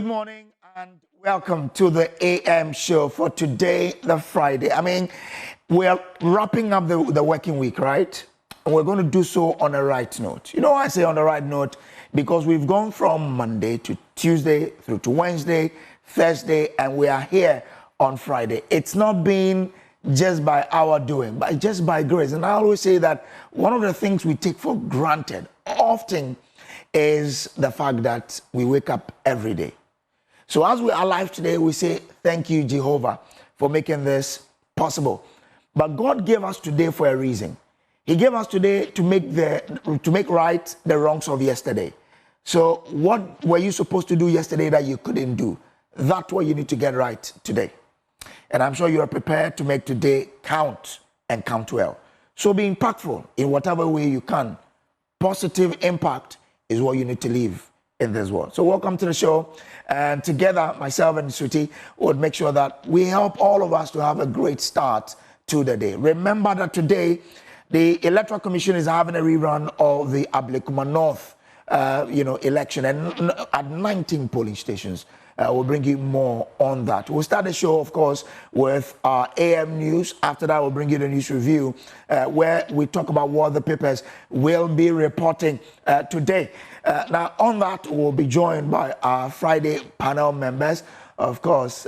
Good morning and welcome to the AM show for today, the Friday. We're wrapping up the working week, right? And we're going to do so on a right note. You know why I say on the right note? Because we've gone from Monday to Tuesday through to Wednesday, Thursday, and we are here on Friday. It's not been just by our doing, but just by grace. And I always say that one of the things we take for granted often is the fact that we wake up every day. So as we are alive today, we say, thank you, Jehovah, for making this possible. But God gave us today for a reason. He gave us today to make right the wrongs of yesterday. So what were you supposed to do yesterday that you couldn't do? That's what you need to get right today. And I'm sure you are prepared to make today count and count well. So be impactful in whatever way you can. Positive impact is what you need to leave in this world. So welcome to the show. And together, myself and Suti would make sure that we help all of us to have a great start to the day. Remember that today, the Electoral Commission is having a rerun of the Ablekuma North election and at 19 polling stations. We'll bring you more on that. We'll start the show, of course, with our AM news. After that, we'll bring you the news review, where we talk about what the papers will be reporting today. Now, on that, we'll be joined by our Friday panel members. Of course,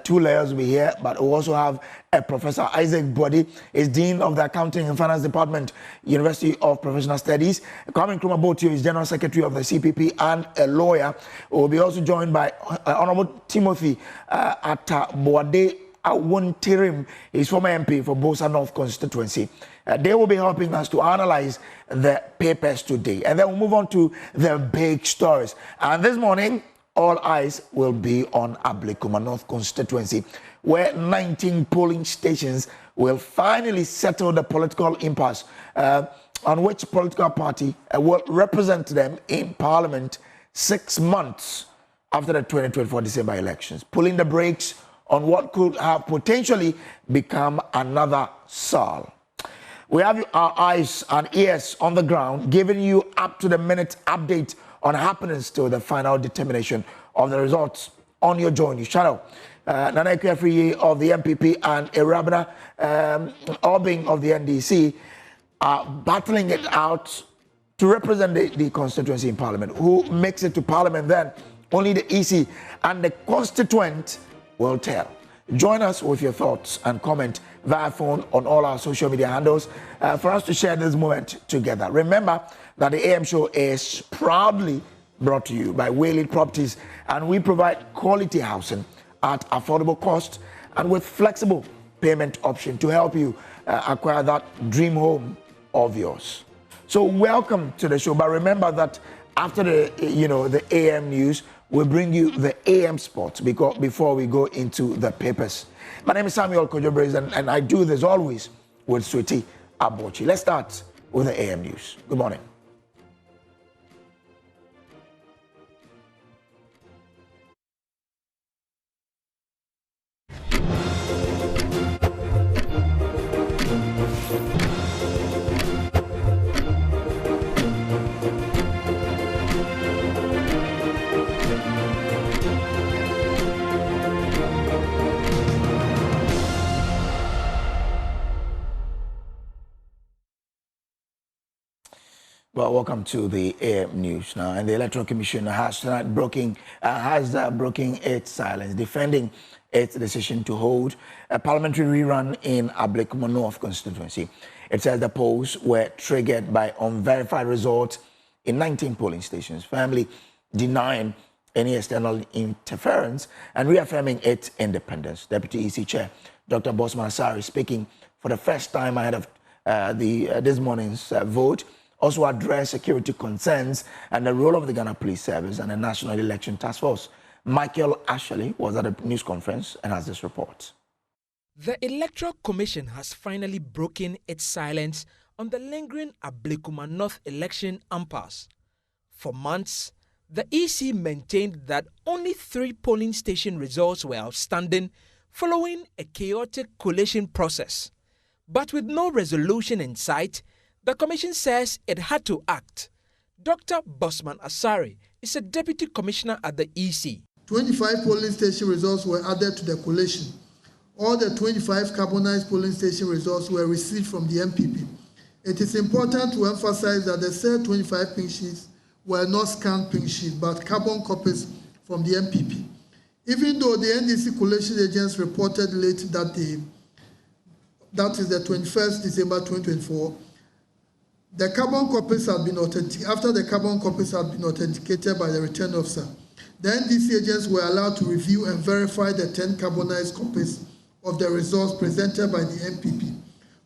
two layers will be here, but we'll also have Professor Isaac Body, is Dean of the Accounting and Finance Department, University of Professional Studies. Kwame Nkrumah Boateng is General Secretary of the CPP and a lawyer. We'll be also joined by Honorable Timothy Atabode Awontirim, his former MP for Bosa North Constituency. They will be helping us to analyze the papers today. And then we'll move on to the big stories. And this morning, all eyes will be on Ablekuma North Constituency, where 19 polling stations will finally settle the political impasse on which political party will represent them in Parliament 6 months after the 2024 December elections, pulling the brakes on what could have potentially become another SAL. We have our eyes and ears on the ground, giving you up-to-the-minute update on happenings to the final determination of the results on your Joy News channel. Nana Ekuafriye of the MPP and Irabna Obing of the NDC are battling it out to represent the constituency in Parliament. Who makes it to Parliament then? Only the EC and the constituent will tell. Join us with your thoughts and comment via phone on all our social media handles for us to share this moment together. Remember that the AM show is proudly brought to you by Whaley Properties, and we provide quality housing at affordable cost and with flexible payment option to help you acquire that dream home of yours. So welcome to the show. But remember that after the AM news, we'll bring you the AM sports before we go into the papers. My name is Samuel Kojobres, and I do this always with Suti Abochi. Let's start with the AM news. Good morning. Well, welcome to the AM news now. And the Electoral Commission has tonight broken its silence, defending its decision to hold a parliamentary rerun in Ablekuma North constituency. It says the polls were triggered by unverified results in 19 polling stations, firmly denying any external interference and reaffirming its independence. Deputy EC Chair Dr. Bosman Asari, speaking for the first time ahead of this morning's vote, also addressed security concerns and the role of the Ghana Police Service and the National Election Task Force. Michael Ashley was at a news conference and has this report. The Electoral Commission has finally broken its silence on the lingering Ablekuma North election impasse. For months, the EC maintained that only 3 polling station results were outstanding following a chaotic collation process. But with no resolution in sight, the Commission says it had to act. Dr. Bosman Asari is a deputy commissioner at the EC. 25 polling station results were added to the collation. All the 25 carbonized polling station results were received from the MPP. It is important to emphasize that the said 25 pink sheets were not scanned pink sheets, but carbon copies from the MPP. Even though the NDC collation agents reported late that day, that is the 21st December 2024, the carbon copies had been authenticated. After the carbon copies had been authenticated by the return officer, the NDC agents were allowed to review and verify the 10 carbonized copies of the results presented by the MPP.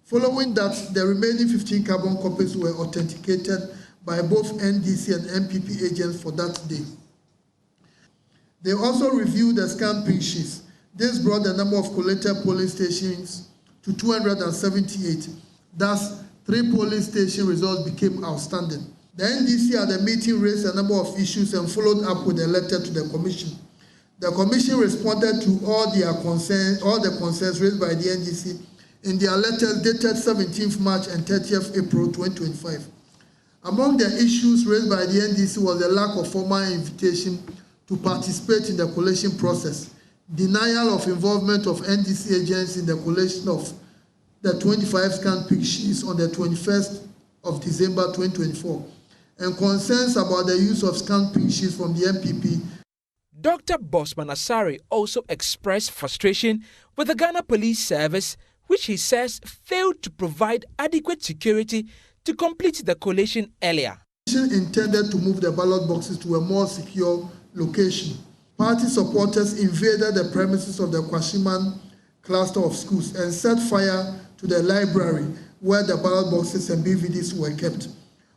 Following that, the remaining 15 carbon copies were authenticated by both NDC and MPP agents for that day. They also reviewed the scanned pink sheets. This brought the number of collated polling stations to 278. Thus, 3 polling station results became outstanding. The NDC at the meeting raised a number of issues and followed up with a letter to the Commission. The Commission responded to all the concerns raised by the NDC in their letters dated 17th March and 30th April 2025. Among the issues raised by the NDC was the lack of formal invitation to participate in the collation process, denial of involvement of NDC agents in the collation of the 25 scanned pink sheets on the 21st of December 2024, and concerns about the use of scanned pink sheets from the MPP. Dr. Bosman Asare also expressed frustration with the Ghana Police Service, which he says failed to provide adequate security to complete the collation earlier. Intended to move the ballot boxes to a more secure location. Party supporters invaded the premises of the Kwashiman cluster of schools and set fire to the library where the ballot boxes and BVDs were kept.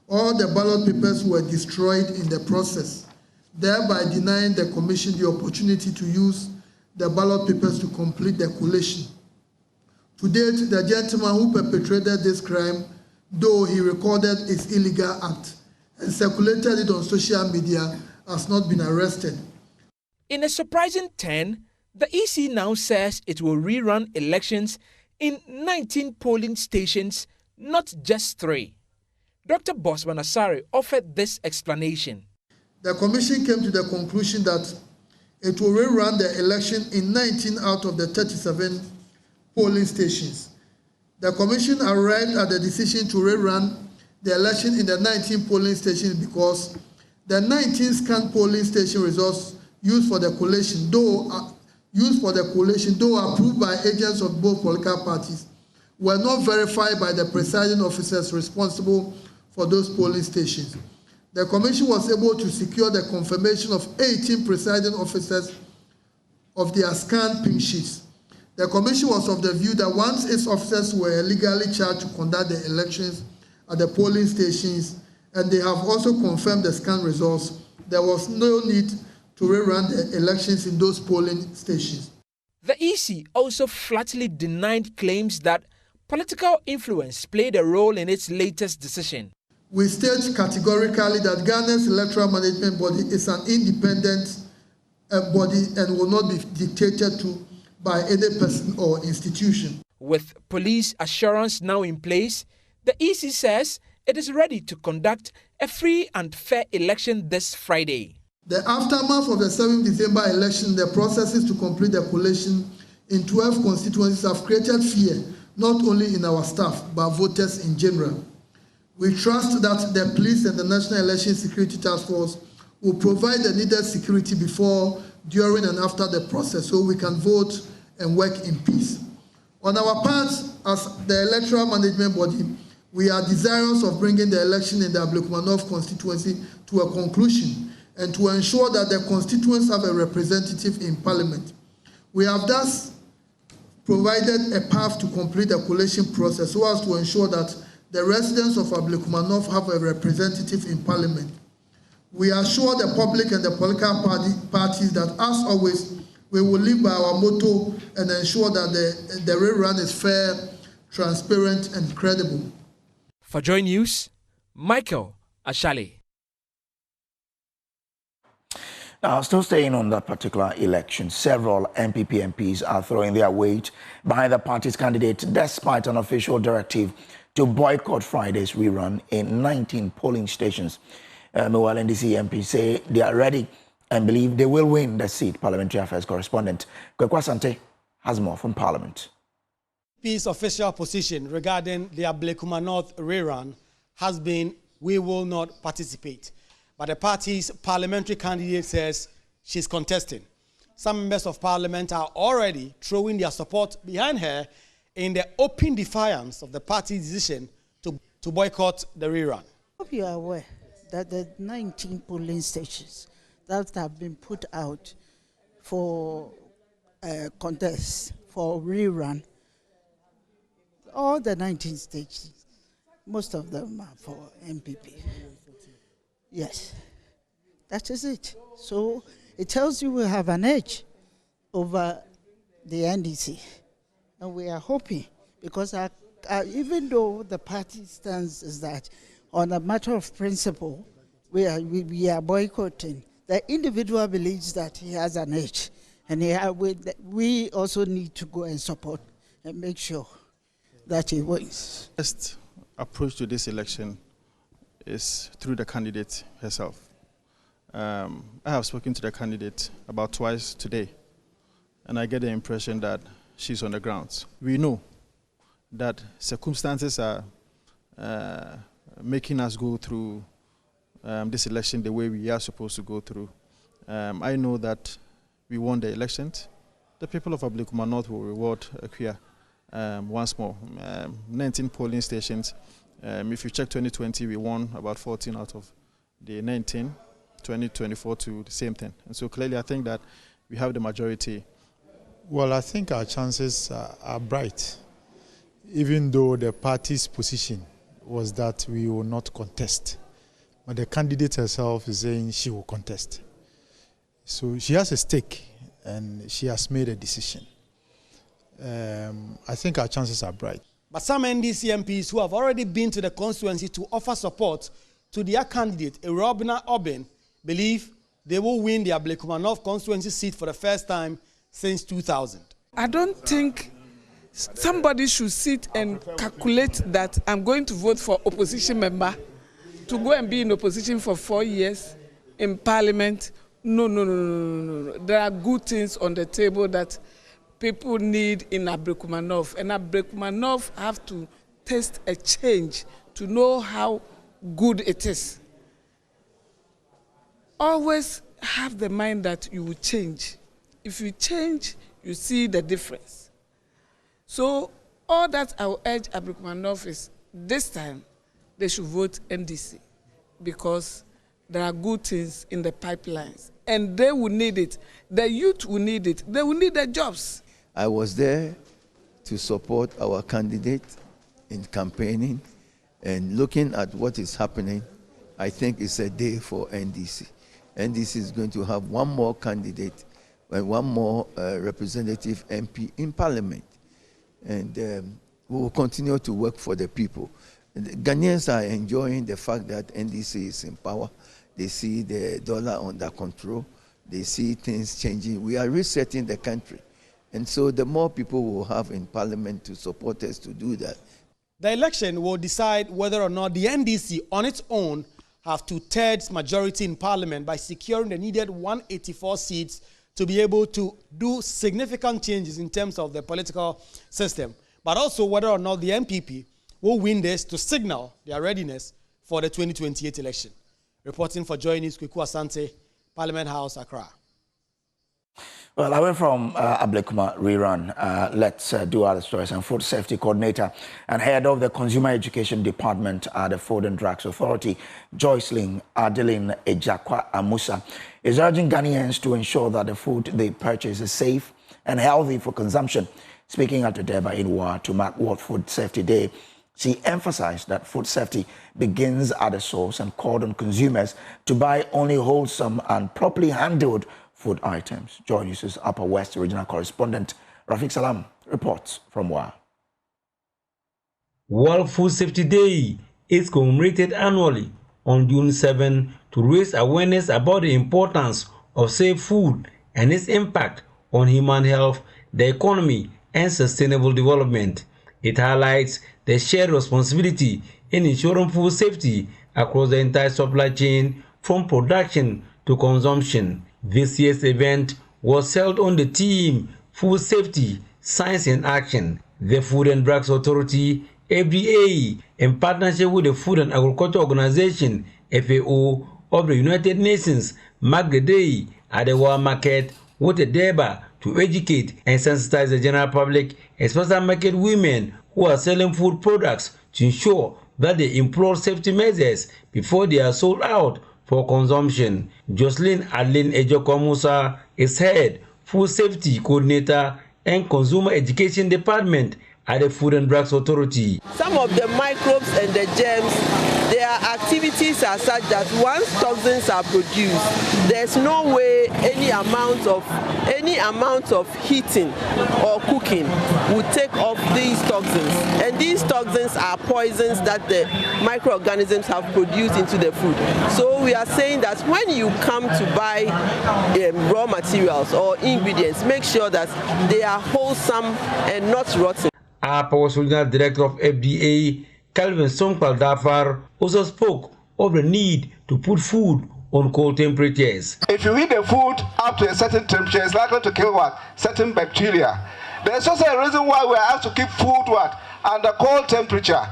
All the ballot papers were destroyed in the process, thereby denying the Commission the opportunity to use the ballot papers to complete the collation. To date, the gentleman who perpetrated this crime, though he recorded its illegal act and circulated it on social media, has not been arrested. In a surprising turn, the EC now says it will rerun elections in 19 polling stations, not just 3. Dr. Bosman Asare offered this explanation. The Commission came to the conclusion that it will rerun the election in 19 out of the 37 polling stations. The Commission arrived at the decision to rerun the election in the 19 polling stations because the 19 scanned polling station results used for the collation, though approved by agents of both political parties, were not verified by the presiding officers responsible for those polling stations. The Commission was able to secure the confirmation of 18 presiding officers of their scanned pink sheets. The Commission was of the view that once its officers were legally charged to conduct the elections at the polling stations, and they have also confirmed the scanned results, there was no need to rerun the elections in those polling stations. The EC also flatly denied claims that political influence played a role in its latest decision. We state categorically that Ghana's electoral management body is an independent body and will not be dictated to by any person or institution. With police assurance now in place, the EC says it is ready to conduct a free and fair election this Friday. The aftermath of the 7th December election, the processes to complete the collation in 12 constituencies have created fear, not only in our staff, but voters in general. We trust that the police and the National Election Security Task Force will provide the needed security before, during, and after the process so we can vote and work in peace. On our part, as the electoral management body, we are desirous of bringing the election in the Ablekuma North constituency to a conclusion and to ensure that the constituents have a representative in Parliament. We have thus provided a path to complete the collation process so as to ensure that the residents of Ablekuma North have a representative in Parliament. We assure the public and the political parties that, as always, we will live by our motto and ensure that the rerun is fair, transparent, and credible. For Joy News, Michael Ashale. Now, still staying on that particular election, several MPP MPs are throwing their weight behind the party's candidate despite an official directive to boycott Friday's rerun in 19 polling stations. Meanwhile, NDC MPs say they are ready and believe they will win the seat. Parliamentary Affairs correspondent Kwekwa Asante has more from Parliament. PDP's official position regarding the Ablekuma North Rerun has been, we will not participate. But the party's parliamentary candidate says she's contesting. Some members of parliament are already throwing their support behind her in the open defiance of the party's decision to boycott the rerun. I hope you are aware that the 19 polling stations that have been put out for contest for rerun, all the 19 stations, most of them are for MPP. Yes, that is it. So it tells you we have an edge over the NDC. And we are hoping, because even though the party stance is that on a matter of principle, we are boycotting, the individual believes that he has an edge. And we also need to go and support and make sure that he wins. Best approach to this election is through the candidate herself. I have spoken to the candidate about twice today, and I get the impression that she's on the grounds. We know that circumstances are making us go through this election the way we are supposed to go through. I know that we won the elections. The people of Ablekuma North will reward Akua once more. 19 polling stations. If you check 2020, we won about 14 out of the 19. 2024 to the same thing. And so clearly I think that we have the majority. Well, I think our chances are bright, even though the party's position was that we will not contest. But the candidate herself is saying she will contest. So she has a stake and she has made a decision. I think our chances are bright. But some NDC MPs who have already been to the constituency to offer support to their candidate, Erobina Obin, believe they will win the Ablekuma North constituency seat for the first time since 2000. I don't think somebody should sit and calculate that I'm going to vote for opposition member to go and be in opposition for 4 years in parliament. No. There are good things on the table that people need in Ablekuma North. And Ablekuma North have to taste a change to know how good it is. Always have the mind that you will change. If you change, you see the difference. So all that I will urge Ablekuma North is this time they should vote NDC because there are good things in the pipelines and they will need it. The youth will need it. They will need the jobs. I was there to support our candidate in campaigning, and looking at what is happening, I think it's a day for NDC. NDC is going to have one more candidate and one more representative MP in Parliament. And we will continue to work for the people. The Ghanaians are enjoying the fact that NDC is in power. They see the dollar under control. They see things changing. We are resetting the country. And so the more people will have in Parliament to support us to do that. The election will decide whether or not the NDC on its own have 2/3 majority in Parliament by securing the needed 184 seats to be able to do significant changes in terms of the political system, but also whether or not the MPP will win this to signal their readiness for the 2028 election. Reporting for Joy News, Kwekwa Asante, Parliament House, Accra. Well, I went from Ablekuma Rerun. Let's do other stories. And Food Safety Coordinator and Head of the Consumer Education Department at the Food and Drugs Authority, Joycelyn Adeline Ejakwa Amusa, is urging Ghanaians to ensure that the food they purchase is safe and healthy for consumption. Speaking at the Durban in Wa to mark World Food Safety Day, she emphasized that food safety begins at the source and called on consumers to buy only wholesome and properly handled food items. Joy News' Upper West regional correspondent Rafiq Salam reports from Wa. World Food Safety Day is commemorated annually on June 7 to raise awareness about the importance of safe food and its impact on human health, the economy, and sustainable development. It highlights the shared responsibility in ensuring food safety across the entire supply chain from production to consumption. This year's event was held on the theme Food Safety, Science in Action. The Food and Drugs Authority, FDA, in partnership with the Food and Agriculture Organization, FAO, of the United Nations, marked the day at the World Market with a endeavor to educate and sensitize the general public, especially market women who are selling food products, to ensure that they employ safety measures before they are sold out for consumption. Jocelyn Adeline Ejoko-Musa is head Food Safety Coordinator and Consumer Education Department at the Food and Drugs Authority. Some of the microbes and the germs, their activities are such that once toxins are produced, there's no way any amount of heating or cooking would take off these toxins. And these toxins are poisons that the microorganisms have produced into the food. So we are saying that when you come to buy raw materials or ingredients, make sure that they are wholesome and not rotten. Our Regional Director of FDA, Calvin Sompal Dafar, also spoke of the need to put food on cold temperatures. If you eat the food up to a certain temperature, it's likely to kill what? Certain bacteria. There's also a reason why we have to keep food what? Under cold temperature.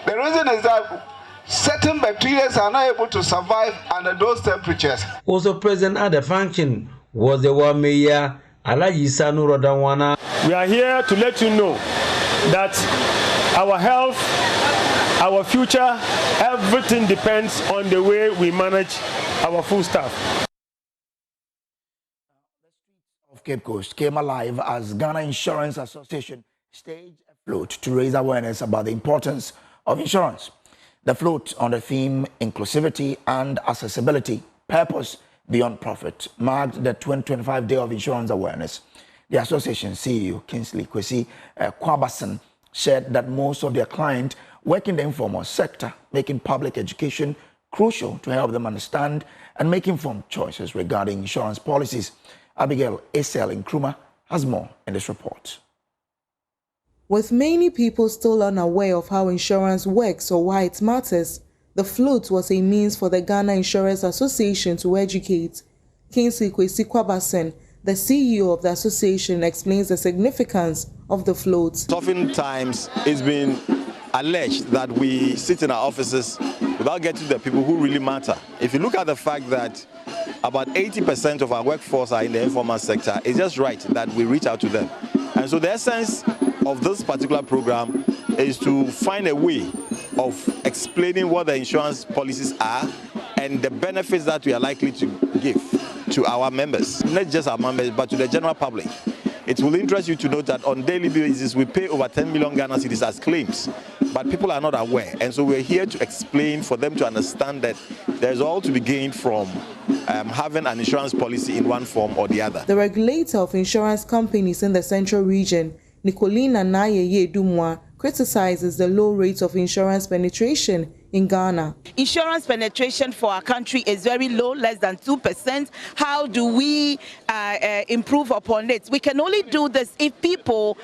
The reason is that certain bacteria are not able to survive under those temperatures. Also present at the function was the World Mayor, Alaji Sanu Rodawana. We are here to let you know that our health, our future, everything depends on the way we manage our food stuff. The streets of Cape Coast came alive as Ghana Insurance Association staged a float to raise awareness about the importance of insurance. The float on the theme Inclusivity and Accessibility, Purpose Beyond Profit marked the 2025 Day of Insurance Awareness. The association CEO, Kingsley Kwesi Kwabason, said that most of their clients work in the informal sector, making public education crucial to help them understand and make informed choices regarding insurance policies. Abigail Esel Nkrumah has more in this report. With many people still unaware of how insurance works or why it matters, the float was a means for the Ghana Insurance Association to educate. Kingsley Kwesi Kwabason, the CEO of the association, explains the significance of the float. Oftentimes, it's been alleged that we sit in our offices without getting to the people who really matter. If you look at the fact that about 80% of our workforce are in the informal sector, it's just right that we reach out to them. And so the essence of this particular program is to find a way of explaining what the insurance policies are and the benefits that we are likely to give to our members, not just our members, but to the general public. It will interest you to note that on a daily basis, we pay over 10 million Ghana cedis as claims, but people are not aware. And so we're here to explain for them to understand that there's all to be gained from having an insurance policy in one form or the other. The regulator of insurance companies in the Central Region, Nicolina Nayeye Dumwa, criticizes the low rate of insurance penetration in Ghana. Insurance penetration for our country is very low, less than 2%. How do we improve upon it? We can only do this if people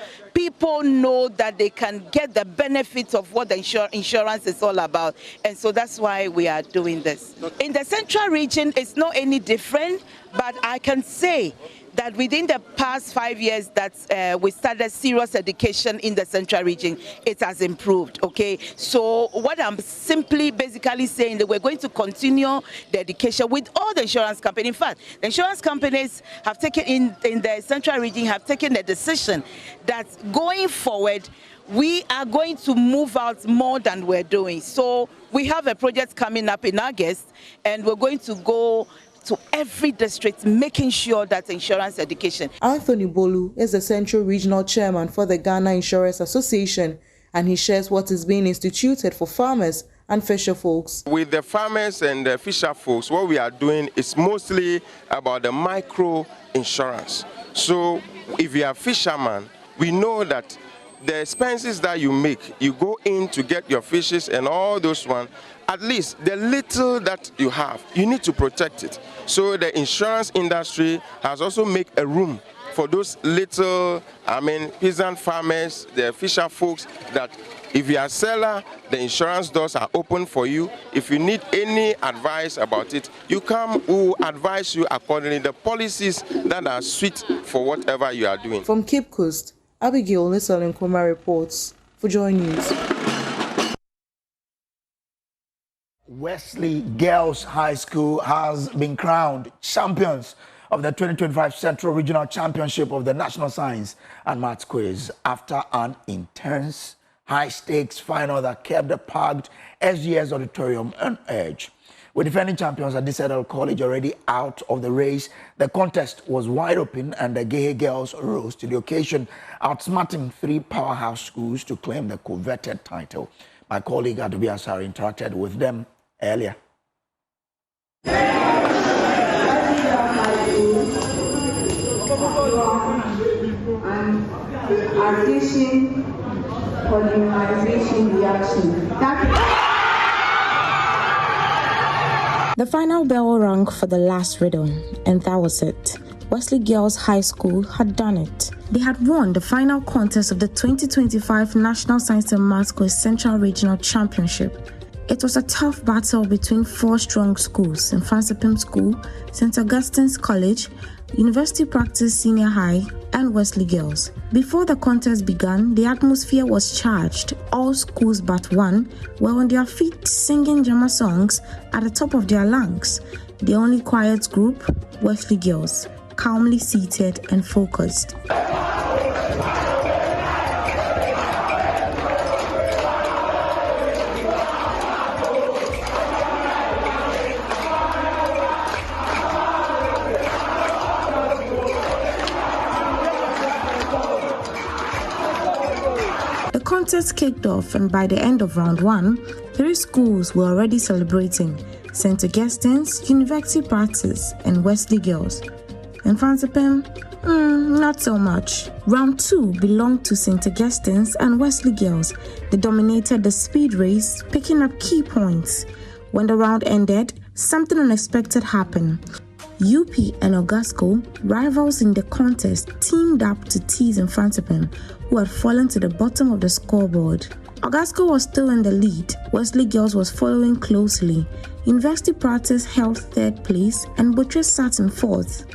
know that they can get the benefits of what the insurance is all about. And so that's why we are doing this. In the Central Region, it's not any different, but I can say that within the past 5 years that we started serious education in the Central Region, it has improved, okay? So what I'm simply basically saying that we're going to continue the education with all the insurance companies. In fact, the insurance companies have taken, in the Central Region, have taken the decision that going forward, we are going to move out more than we're doing. So we have a project coming up in August, and we're going to go to every district, making sure that insurance education. Anthony Bolu is the Central Regional Chairman for the Ghana Insurance Association, and he shares what is being instituted for farmers and fisher folks. With the farmers and the fisher folks, what we are doing is mostly about the micro insurance. So if you are a fisherman, we know that the expenses that you make, you go in to get your fishes and all those ones, at least the little that you have, you need to protect it. So the insurance industry has also made a room for those little, peasant farmers, the fisher folks, that if you are a seller, the insurance doors are open for you. If you need any advice about it, you come, we will advise you accordingly, the policies that are suited for whatever you are doing. From Cape Coast, Abigail Ablekuma reports for Joy News. Wesley Girls High School has been crowned champions of the 2025 Central Regional Championship of the National Science and Maths Quiz after an intense, high-stakes final that kept the packed SGS auditorium on edge. With defending champions at Electoral College already out of the race, the contest was wide open and the Gehe girls rose to the occasion, outsmarting 3 powerhouse schools to claim the coveted title. My colleague Adobe Asari interacted with them earlier. Addition, polymerization reaction. The final bell rang for the last riddle, and that was it. Wesley Girls High School had done it. They had won the final contest of the 2025 National Science and Maths Quiz Central Regional Championship. It was a tough battle between 4 strong schools: Mfansipim School, St. Augustine's College, University Practice Senior High, and Wesley Girls. Before the contest began, the atmosphere was charged. All schools but one were on their feet singing Jama songs at the top of their lungs. The only quiet group, Wesley Girls, calmly seated and focused. The contest kicked off, and by the end of round 1, 3 schools were already celebrating: St. Augustine's, University Practice, and Wesley Girls. And Mfansipim, not so much. Round 2 belonged to St. Augustine's and Wesley Girls. They dominated the speed race, picking up key points. When the round ended, something unexpected happened. UP and Augusco, rivals in the contest, teamed up to tease Mfansipim, who had fallen to the bottom of the scoreboard. Augusco was still in the lead. Wesley Girls was following closely. University Practice held 3rd place, and Buttress sat in 4th.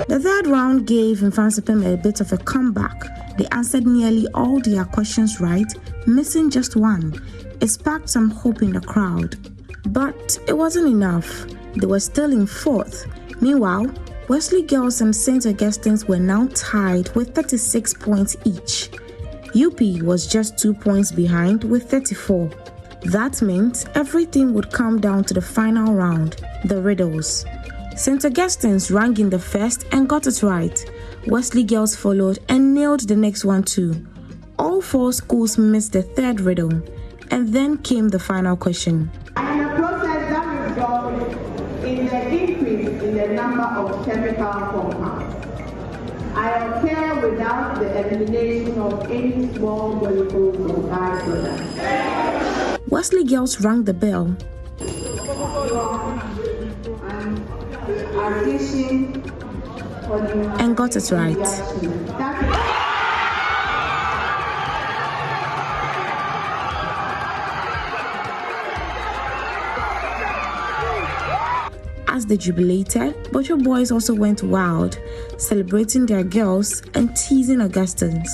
The 3rd round gave Mfansipim a bit of a comeback. They answered nearly all their questions right, missing just one. It sparked some hope in the crowd. But it wasn't enough. They were still in 4th. Meanwhile, Wesley Girls and St. Augustine's were now tied with 36 points each. UP was just 2 points behind with 34. That meant everything would come down to the final round, the riddles. St. Augustine's rang in the first and got it right. Wesley Girls followed and nailed the next one too. All 4 schools missed the 3rd riddle, and then came the final question. And a process that results in the increase in the number of chemical compounds. I occur without the elimination of any small molecules or byproducts. Wesley Girls rang the bell. And got it right. As they jubilated, Butcher boys also went wild, celebrating their girls and teasing Augustines.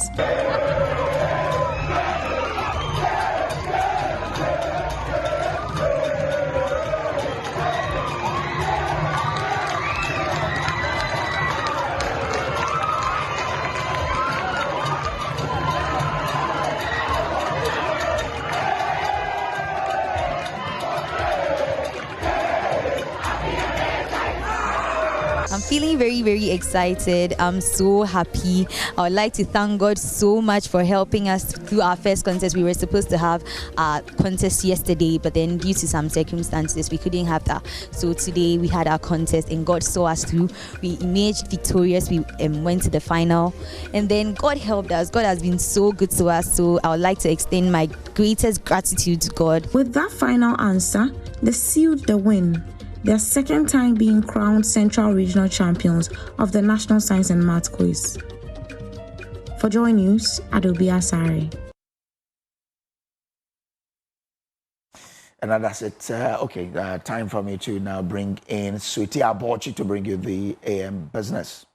I'm feeling very, very excited. I'm so happy. I would like to thank God so much for helping us through our first contest. We were supposed to have our contest yesterday, but then due to some circumstances, we couldn't have that. So today we had our contest and God saw us through. We emerged victorious. We went to the final and then God helped us. God has been so good to us. So I would like to extend my greatest gratitude to God. With that final answer, they sealed the win. Their second time being crowned Central Regional Champions of the National Science and Math Quiz. For Joy News, Adobe Asare. And that's it. Time for me to now bring in Sweetie Abochi to bring you the AM Business.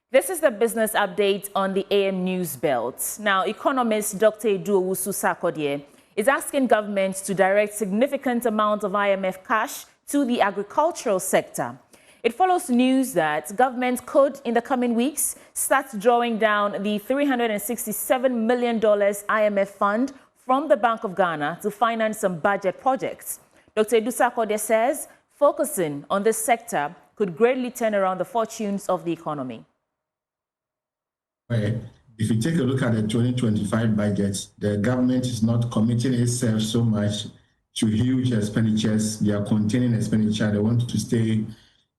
This is the business update on the AM News Belt. Now, economist Dr. Eduowusu Sarkodie is asking governments to direct significant amounts of IMF cash to the agricultural sector. It follows news that government could, in the coming weeks, start drawing down the $367 million IMF fund from the Bank of Ghana to finance some budget projects. Dr. Edu Sarkodie says focusing on this sector could greatly turn around the fortunes of the economy. If you take a look at the 2025 budget, the government is not committing itself so much to huge expenditures. They are containing expenditure. They want to stay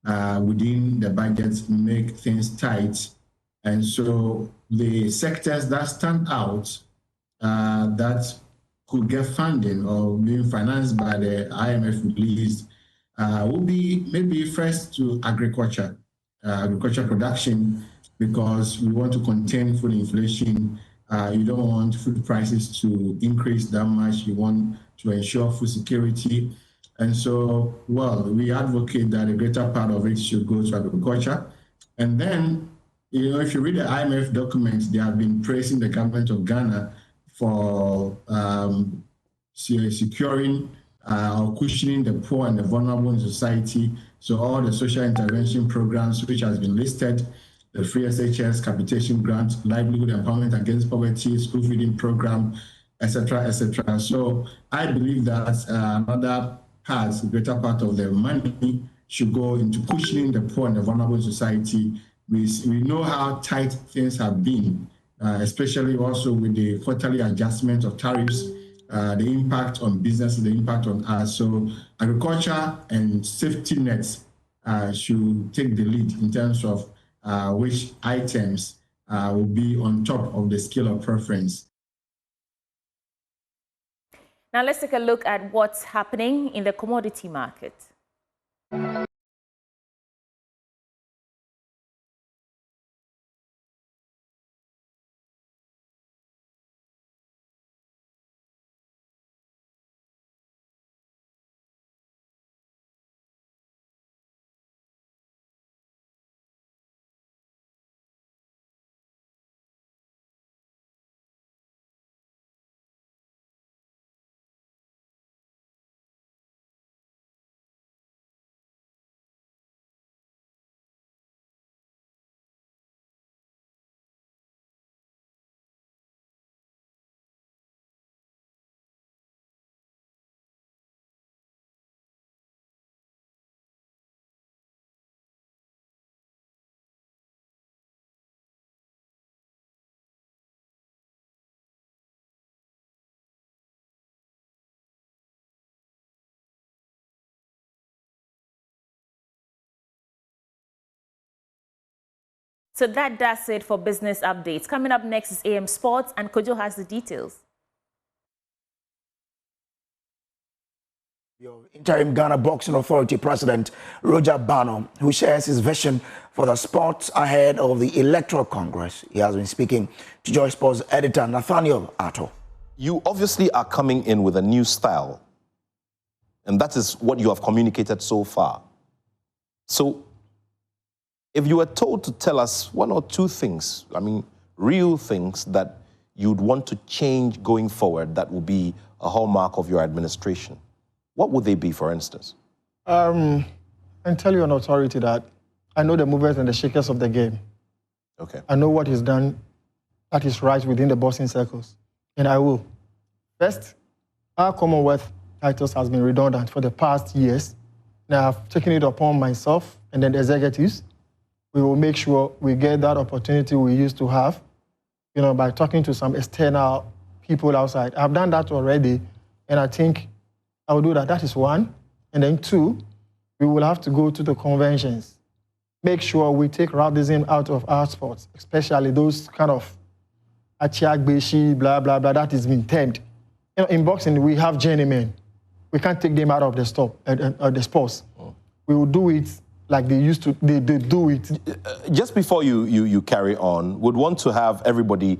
within the budget, make things tight. And so the sectors that stand out that could get funding or being financed by the IMF released will be maybe first to agriculture production, because we want to contain food inflation. You don't want food prices to increase that much. You want to ensure food security. And so, we advocate that a greater part of it should go to agriculture. And then, if you read the IMF documents, they have been praising the government of Ghana for securing or cushioning the poor and the vulnerable in society. So all the social intervention programs which has been listed, the free SHS, capitation grant, livelihood empowerment against poverty, school feeding program, etc., etc. So I believe that another part, a greater part of the money should go into cushioning the poor and the vulnerable in society. We know how tight things have been, especially also with the quarterly adjustment of tariffs, the impact on businesses, the impact on us. So agriculture and safety nets should take the lead in terms of which items will be on top of the scale of preference. Now let's take a look at what's happening in the commodity market. So that does it for business updates. Coming up next is AM Sports, and Kojo has the details. Interim Ghana Boxing Authority President Roger Bano, who shares his vision for the sport ahead of the Electoral Congress. He has been speaking to Joy Sports editor Nathaniel Atto. You obviously are coming in with a new style, and that is what you have communicated so far. So if you were told to tell us one or two things, real things that you'd want to change going forward that will be a hallmark of your administration, what would they be, for instance? I can tell you on authority that I know the movers and the shakers of the game. Okay. I know what is done that is right within the boxing circles, and I will. First, our Commonwealth titles has been redundant for the past years, Now, I've taken it upon myself and then the executives. We will make sure we get that opportunity we used to have, by talking to some external people outside. I've done that already, and I think I will do that. That is one. And then two, we will have to go to the conventions. Make sure we take rowdyism out of our sports, especially those kind of achiag beshi, blah, blah, blah, that is being termed. In boxing, we have journeymen. We can't take them out of the sports. We will do it like they used to, they do it. Just before you carry on, would want to have everybody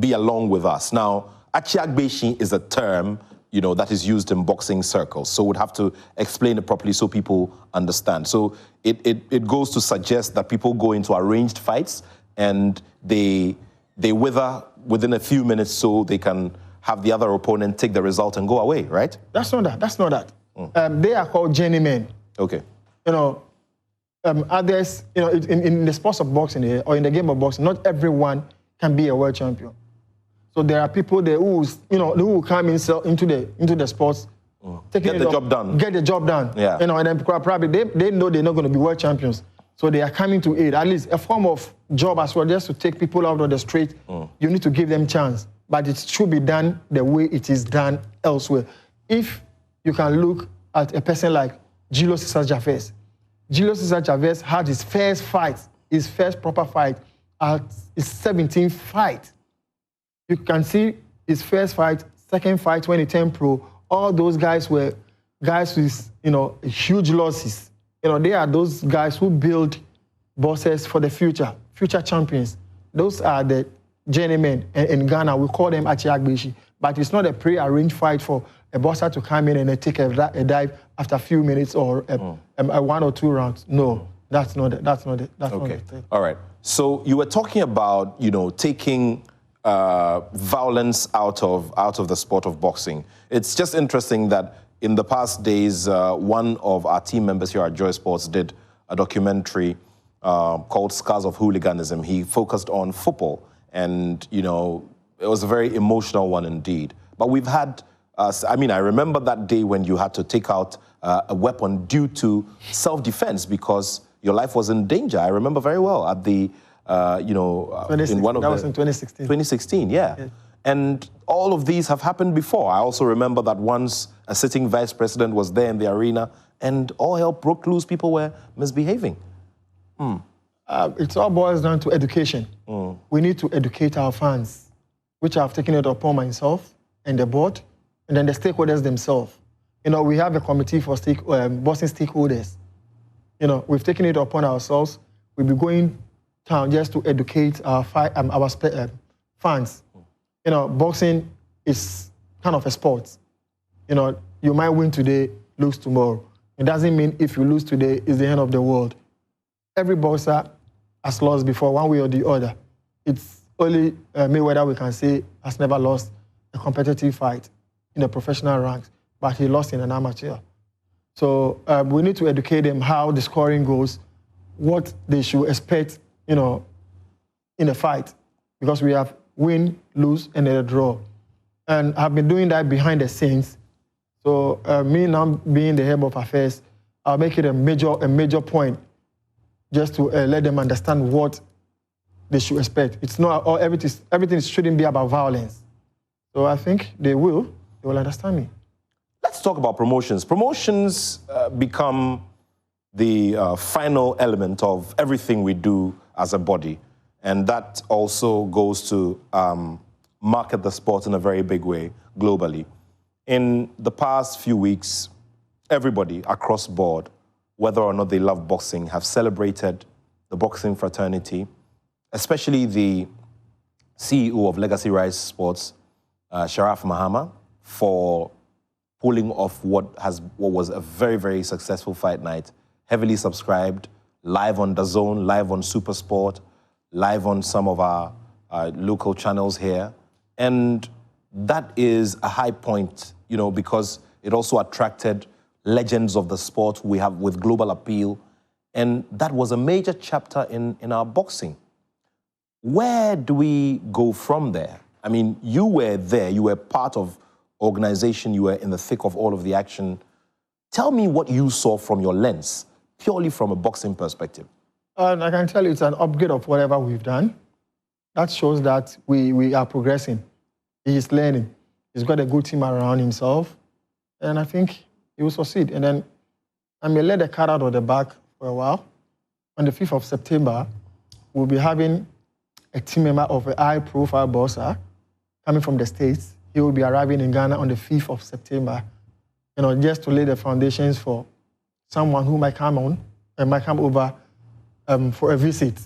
be along with us. Now, achiag beshi is a term, that is used in boxing circles. So we'd have to explain it properly so people understand. So it goes to suggest that people go into arranged fights and they wither within a few minutes so they can have the other opponent take the result and go away, right? That's not that. They are called journeymen. Okay. Others, in the sports of boxing or in the game of boxing, not everyone can be a world champion. So there are people there who will come into the sports, get the job done. Get the job done. Yeah. And then probably they know they're not going to be world champions. So they are coming to aid, at least a form of job as well, just to take people out of the street. You need to give them chance. But it should be done the way it is done elsewhere. If you can look at a person like Julius Caesar Chavez. Julius Caesar Chavez had his first fight, his first proper fight, at his 17th fight. You can see his first fight, second fight when he turned pro. All those guys were guys with, huge losses. They are those guys who build bosses for the future champions. Those are the journeymen in Ghana. We call them achiag beshi. But it's not a pre-arranged fight for a boxer to come in and take a dive after a few minutes or a 1 or 2 rounds. No, that's not it. Okay. All right. So you were talking about, taking violence out of the sport of boxing. It's just interesting that in the past days, one of our team members here at Joy Sports did a documentary called Scars of Hooliganism. He focused on football, and it was a very emotional one indeed. But we've had, I remember that day when you had to take out a weapon due to self-defense because your life was in danger. I remember very well at the in one of that was in 2016. 2016, yeah. And all of these have happened before. I also remember that once a sitting vice president was there in the arena and all hell broke loose, people were misbehaving. It all boils down to education. We need to educate our fans, which I've taken it upon myself and the board, and then the stakeholders themselves. We have a committee for boxing stakeholders. We've taken it upon ourselves. We'll be going town just to educate our fans. Boxing is kind of a sport. You might win today, lose tomorrow. It doesn't mean if you lose today, it's the end of the world. Every boxer has lost before, one way or the other. It's only Mayweather, we can say, has never lost a competitive fight in the professional ranks, but he lost in an amateur. So we need to educate them how the scoring goes, what they should expect, in a fight, because we have win, lose, and then a draw. And I've been doing that behind the scenes. So me now being the head of affairs, I'll make it a major point just to let them understand what they should expect. It's not everything shouldn't be about violence. So I think they will understand me. Let's talk about promotions. Promotions become the final element of everything we do as a body. And that also goes to market the sport in a very big way globally. In the past few weeks, everybody across board, whether or not they love boxing, have celebrated the boxing fraternity, especially the CEO of Legacy Rise Sports, Sharaf Mahama, for pulling off what was a very, very successful fight night, heavily subscribed, live on DAZN, live on SuperSport, live on some of our local channels here. And that is a high point, because it also attracted legends of the sport we have with global appeal. And that was a major chapter in our boxing. Where do we go from there? I mean, you were there, you were part of organization, you were in the thick of all of the action. Tell me what you saw from your lens, purely from a boxing perspective. I can tell you it's an upgrade of whatever we've done. That shows that we are progressing. He is learning. He's got a good team around himself. And I think he will succeed. And then I may let the cat out of the bag for a while. On the 5th of September, we'll be having a team member of a high-profile boxer coming from the States. He will be arriving in Ghana on the 5th of September, just to lay the foundations for someone who might come over for a visit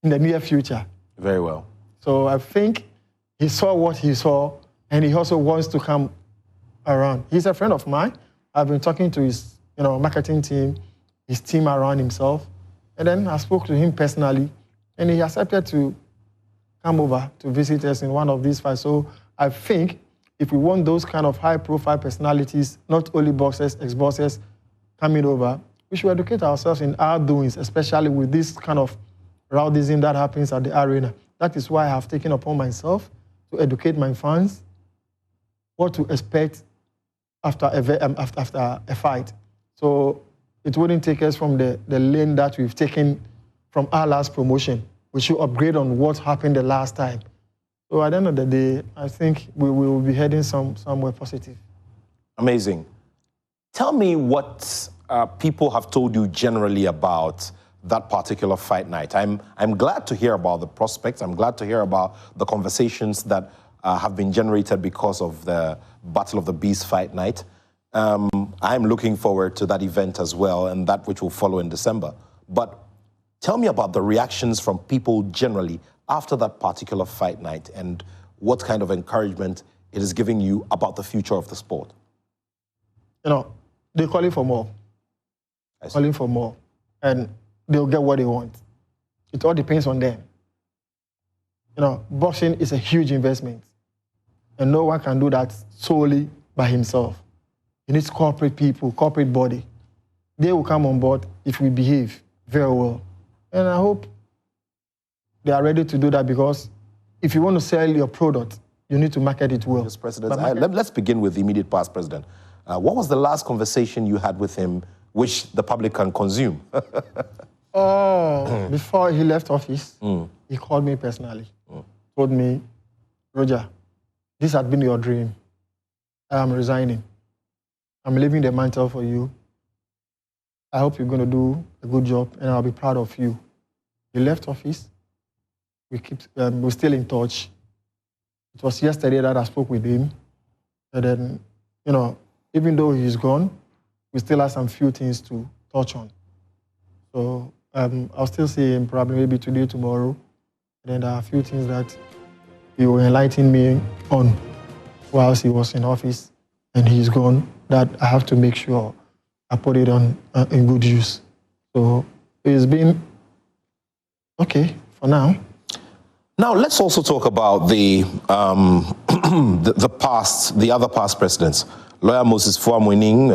in the near future. Very well. So I think he saw what he saw, and he also wants to come around. He's a friend of mine. I've been talking to his marketing team, his team around himself, and then I spoke to him personally, and he accepted to come over to visit us in one of these fights. So I think if we want those kind of high-profile personalities, not only boxers, ex-boxers, coming over, we should educate ourselves in our doings, especially with this kind of rowdyism that happens at the arena. That is why I have taken upon myself to educate my fans what to expect after a fight. So it wouldn't take us from the lane that we've taken from our last promotion. We should upgrade on what happened the last time. So at the end of the day, I think we will be heading somewhere positive. Amazing. Tell me what people have told you generally about that particular fight night. I'm glad to hear about the prospects. I'm glad to hear about the conversations that have been generated because of the Battle of the Beast fight night. I'm looking forward to that event as well, and that which will follow in December. But tell me about the reactions from people generally after that particular fight night and what kind of encouragement it is giving you about the future of the sport. They're calling for more. Calling for more. And they'll get what they want. It all depends on them. Boxing is a huge investment. And no one can do that solely by himself. He needs corporate people, corporate body. They will come on board if we behave very well. And I hope they are ready to do that, because if you want to sell your product, you need to market it well. Mr. President, let's begin with the immediate past president. What was the last conversation you had with him which the public can consume? Before he left office, he called me personally, told me, Roger, this had been your dream. I am resigning. I'm leaving the mantle for you. I hope you're going to do a good job, and I'll be proud of you. He left office. We're still in touch. It was yesterday that I spoke with him. And then, even though he's gone, we still have some few things to touch on. So I'll still see him probably maybe today, tomorrow. And then there are a few things that he will enlighten me on whilst he was in office and he's gone, that I have to make sure I put it on in good use. So it's been okay for now. Now let's also talk about the other past presidents. Lawyer Moses Fuamwining,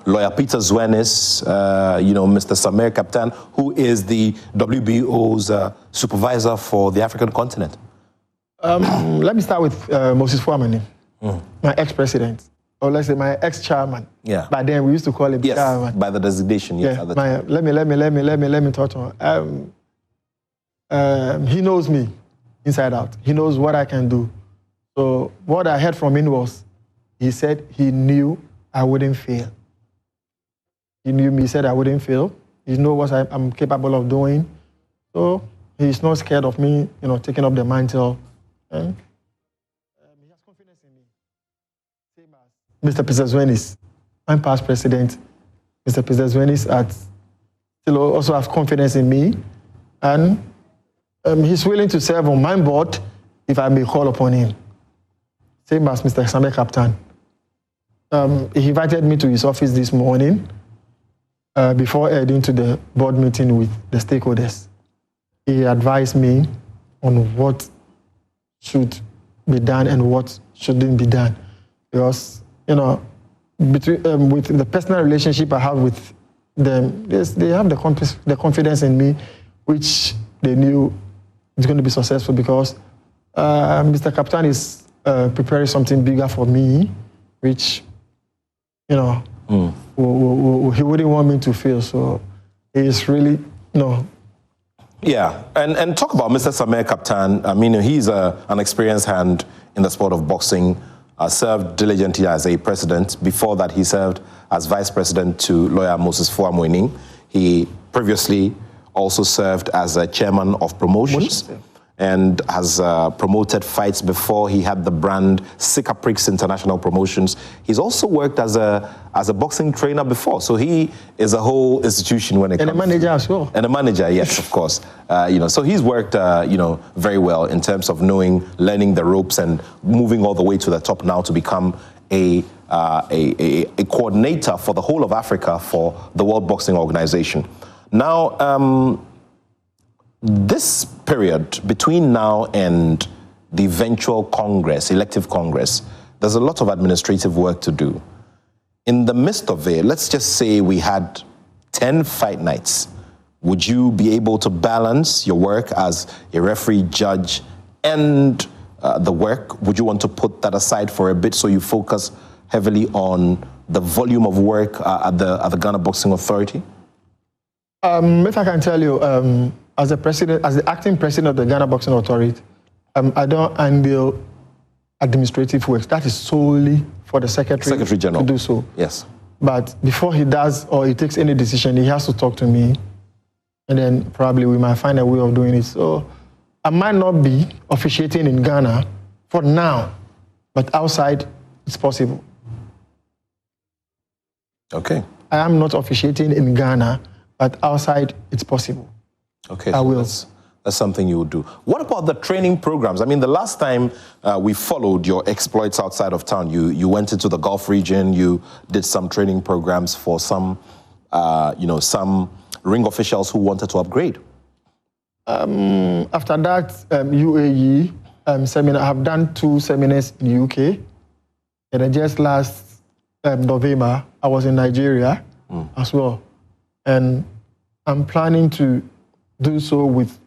Lawyer Peter Zwenis, Mr. Samir Kaptan, who is the WBO's supervisor for the African continent. Let me start with Moses Fuamwining, my ex-president, or let's say my ex-chairman. Yeah. By then we used to call him chairman. By the designation. Yes. Yeah. Let me touch on. He knows me inside out. He knows what I can do. So what I heard from him was, he said he knew I wouldn't fail. He knew me, he said I wouldn't fail. He knows what I'm capable of doing. So he's not scared of me, taking up the mantle. And he has confidence in me. Same as Mr. Peter Zwenis, I'm past president. Mr. Peter Zwenis still also has confidence in me. And he's willing to serve on my board if I may call upon him. Same as Mr. Samir Kaptan. He invited me to his office this morning before heading to the board meeting with the stakeholders. He advised me on what should be done and what shouldn't be done. Because, with the personal relationship I have with them, they have the confidence in me, which they knew it's going to be successful, because Mr. Kaptan is preparing something bigger for me, which you know, he wouldn't want me to fail. So he's really, Yeah, and talk about Mr. Samir Kaptan. I mean, he's an experienced hand in the sport of boxing, served diligently as a president. Before that, he served as vice president to lawyer Moses Fuamoining. He previously also served as a chairman of promotions and has promoted fights before. He had the brand Sikaprix International Promotions. He's also worked as a boxing trainer before. So he is a whole institution when it comes. And a manager as well. And a manager, yes, of course. So he's worked, very well in terms of learning the ropes and moving all the way to the top now to become a coordinator for the whole of Africa for the World Boxing Organization. Now, this period between now and the eventual Congress, elective Congress, there's a lot of administrative work to do. In the midst of it, let's just say we had 10 fight nights. Would you be able to balance your work as a referee, judge, and the work? Would you want to put that aside for a bit so you focus heavily on the volume of work at the Ghana Boxing Authority? If I can tell you, as the acting president of the Ghana Boxing Authority, I don't handle administrative work. That is solely for the Secretary General to do so. Yes. But before he does or he takes any decision, he has to talk to me, and then probably we might find a way of doing it. So I might not be officiating in Ghana for now, but outside it's possible. Okay. I am not officiating in Ghana, but outside it's possible. Okay, so that's something you would do. What about the training programs? I mean, the last time we followed your exploits outside of town, you went into the Gulf region, you did some training programs for some ring officials who wanted to upgrade. After that, UAE seminar, I have done 2 seminars in UK. And then just last November, I was in Nigeria as well. And I'm planning to do so with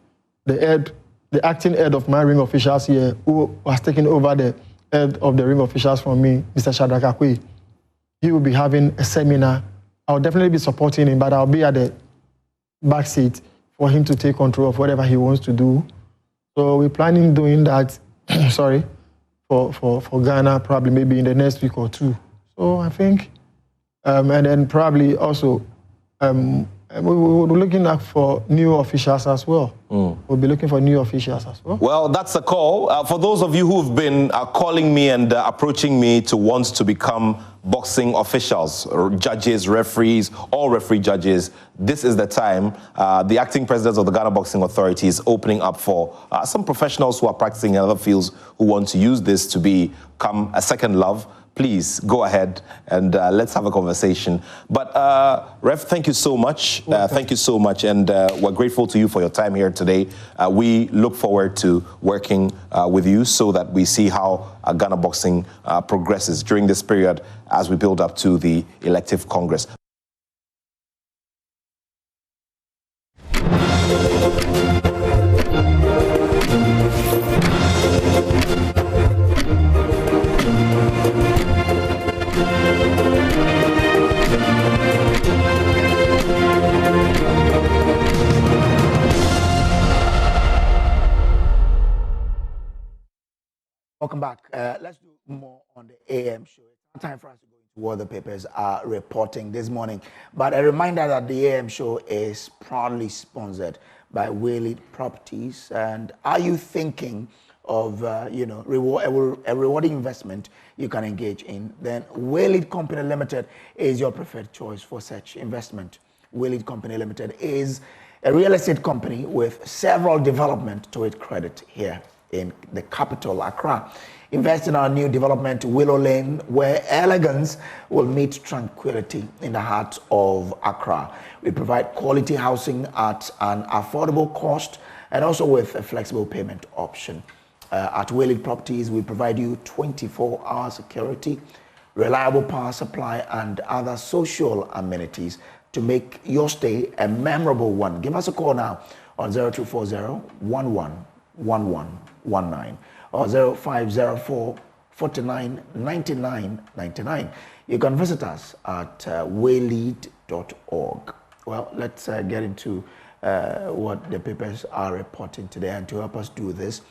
the acting head of my ring officials here, who has taken over the head of the ring officials from me, Mr. Shadrack Akwe. He will be having a seminar. I'll definitely be supporting him, but I'll be at the back seat for him to take control of whatever he wants to do. So we're planning doing that, for Ghana, probably maybe in the next week or 2. So I think, and then probably also, we're looking for new officials as well. We'll be looking for new officials as well. Well, that's a call. For those of you who've been calling me and approaching me to want to become boxing officials, or judges, referees, all referee judges, this is the time. The acting president of the Ghana Boxing Authority is opening up for some professionals who are practicing in other fields who want to use this to become a second love. Please go ahead and let's have a conversation. But Ref, thank you so much. Thank you so much. And we're grateful to you for your time here today. We look forward to working with you so that we see how Ghana boxing progresses during this period as we build up to the elective Congress. Welcome back. Let's do more on the AM show. It's time for us to go into what the papers are reporting this morning. But a reminder that the AM show is proudly sponsored by Whaley Properties. And are you thinking of a rewarding investment you can engage in? Then Whaley Company Limited is your preferred choice for such investment. Whaley Company Limited is a real estate company with several development to its credit here in the capital, Accra. Invest in our new development, Willow Lane, where elegance will meet tranquility in the heart of Accra. We provide quality housing at an affordable cost and also with a flexible payment option. At Whaley Properties, we provide you 24-hour security, reliable power supply, and other social amenities to make your stay a memorable one. Give us a call now on 0240-111119 or 0504 49 99 99. You can visit us at waylead.org. Well, let's get into what the papers are reporting today. And to help us do this,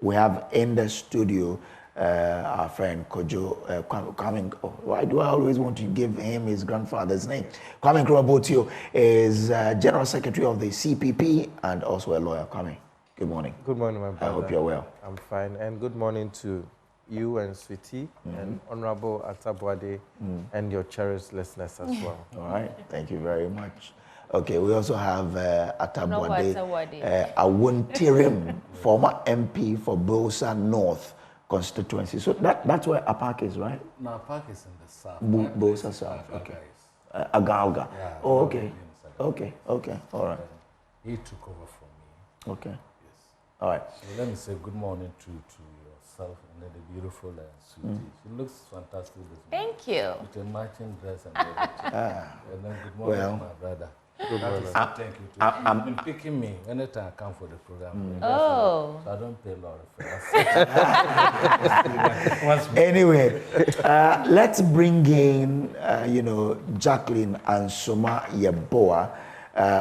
we have in the studio our friend Kojo coming. Why do I always want to give him his grandfather's name? Kwame Nkrumah is General Secretary of the CPP and also a lawyer. Kwame, good morning. Good morning, my brother. I hope you're well. I'm fine. And good morning to you and Sweetie and Honorable Atabwade and your cherished listeners as well. All right. Thank you very much. Okay, we also have Atabwade, Awuntirim, former MP for Bosa North Constituency. So that's where Apak is, right? No, Apak is in the south. Bosa South, okay. Agalga. Yeah, oh, okay. Okay, all right. He took over from me. Okay. Yes. All right. So let me say good morning to yourself and then the beautiful Sweetie. She looks fantastic this morning. Thank you. With a matching dress and everything. And then good morning to my brother. Good morning. Thank you to you. You've been picking me anytime I come for the program. Oh. So I don't pay a lot of fares. Anyway, let's bring in, Jacqueline and Soma Yeboah,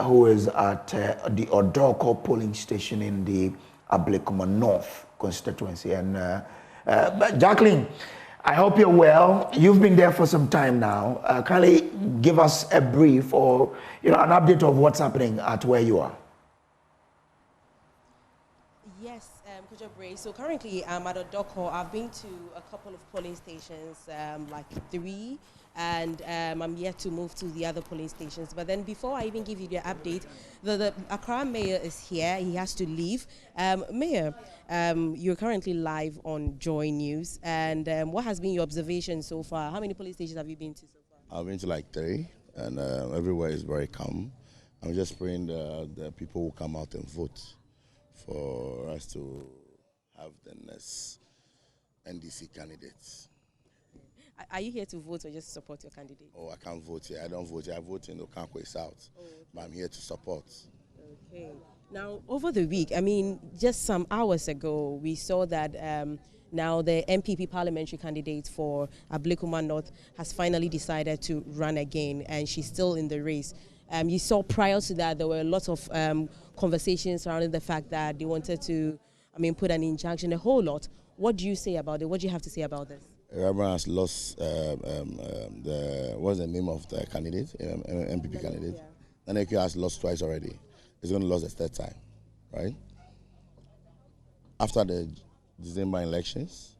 who is at the Odoko polling station in the Ablekuma North Constituency. And but Jacqueline, I hope you're well. You've been there for some time now. Kindly give us a brief or an update of what's happening at where you are. Yes, Kojo Bray. So currently I'm at Odoko. I've been to a couple of polling stations, like 3, and I'm yet to move to the other polling stations. But then before I even give you the update, the Accra mayor is here. He has to leave. Mayor, you're currently live on Joy News. And what has been your observation so far? How many polling stations have you been to so far? I've been to like 3, and everywhere is very calm. I'm just praying the people will come out and vote for us to have the next NDC candidates. Are you here to vote or just support your candidate? Oh, I can't vote here. I don't vote here. I vote in Okankwe South. Oh, okay. But I'm here to support. Okay. Now, over the week, I mean, just some hours ago, we saw that now the MPP parliamentary candidate for Ablekuma North has finally decided to run again, and she's still in the race. You saw prior to that, there were a lot of conversations surrounding the fact that they wanted to, put an injunction, a whole lot. What do you say about it? What do you have to say about this? Rabban has lost what's the name of the candidate, MPP candidate? Yeah. Naneke has lost twice already. He's going to lose the 3rd time, right? After the December elections,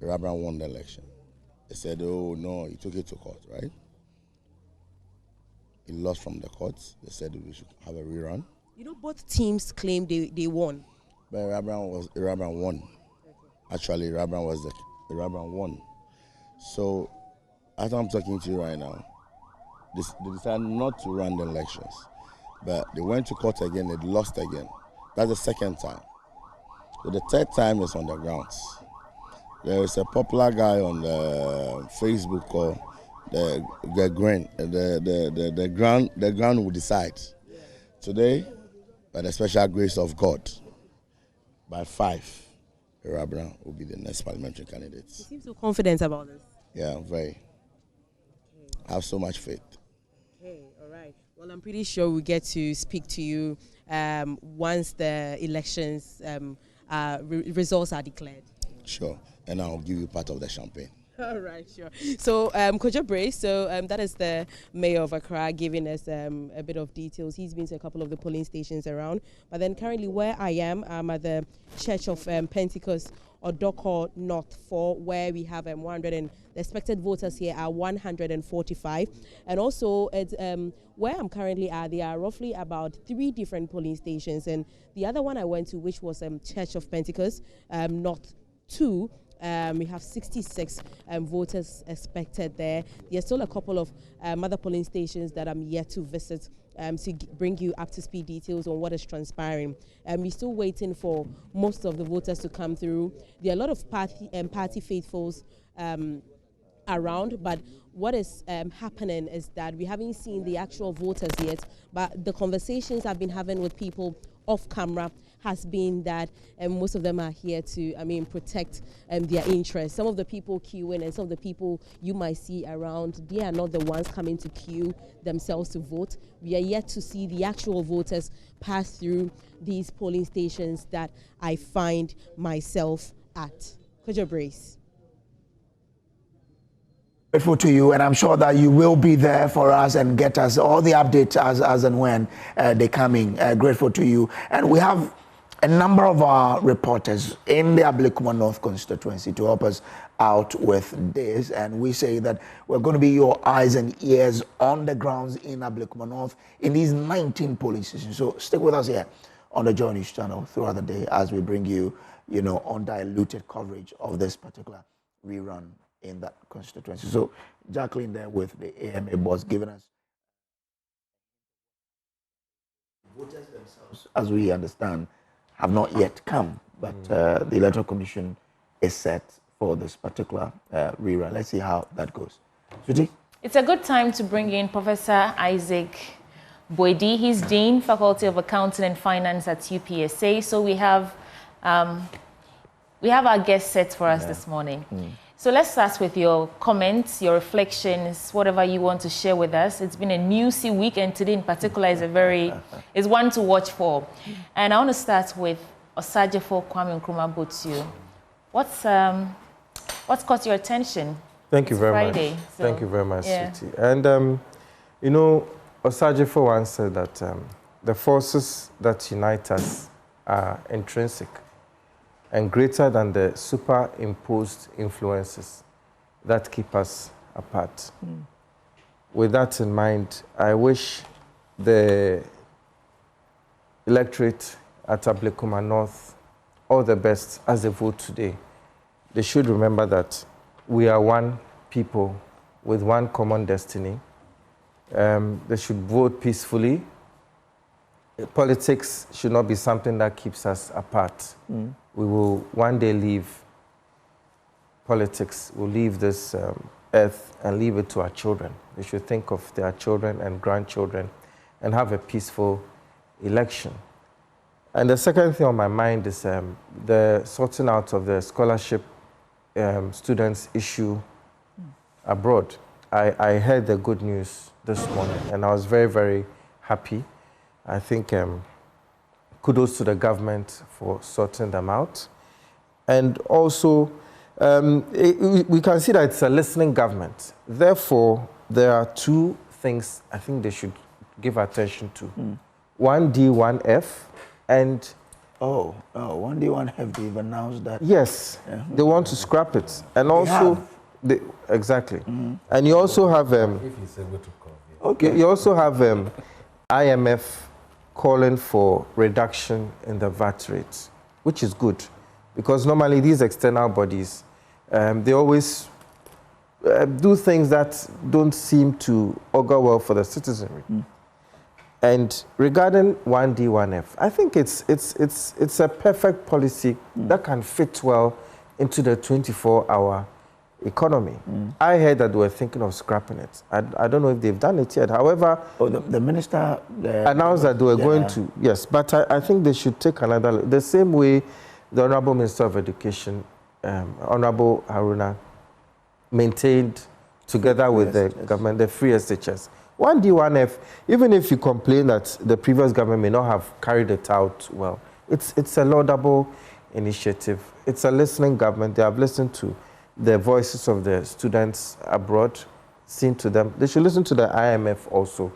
Rabban won the election. They said, oh no, he took it to court, right? He lost from the courts. They said we should have a rerun. Both teams claimed they won. But Rabban won. Actually, Rabban won. So, as I'm talking to you right now, they decided not to run the elections. But they went to court again, they lost again. That's the 2nd time. So the 3rd time is on the grounds. There is a popular guy on the Facebook called the ground will decide. Today, by the special grace of God, by 5, Rabban will be the next parliamentary candidate. You seem so confident about this. Yeah, very. Okay. I have so much faith. Okay, all right. Well, I'm pretty sure we'll get to speak to you once the elections results are declared. Sure, and I'll give you part of the champagne. All right, sure. So, Kojo Bray, that is the mayor of Accra giving us a bit of details. He's been to a couple of the polling stations around. But then currently where I am, I'm at the Church of Pentecost, Odoko North 4, where we have 100 and the expected voters here are 145. And also at where I'm currently at, there are roughly about 3 different polling stations. And the other one I went to, which was Church of Pentecost, North 2, we have 66 voters expected there. There's still a couple of other polling stations that I'm yet to visit to bring you up to speed details on what is transpiring. We're still waiting for most of the voters to come through. There are a lot of party faithfuls around, but what is happening is that we haven't seen the actual voters yet, but the conversations I've been having with people off camera has been that most of them are here to, protect their interests. Some of the people queuing and some of the people you might see around, they are not the ones coming to queue themselves to vote. We are yet to see the actual voters pass through these polling stations that I find myself at. Kojo Brace. Grateful to you, and I'm sure that you will be there for us and get us all the updates as and when they come in. Grateful to you. And we have a number of our reporters in the Ablekuma North Constituency to help us out with this. And we say that we're going to be your eyes and ears on the grounds in Ablekuma North in these 19 polling stations. So stick with us here on the Joy News channel throughout the day as we bring you, undiluted coverage of this particular rerun in that constituency. So Jacqueline there with the AMA boss giving us voters themselves, as we understand, have not yet come, but the Electoral Commission is set for this particular rerun. Let's see how that goes. Sweetie? It's a good time to bring in Professor Isaac Boedi. He's Dean, Faculty of Accounting and Finance at UPSA. So we have our guest set for us this morning. So let's start with your comments, your reflections, whatever you want to share with us. It's been a newsy week, and today in particular is one to watch for. And I want to start with Osajefo Kwame Nkrumah Botu. What's caught your attention? Thank you very Friday, much. so, Thank you very much, yeah. Sweetie. And Osajefo once said that the forces that unite us are intrinsic and greater than the superimposed influences that keep us apart. With that in mind, I wish the electorate at Ablekuma North all the best as they vote today. They should remember that we are one people with one common destiny. They should vote peacefully. Politics should not be something that keeps us apart. We will one day leave politics. We'll leave this earth and leave it to our children. They should think of their children and grandchildren and have a peaceful election. And the second thing on my mind is the sorting out of the scholarship students issue abroad. I heard the good news this morning, and I was very, very happy. I think kudos to the government for sorting them out. And also, we can see that it's a listening government. Therefore, there are two things I think they should give attention to. 1D, 1F, and... 1D, 1F, they've announced that. Yes, they want to scrap it. And also... exactly. And you also have... if he's able to call. Okay. You also have IMF calling for reduction in the VAT rate, which is good, because normally these external bodies, they always do things that don't seem to augur well for the citizenry. And regarding 1D, 1F, I think it's a perfect policy that can fit well into the 24-hour economy. I heard that they were thinking of scrapping it. I don't know if they've done it yet. However, the minister announced that they were going to, yes, but I think they should take another look. The same way the Honorable Minister of Education, Honorable Haruna, maintained together with the government, the free SHS. 1D, 1F, even if you complain that the previous government may not have carried it out well, it's a laudable initiative. It's a listening government. They have listened to the voices of the students abroad, seen to them. They should listen to the IMF also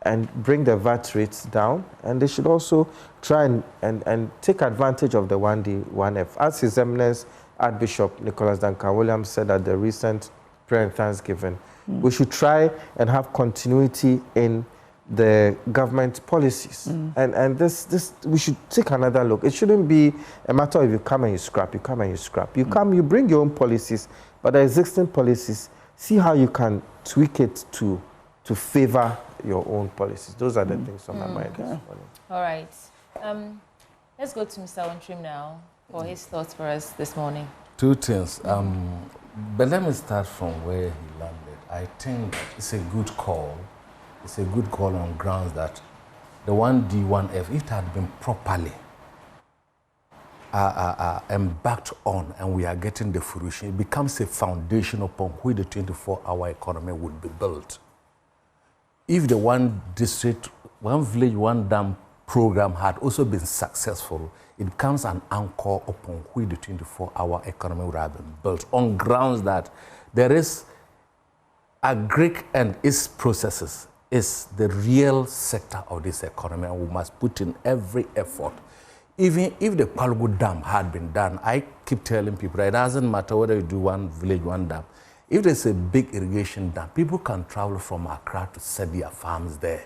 and bring the VAT rates down. And they should also try and take advantage of the 1D, 1F. As His Eminence Archbishop Nicholas Duncan Williams said at the recent prayer and Thanksgiving, we should try and have continuity in the government policies. And this we should take another look. It shouldn't be a matter of you come and you scrap, you come and you scrap. You come, you bring your own policies, but the existing policies, see how you can tweak it to favor your own policies. Those are the things on my mind this morning. All right. Let's go to Mr. Ontrim now for his thoughts for us this morning. Two things. But let me start from where he landed. I think it's a good call. It's a good call on grounds that the 1D, 1F, if it had been properly embarked on and we are getting the fruition, it becomes a foundation upon which the 24-hour economy would be built. If the one district, one village, one dam program had also been successful, it becomes an anchor upon which the 24-hour economy would have been built on grounds that there is agric and its processes is the real sector of this economy, and we must put in every effort. Even if the Palgo Dam had been done, I keep telling people that it doesn't matter whether you do one village, one dam. If there's a big irrigation dam, people can travel from Accra to set their farms there.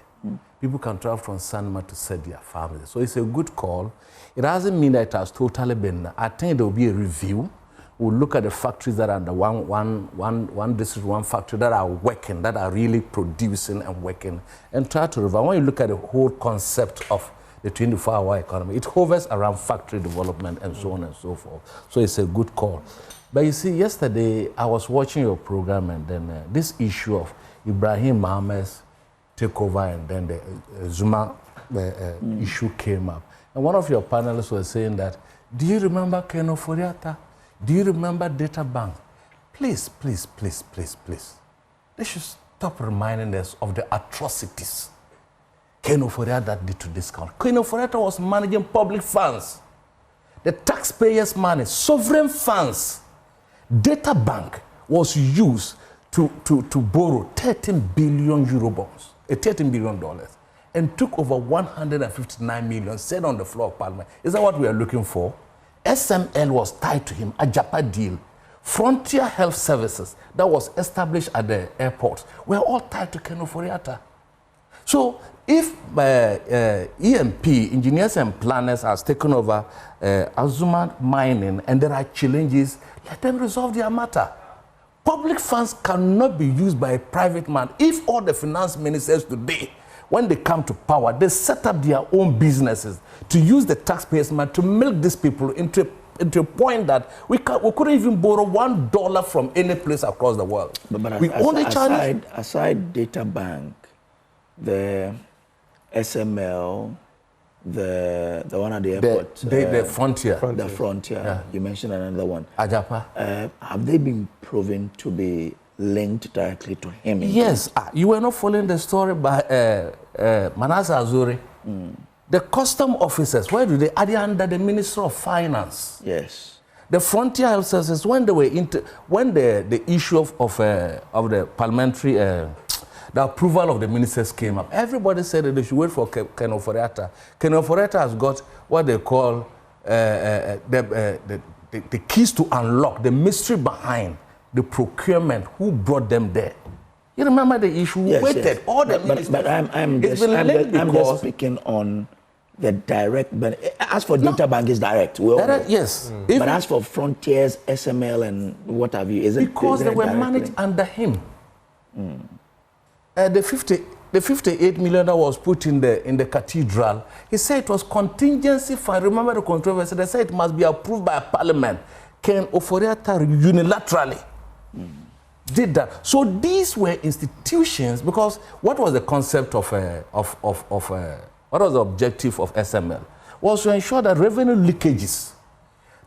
People can travel from Sanma to set their farms there. So it's a good call. It doesn't mean that it has totally been. I think there will be a review. We'll look at the factories that are under one district, one factory that are working, that are really producing and working, and try to review. When you look at the whole concept of the 24-hour economy, it hovers around factory development and so on and so forth. So it's a good call. But you see, yesterday I was watching your program, and then this issue of Ibrahim Mohammed's takeover, and then the Zuma issue came up. And one of your panelists was saying that, do you remember Keno Foriata? Do you remember Data Bank? Please, please, please, please, please. They should stop reminding us of the atrocities Keno Foriata did to this country. Keno Foriata was managing public funds, the taxpayers' money, sovereign funds. Data Bank was used to borrow 13 billion euro bonds, $13 billion, and took over 159 million, said on the floor of Parliament. Is that what we are looking for? SML was tied to him, a Japa deal. Frontier Health Services that was established at the airport were all tied to Keno Foriata. So if EMP, engineers and planners, has taken over Azuma mining and there are challenges, let them resolve their matter. Public funds cannot be used by a private man. If all the finance ministers today, when they come to power, they set up their own businesses to use the taxpayers' money to milk these people into a point that we couldn't even borrow $1 from any place across the world. But we only aside Data Bank, the SML, the one at the airport, the Frontier. The Frontier. Yeah. You mentioned another one. Ajapa. Have they been proven to be linked directly to him? Yes. You were not following the story by Manasseh Azuri. The custom officers, where do they? Are they under the Minister of Finance? Yes. The Frontier Health Services, when they were when the issue of the parliamentary the approval of the ministers came up, everybody said that they should wait for Keno Foriata. Keno Foriata has got what they call the keys to unlock the mystery behind the procurement. Who brought them there? You remember the issue? Yes, waited yes. All the ministers. But I'm just speaking on the direct. But as for Data Bank, is direct. Yes. But as for Frontiers, SML, and what have you, is it because they were managed under him? The 58 million that was put in the cathedral, he said it was contingency fund. Remember the controversy? They said it must be approved by Parliament. Ken Oforiata unilaterally did that. So these were institutions, because what was the concept of what was the objective of SML? Was to ensure that revenue leakages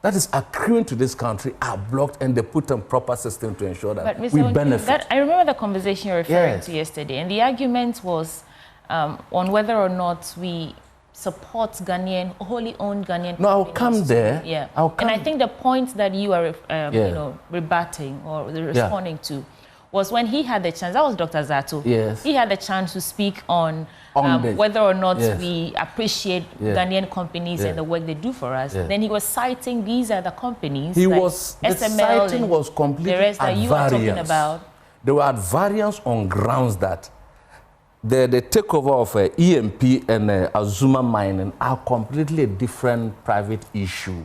that is accruing to this country are blocked, and they put a proper system to ensure that we benefit. I remember the conversation you're referring to yesterday, and the argument was on whether or not we support Ghanaian, wholly owned Ghanaian. No, I'll come there. Yeah, and I think the point that you are, rebutting or responding to was when he had the chance. That was Dr. Zato. Yes. He had the chance to speak on whether or not we appreciate Ghanaian companies and the work they do for us. Then he was citing these are the companies. The SML citing was completely the rest that you are talking about. They were at variance on grounds that the takeover of EMP and Azuma mining are completely a different private issue.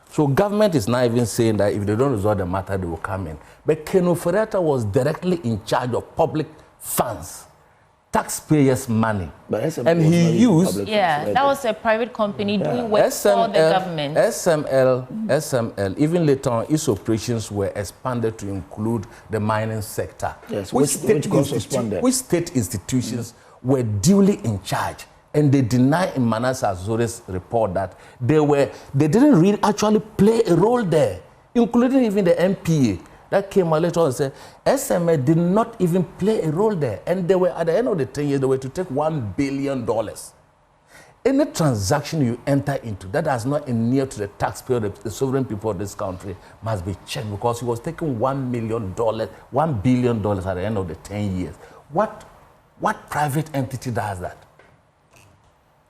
So government is not even saying that if they don't resolve the matter, they will come in. But Keno Foriata was directly in charge of public funds, taxpayers' money. And he used... that was a private company doing work for the government. SML, even later on, its operations were expanded to include the mining sector. Yes, which state institutions were duly in charge And they deny in Manasseh Azuri's report that they didn't really actually play a role there, including even the MPA that came out later on and said SMA did not even play a role there. And they were, at the end of the 10 years, they were to take $1 billion. Any transaction you enter into that does not inure to the taxpayer, the sovereign people of this country, must be checked, because he was taking $1 billion at the end of the 10 years. What private entity does that?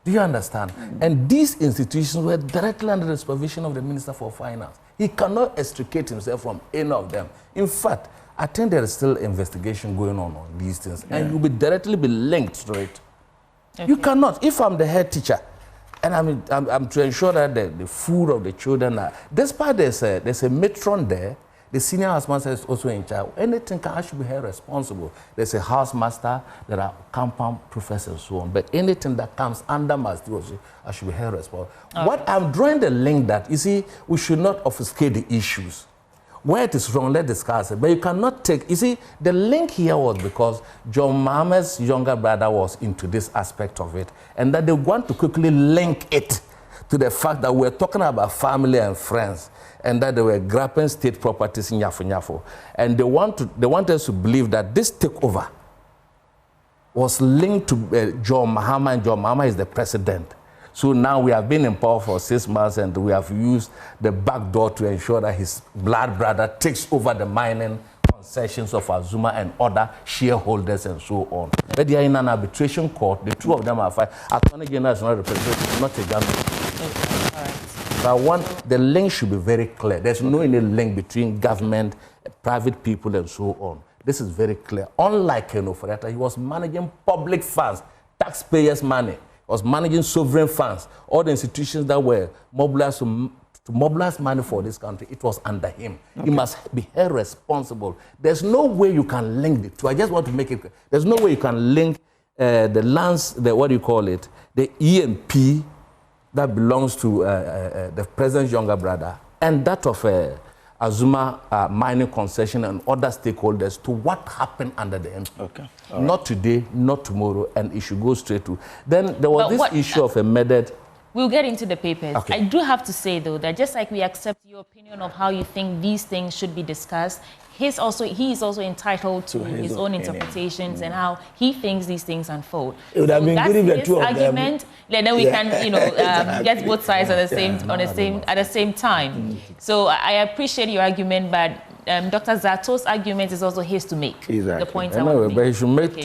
Do you understand? And these institutions were directly under the supervision of the Minister for Finance. He cannot extricate himself from any of them. In fact, I think there is still investigation going on these things, and you'll directly be linked to it. Okay. You cannot. If I'm the head teacher, and I'm to ensure that the food of the children are, despite there's a matron there, the senior housemaster is also in charge. Anything I should be held responsible. There's a housemaster, there are compound professors and so on. But anything that comes under my stewardship, I should be held responsible. Okay. What I'm drawing the link that, you see, we should not obfuscate the issues. Where it is wrong, let's discuss it. But you cannot take, you see, the link here was because John Mahama's younger brother was into this aspect of it, and that they want to quickly link it to the fact that we're talking about family and friends, and that they were grabbing state properties in Nyafo. And they want us to believe that this takeover was linked to John Mahama, and John Mahama is the president. So now we have been in power for 6 months, and we have used the back door to ensure that his blood brother takes over the mining concessions of Azuma and other shareholders and so on. But they are in an arbitration court. The two of them are fighting. Attorney General is not represented, not a government. But the link should be very clear. There's no any link between government, private people, and so on. This is very clear. Unlike Keno Foreta, he was managing public funds, taxpayers' money. He was managing sovereign funds. All the institutions that were mobilized to mobilize money for this country, it was under him. Okay. He must be held responsible. There's no way you can link the two. I just want to make it clear. There's no way you can link the lands, what do you call it, the EMP, that belongs to the president's younger brother, and that of Azuma mining concession and other stakeholders to what happened under the MP. Okay. Not today, not tomorrow, and it should go straight to. Then there was this issue of a murdered. We'll get into the papers. Okay. I do have to say, though, that just like we accept your opinion of how you think these things should be discussed, he is also entitled to his own interpretations and how he thinks these things unfold. It would have been good if the two of them. Then we can, get both sides at the same time. So I appreciate your argument, but Dr. Zato's argument is also his to make. Exactly. The point but he should make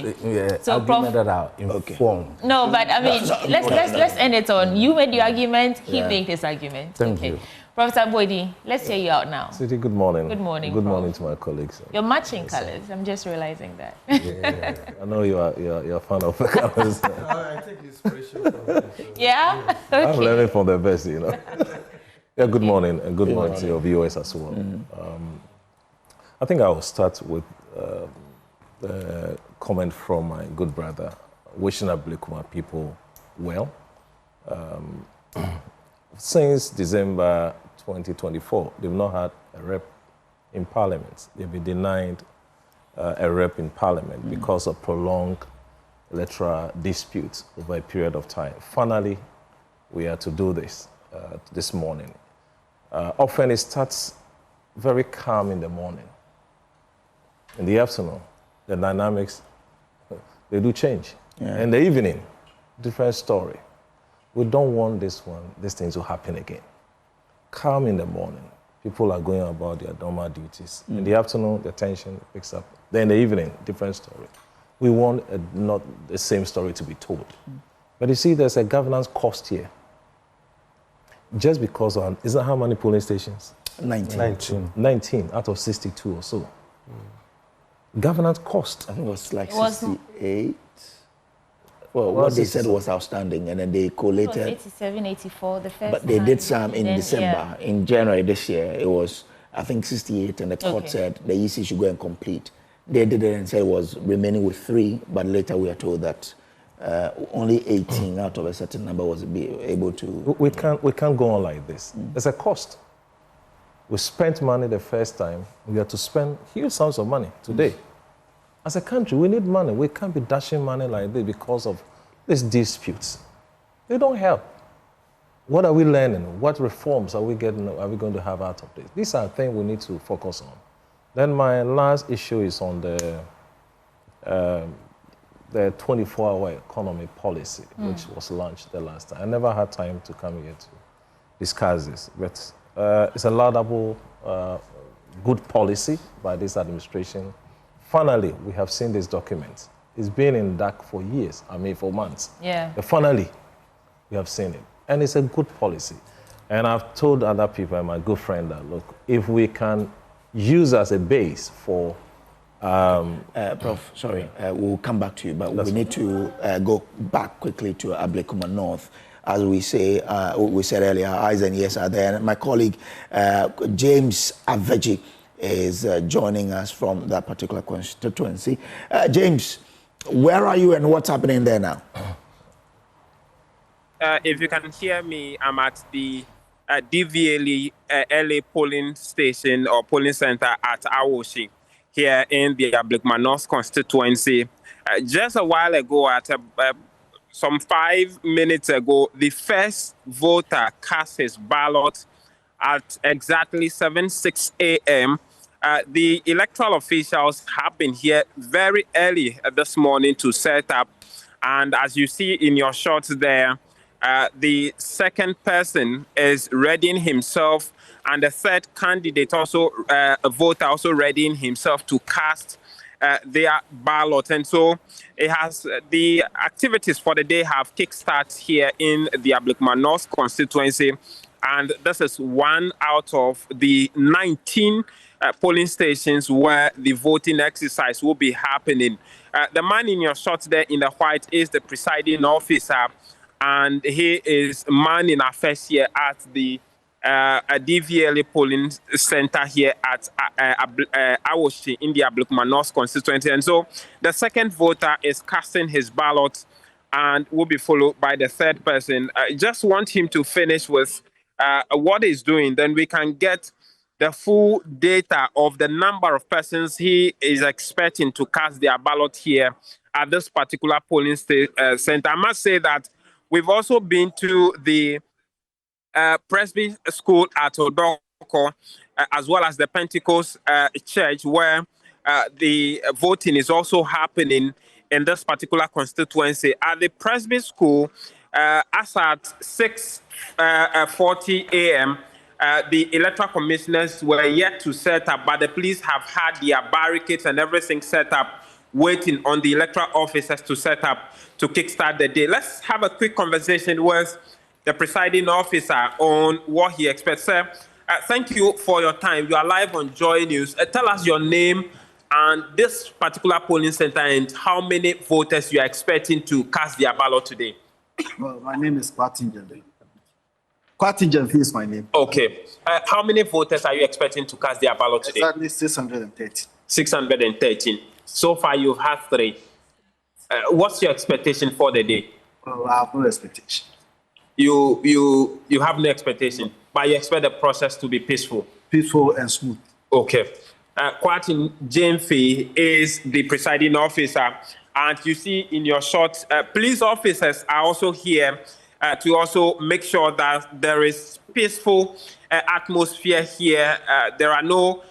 so argument that are informed. No, but I mean, let's end it on you made your argument. He made his argument. Thank you. Professor Boydi, let's hear you out now. City, good morning. Good morning. Good morning to my colleagues. You're matching colors. I'm just realizing that. Yeah, I know you're a fan of the colors. I take inspiration from them. Yeah? Okay. I'm learning from the best, Yeah, good morning, and good morning to your viewers as well. I think I will start with the comment from my good brother, wishing Ablekuma people well. Since December 2024, they've not had a rep in Parliament. They've been denied a rep in Parliament because of prolonged electoral disputes over a period of time. Finally, we are to do this this morning. Often it starts very calm in the morning. In the afternoon, the dynamics, they do change. Yeah. In the evening, different story. We don't want this thing to happen again. Calm in the morning. People are going about their normal duties. In the afternoon, the tension picks up. Then in the evening, different story. We want not the same story to be told. But you see, there's a governance cost here. Just because of, isn't how many polling stations? 19 out of 62 or so. Governance cost. I think it was like 68. Well, what they said was outstanding, and then they collated. It was 87, 84, the first But they time, did some in December. Yeah. In January this year, it was, I think, 68, and the court said the EC should go and complete. They did it and said it was remaining with 3, but later we are told that only 18 out of a certain number was able to. We can't go on like this. There's a cost. We spent money the first time. We have to spend huge sums of money today. As a country, we need money. We can't be dashing money like this because of these disputes, they don't help. What are we learning? What reforms are we going to have out of this? These are things we need to focus on. Then my last issue is on the 24-hour economy policy, which was launched the last time. I never had time to come here to discuss this, but it's a laudable, good policy by this administration. Finally, we have seen this document. It's been in dark for years, for months. Yeah. But finally, we have seen it. And it's a good policy. And I've told other people, and my good friend, that, look, if we can use as a base for... Prof, sorry, we'll come back to you, but we need to go back quickly to Ablekuma North. As we said earlier, eyes and ears are there. And my colleague, James Aveji, is joining us from that particular constituency. James, where are you and what's happening there now? If you can hear me, I'm at the DVLE LA polling station or polling center at Awoshi here in the Ablekuma North constituency. Just a while ago, at some 5 minutes ago, the first voter cast his ballot at exactly 7:06 a.m. The electoral officials have been here very early this morning to set up. And as you see in your shots there, the second person is readying himself, and the third candidate, also a voter, also readying himself to cast their ballot. And so it has the activities for the day have kickstarted here in the Ablekuma North constituency, and this is one out of the 19 polling stations where the voting exercise will be happening. The man in your shot there in the white is the presiding officer, and he is manning affairs here at the DVLA polling center here at Awoshi in the Ablekuma North constituency. And so the second voter is casting his ballot and will be followed by the third person. I just want him to finish with what he's doing, then we can get the full data of the number of persons he is expecting to cast their ballot here at this particular polling center. I must say that we've also been to the Presby School at Odoko, as well as the Pentecost Church, where the voting is also happening in this particular constituency. At the Presby School, as at 6:40 a.m., the electoral commissioners were yet to set up, but the police have had their barricades and everything set up, waiting on the electoral officers to set up to kickstart the day. Let's have a quick conversation with the presiding officer on what he expects. Sir, thank you for your time. You are live on Joy News. Tell us your name and this particular polling center and how many voters you are expecting to cast their ballot today. Well, my name is Kwatinjan. Kwatinjan is my name. Okay. How many voters are you expecting to cast their ballot today? Exactly 613. 613. So far, you've had 3. What's your expectation for the day? Well, I have no expectation. You have no expectation, but you expect the process to be peaceful? Peaceful and smooth. Okay. Kwatin Jemfe is the presiding officer, and you see in your shot, police officers are also here to also make sure that there is peaceful atmosphere here. There are no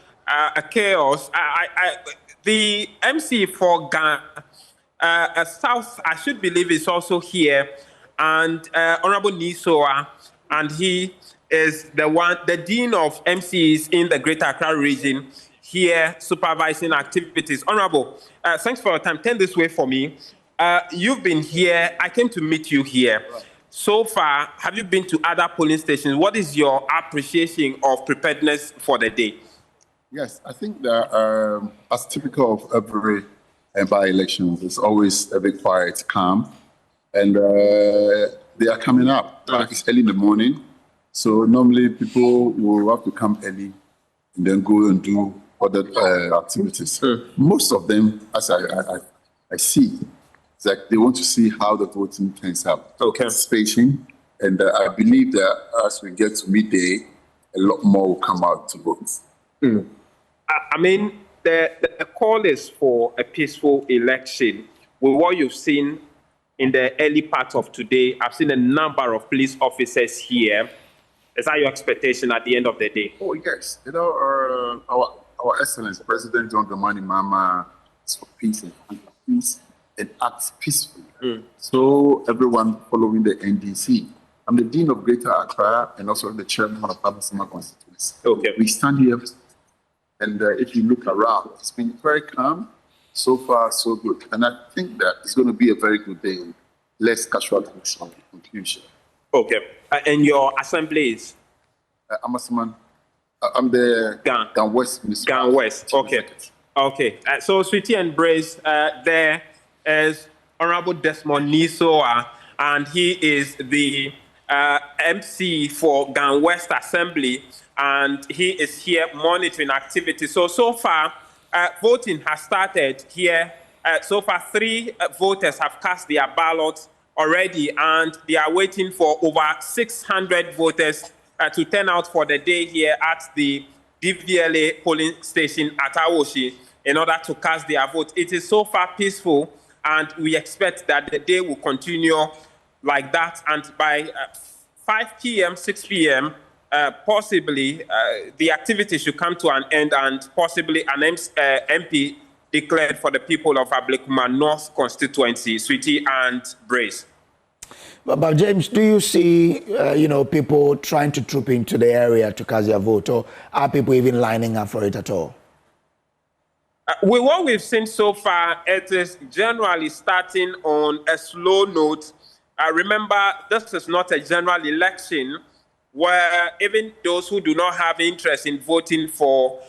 chaos. The MC for Ghana South, I should believe, is also here, and Honorable Nisoa, and he is the Dean of MCs in the Greater Accra region, here supervising activities. Honorable, thanks for your time. Turn this way for me. You've been here. I came to meet you here. So far, have you been to other polling stations? What is your appreciation of preparedness for the day? Yes, I think that as typical of every by-election, there's always a bit quiet, calm, and they are coming up. It's early in the morning, so normally people will have to come early and then go and do other activities. Most of them, as I see, it's like they want to see how the voting turns out. Okay. Spacing, and I believe that as we get to midday, a lot more will come out to vote. I mean, the call is for a peaceful election. With what you've seen in the early part of today. I've seen a number of police officers here. Is that your expectation at the end of the day? Oh, yes. You know, our Excellency President John Dramani Mahama is for peace and acts peacefully. So everyone following the NDC. I'm the Dean of Greater Accra and also the Chairman of Ablekuma Constituency. Okay. We stand here, and if you look around, it's been very calm. So far, so good. And I think that it's going to be a very good day. Less casualties on conclusion. Okay. And your assembly is? I'm the Gan West Minister. Gan West. Okay. Okay. So, Sweetie and Brace, there is Honorable Desmond Nisoa, and he is the MC for Gan West Assembly, and he is here monitoring activity. So far, voting has started here. So far, 3 voters have cast their ballots already, and they are waiting for over 600 voters to turn out for the day here at the DVLA polling station at Awoshi in order to cast their vote. It is so far peaceful, and we expect that the day will continue like that, and by 5 p.m., 6 p.m., possibly the activity should come to an end, and possibly an MP declared for the people of Ablekuma North Constituency, Sweetie and Brace. But James, do you see, people trying to troop into the area to cast their vote, or are people even lining up for it at all? With what we've seen so far, it is generally starting on a slow note. Remember, this is not a general election where even those who do not have interest in voting for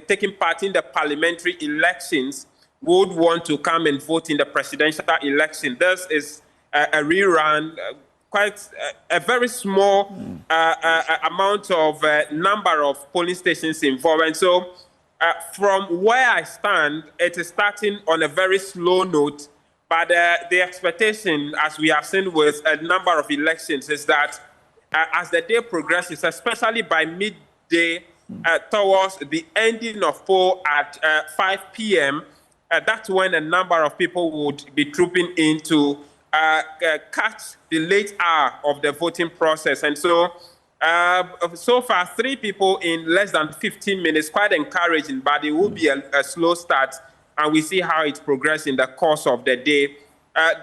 taking part in the parliamentary elections would want to come and vote in the presidential election. This is a rerun, quite a very small amount of number of polling stations involved. And so from where I stand, it is starting on a very slow note. But the expectation, as we have seen with a number of elections, is that as the day progresses, especially by midday towards the ending of poll at 5 p.m., that's when a number of people would be trooping in to catch the late hour of the voting process. And so, so far, 3 people in less than 15 minutes, quite encouraging, but it will be a slow start, and we see how it progresses in the course of the day.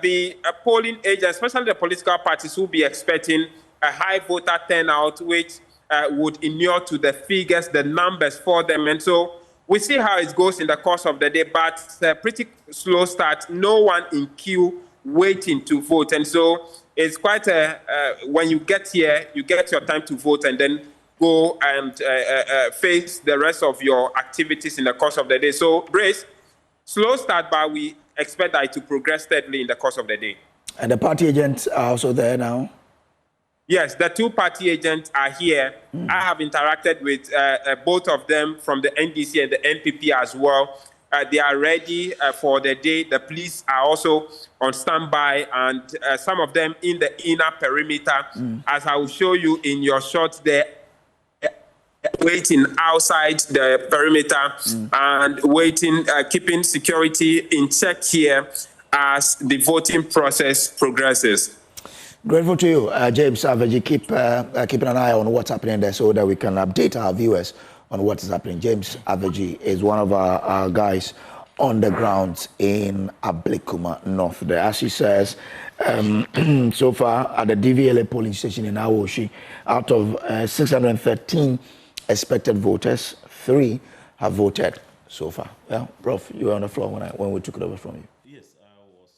The polling agents, especially the political parties, will be expecting a high voter turnout, which would inure to the figures, the numbers for them. And so we see how it goes in the course of the day, but it's a pretty slow start. No one in queue waiting to vote. And so it's quite when you get here, you get your time to vote and then go and face the rest of your activities in the course of the day. So, Brace, slow start, but we expect that to progress steadily in the course of the day. And the party agents are also there now? Yes, the 2 party agents are here. I have interacted with both of them from the NDC and the NPP as well. They are ready for the day. The police are also on standby, and some of them in the inner perimeter, as I will show you in your shot there, waiting outside the perimeter and waiting, keeping security in check here as the voting process progresses. Grateful to you, James Savage. Keeping an eye on what's happening there so that we can update our viewers on what is happening. James Savage is one of our guys on the ground in Ablekuma North there. As he says, so far at the DVLA polling station in Awoshi, out of 613 expected voters, 3 have voted so far. Well, Prof, you were on the floor when we took it over from you. Yes,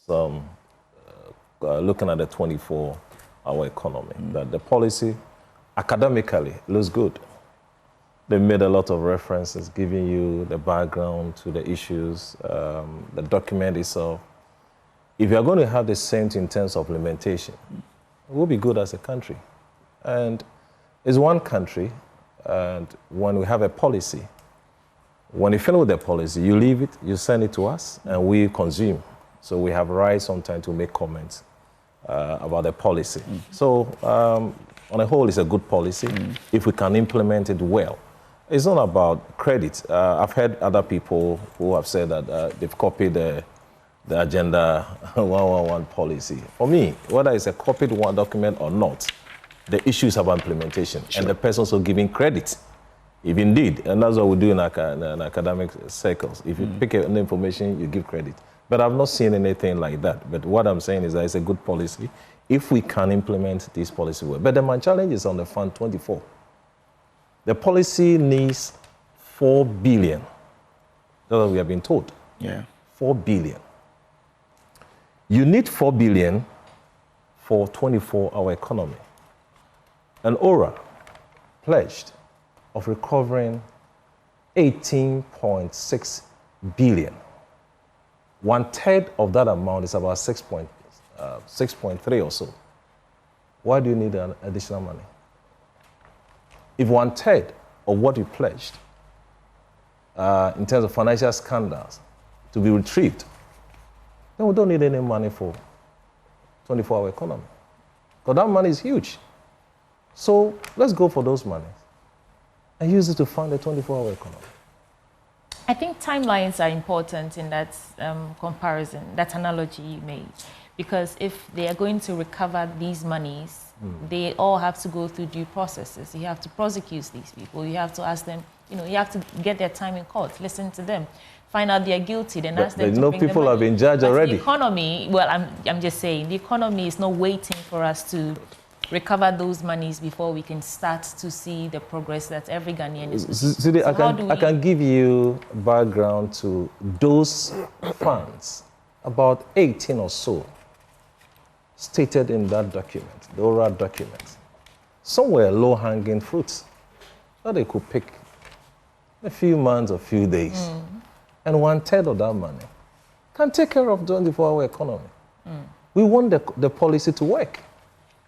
I was looking at the 24-hour economy, that the policy academically looks good. They made a lot of references, giving you the background to the issues, the document itself. If you're going to have the same in terms of implementation, it will be good as a country. And it's one country, and when we have a policy, when you follow the policy, you leave it, you send it to us, and we consume. So we have right sometimes to make comments about the policy. So on a whole, it's a good policy if we can implement it well. It's not about credit. I've heard other people who have said that they've copied the the Agenda 111 policy. For me, whether it's a copied one document or not, the issue is about implementation and the person also giving credit. If indeed, and that's what we do in academic circles, if you pick an information, you give credit. But I've not seen anything like that. But what I'm saying is that it's a good policy if we can implement this policy well. But the main challenge is on the Fund 24. The policy needs 4 billion. That's what we have been told. Yeah. 4 billion. You need 4 billion for 24-hour economy. And ORA pledged of recovering 18.6 billion. 1/3 of that amount is about 6.3 or so. Why do you need an additional money? If 1/3 of what you pledged in terms of financial scandals to be retrieved, then we don't need any money for 24-hour economy. Because that money is huge. So let's go for those monies and use it to fund the 24-hour economy. I think timelines are important in that comparison, that analogy you made. Because if they are going to recover these monies, they all have to go through due processes. You have to prosecute these people. You have to ask them, you have to get their time in court, listen to them, find out they're guilty, then ask them to bring people the money. have been judged already. The economy, well, I'm just saying, the economy is not waiting for us to recover those monies before we can start to see the progress that every Ghanaian is See, I can give you background to those funds, about 18 or so, stated in that document, the oral document. Some were low-hanging fruits that they could pick in a few months or few days. And 1/3 of that money can take care of the 24-hour economy. We want the policy to work.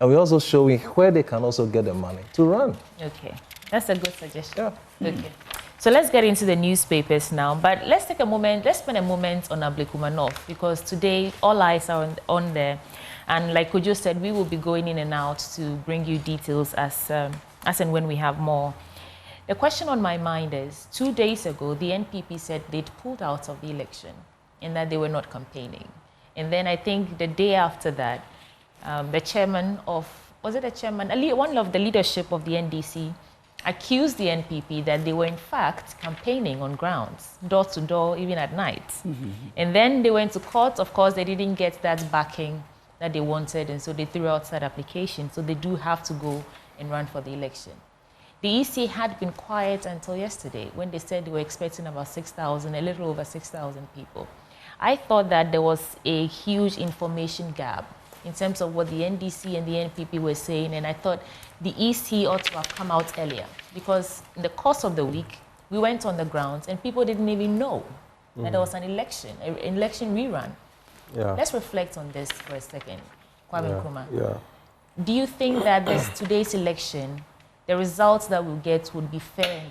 And we're also showing where they can also get the money to run. Okay, that's a good suggestion. Yeah. Okay. So let's get into the newspapers now. But let's take a moment, let's spend a moment on Ablekuma North, because today all eyes are on there. And like Kojo said, we will be going in and out to bring you details as and when we have more. The question on my mind is, 2 days ago, the NPP said they'd pulled out of the election and that they were not campaigning. And then I think the day after that, the chairman of, was it a chairman? One of the leadership of the NDC accused the NPP that they were in fact campaigning on grounds, door to door, even at night. And then they went to court. Of course, they didn't get that backing that they wanted, and so they threw out that application. So they do have to go and run for the election. The EC had been quiet until yesterday when they said they were expecting about 6,000, a little over 6,000 people. I thought that there was a huge information gap in terms of what the NDC and the NPP were saying, and I thought the EC ought to have come out earlier, because in the course of the week, we went on the grounds and people didn't even know that there was an election rerun. Yeah. Let's reflect on this for a second, Kwame Nkrumah. Yeah. Do you think that today's election, the results that we'll get would be fair,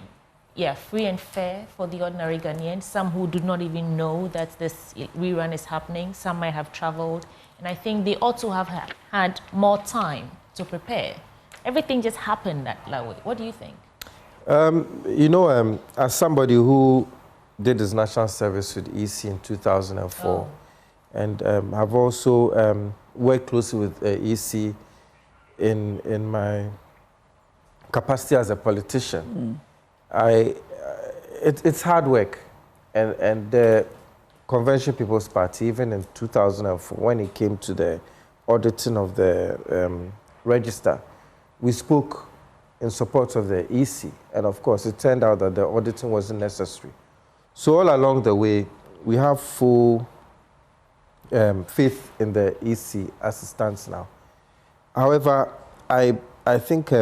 free and fair for the ordinary Ghanaians, some who do not even know that this rerun is happening, some might have traveled, and I think they ought to have had more time to prepare. Everything just happened that way. What do you think? As somebody who did his national service with EC in 2004, and have also worked closely with EC in my capacity as a politician, it's hard work, and the Convention People's Party, even in 2004, when it came to the auditing of the register, we spoke in support of the EC, and of course it turned out that the auditing wasn't necessary. So all along the way, we have full faith in the EC as it stands now. However, I think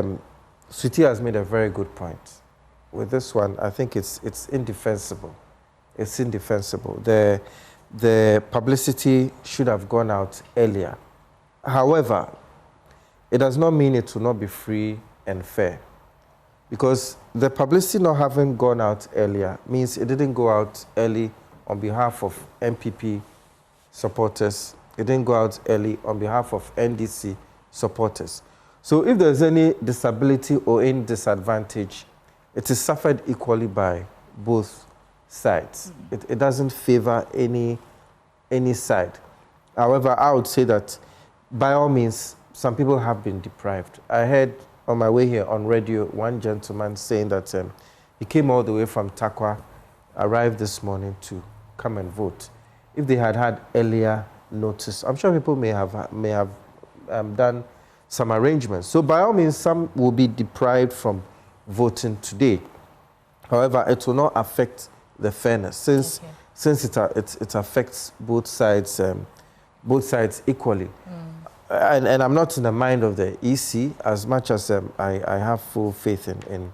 Sweetie has made a very good point. With this one, I think it's indefensible. It's indefensible. The publicity should have gone out earlier. However, it does not mean it will not be free and fair, because the publicity not having gone out earlier means it didn't go out early on behalf of NPP supporters. It didn't go out early on behalf of NDC supporters. So if there's any disability or any disadvantage, it is suffered equally by both sides. It doesn't favor any any side. However, I would say that by all means, some people have been deprived. I heard on my way here on radio one gentleman saying that he came all the way from Takwa, arrived this morning to come and vote. If they had had earlier notice, I'm sure people may have done some arrangements. So by all means, some will be deprived from voting today. However, it will not affect the fairness since it affects both sides equally. And I'm not in the mind of the EC as much as I have full faith in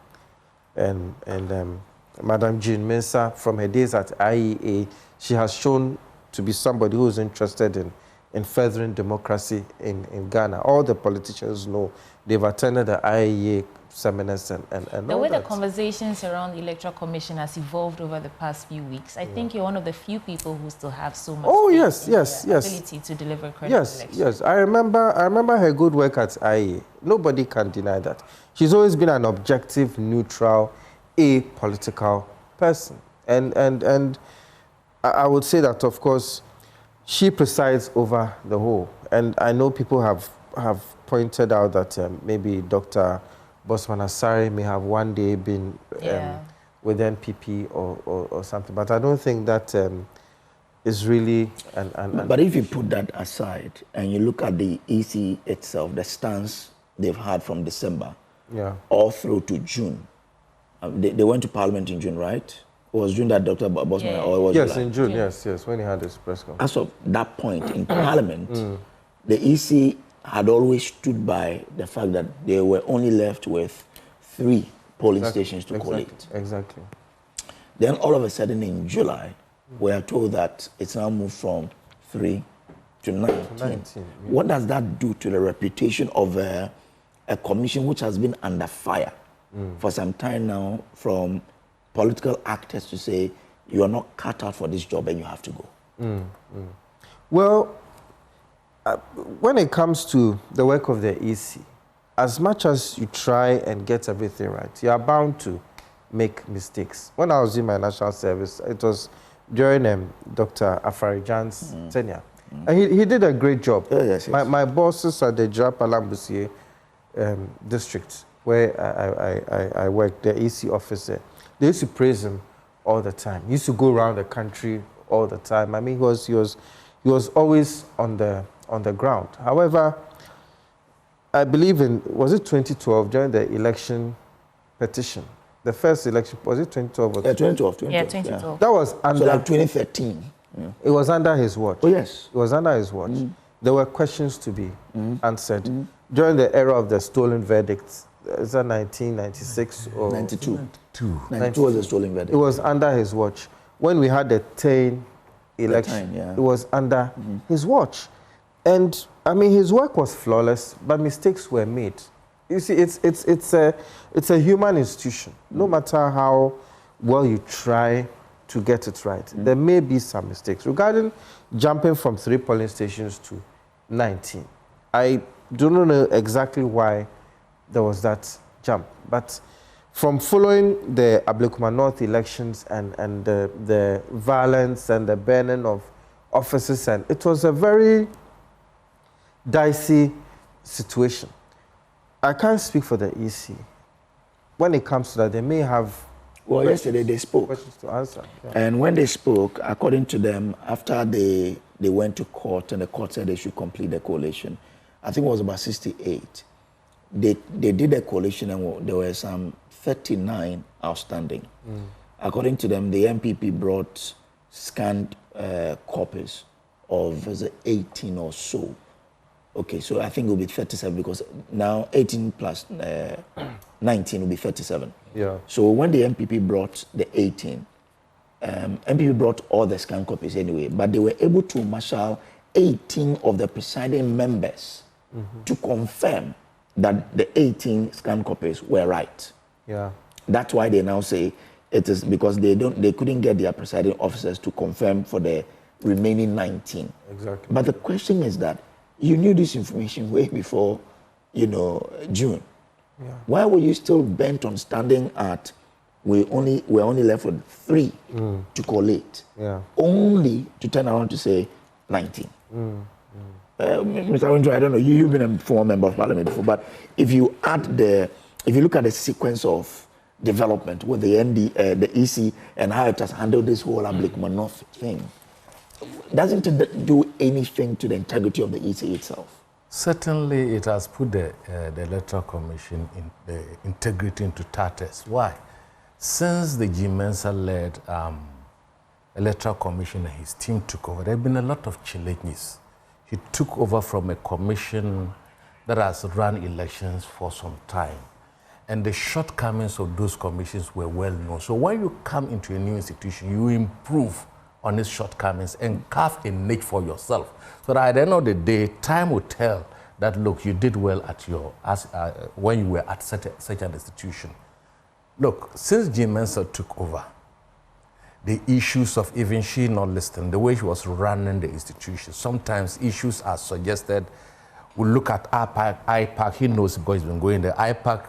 Madam Jean Mensah. From her days at IEA, she has shown to be somebody who is interested in furthering democracy in Ghana. All the politicians know they've attended the IEA seminars and the all way that. the conversations around the Electoral Commission has evolved over the past few weeks, I think you're one of the few people who still have so much ability to deliver credible elections. Yes. I remember her good work at IEA. Nobody can deny that. She's always been an objective, neutral, apolitical person. And I would say that, of course, she presides over the whole. And I know people have pointed out that maybe Dr. Bosman Asare may have one day been with NPP or something, but I don't think that is really But if you put that aside and you look at the EC itself, the stance they've had from December all through to June, they went to Parliament in June, right? It was June that Dr. Bosman, or it was yes, July? in June, yes, when he had his press conference. As of that point in Parliament, the EC had always stood by the fact that they were only left with 3 polling stations to collate. Exactly. Then all of a sudden in July, we are told that it's now moved from 3 to 19. What does that do to the reputation of a commission which has been under fire for some time now from political actors to say, you are not cut out for this job and you have to go? Well, when it comes to the work of the EC, as much as you try and get everything right, you are bound to make mistakes. When I was in my national service, it was during Dr. Afarijan's tenure. And he did a great job. My bosses at the Jarapalambusie district, where I worked, the EC officer, they used to praise him all the time. He used to go around the country all the time. I mean, he was always on the ground. However, I believe was it 2012, during the election petition, the first election, was it 2012? Yeah, 2012. Yeah, 2012. That was under... So like 2013. It was under his watch. Oh, yes. It was under his watch. There were questions to be answered. During the era of the stolen verdicts, is that 1996 or... 92. 92 was the stolen verdict. It was under his watch. When we had the 10 election, it was under his watch. And, I mean, his work was flawless, but mistakes were made. You see, it's a human institution. No matter how well you try to get it right, there may be some mistakes. Regarding jumping from 3 polling stations to 19, I do not know exactly why there was that jump. But from following the Ablekuma North elections and the violence and the burning of offices, and it was a very dicey situation. I can't speak for the EC. When it comes to that, they may have... Well, yesterday they spoke. Questions to answer. And when they spoke, according to them, after they went to court and the court said they should complete the coalition, I think it was about 68. They did a coalition and there were some 39 outstanding. According to them, the MPP brought scanned copies of 18 or so. Okay, so I think it will be 37 because now 18 plus 19 will be 37. Yeah. So when the MPP brought the 18, MPP brought all the scanned copies anyway, but they were able to marshal 18 of the presiding members to confirm that the 18 scanned copies were right. Yeah. That's why they now say it is because they couldn't get their presiding officers to confirm for the remaining 19. Exactly. But the question is that you knew this information way before, June. Yeah. Why were you still bent on standing at we're only left with 3 to collate? Yeah. Only to turn around to say 19. Mr. Winter, I don't know, you've been a former member of parliament before, but if you look at the sequence of development with the EC and how it has handled this whole Ablekuma North thing, doesn't it do anything to the integrity of the EC itself? Certainly, it has put the Electoral Commission in the integrity into tatters. Why? Since the G. Mensah-led Electoral Commission and his team took over, there have been a lot of challenges. He took over from a commission that has run elections for some time. And the shortcomings of those commissions were well known. So when you come into a new institution, you improve on its shortcomings and carve a niche for yourself. So that at the end of the day, time will tell that, look, you did well at when you were at such an institution. Look, since G. Mensah took over, the issues of even she not listening, the way she was running the institution, sometimes issues are suggested. We look at IPAC, he knows because he's been going there. IPAC,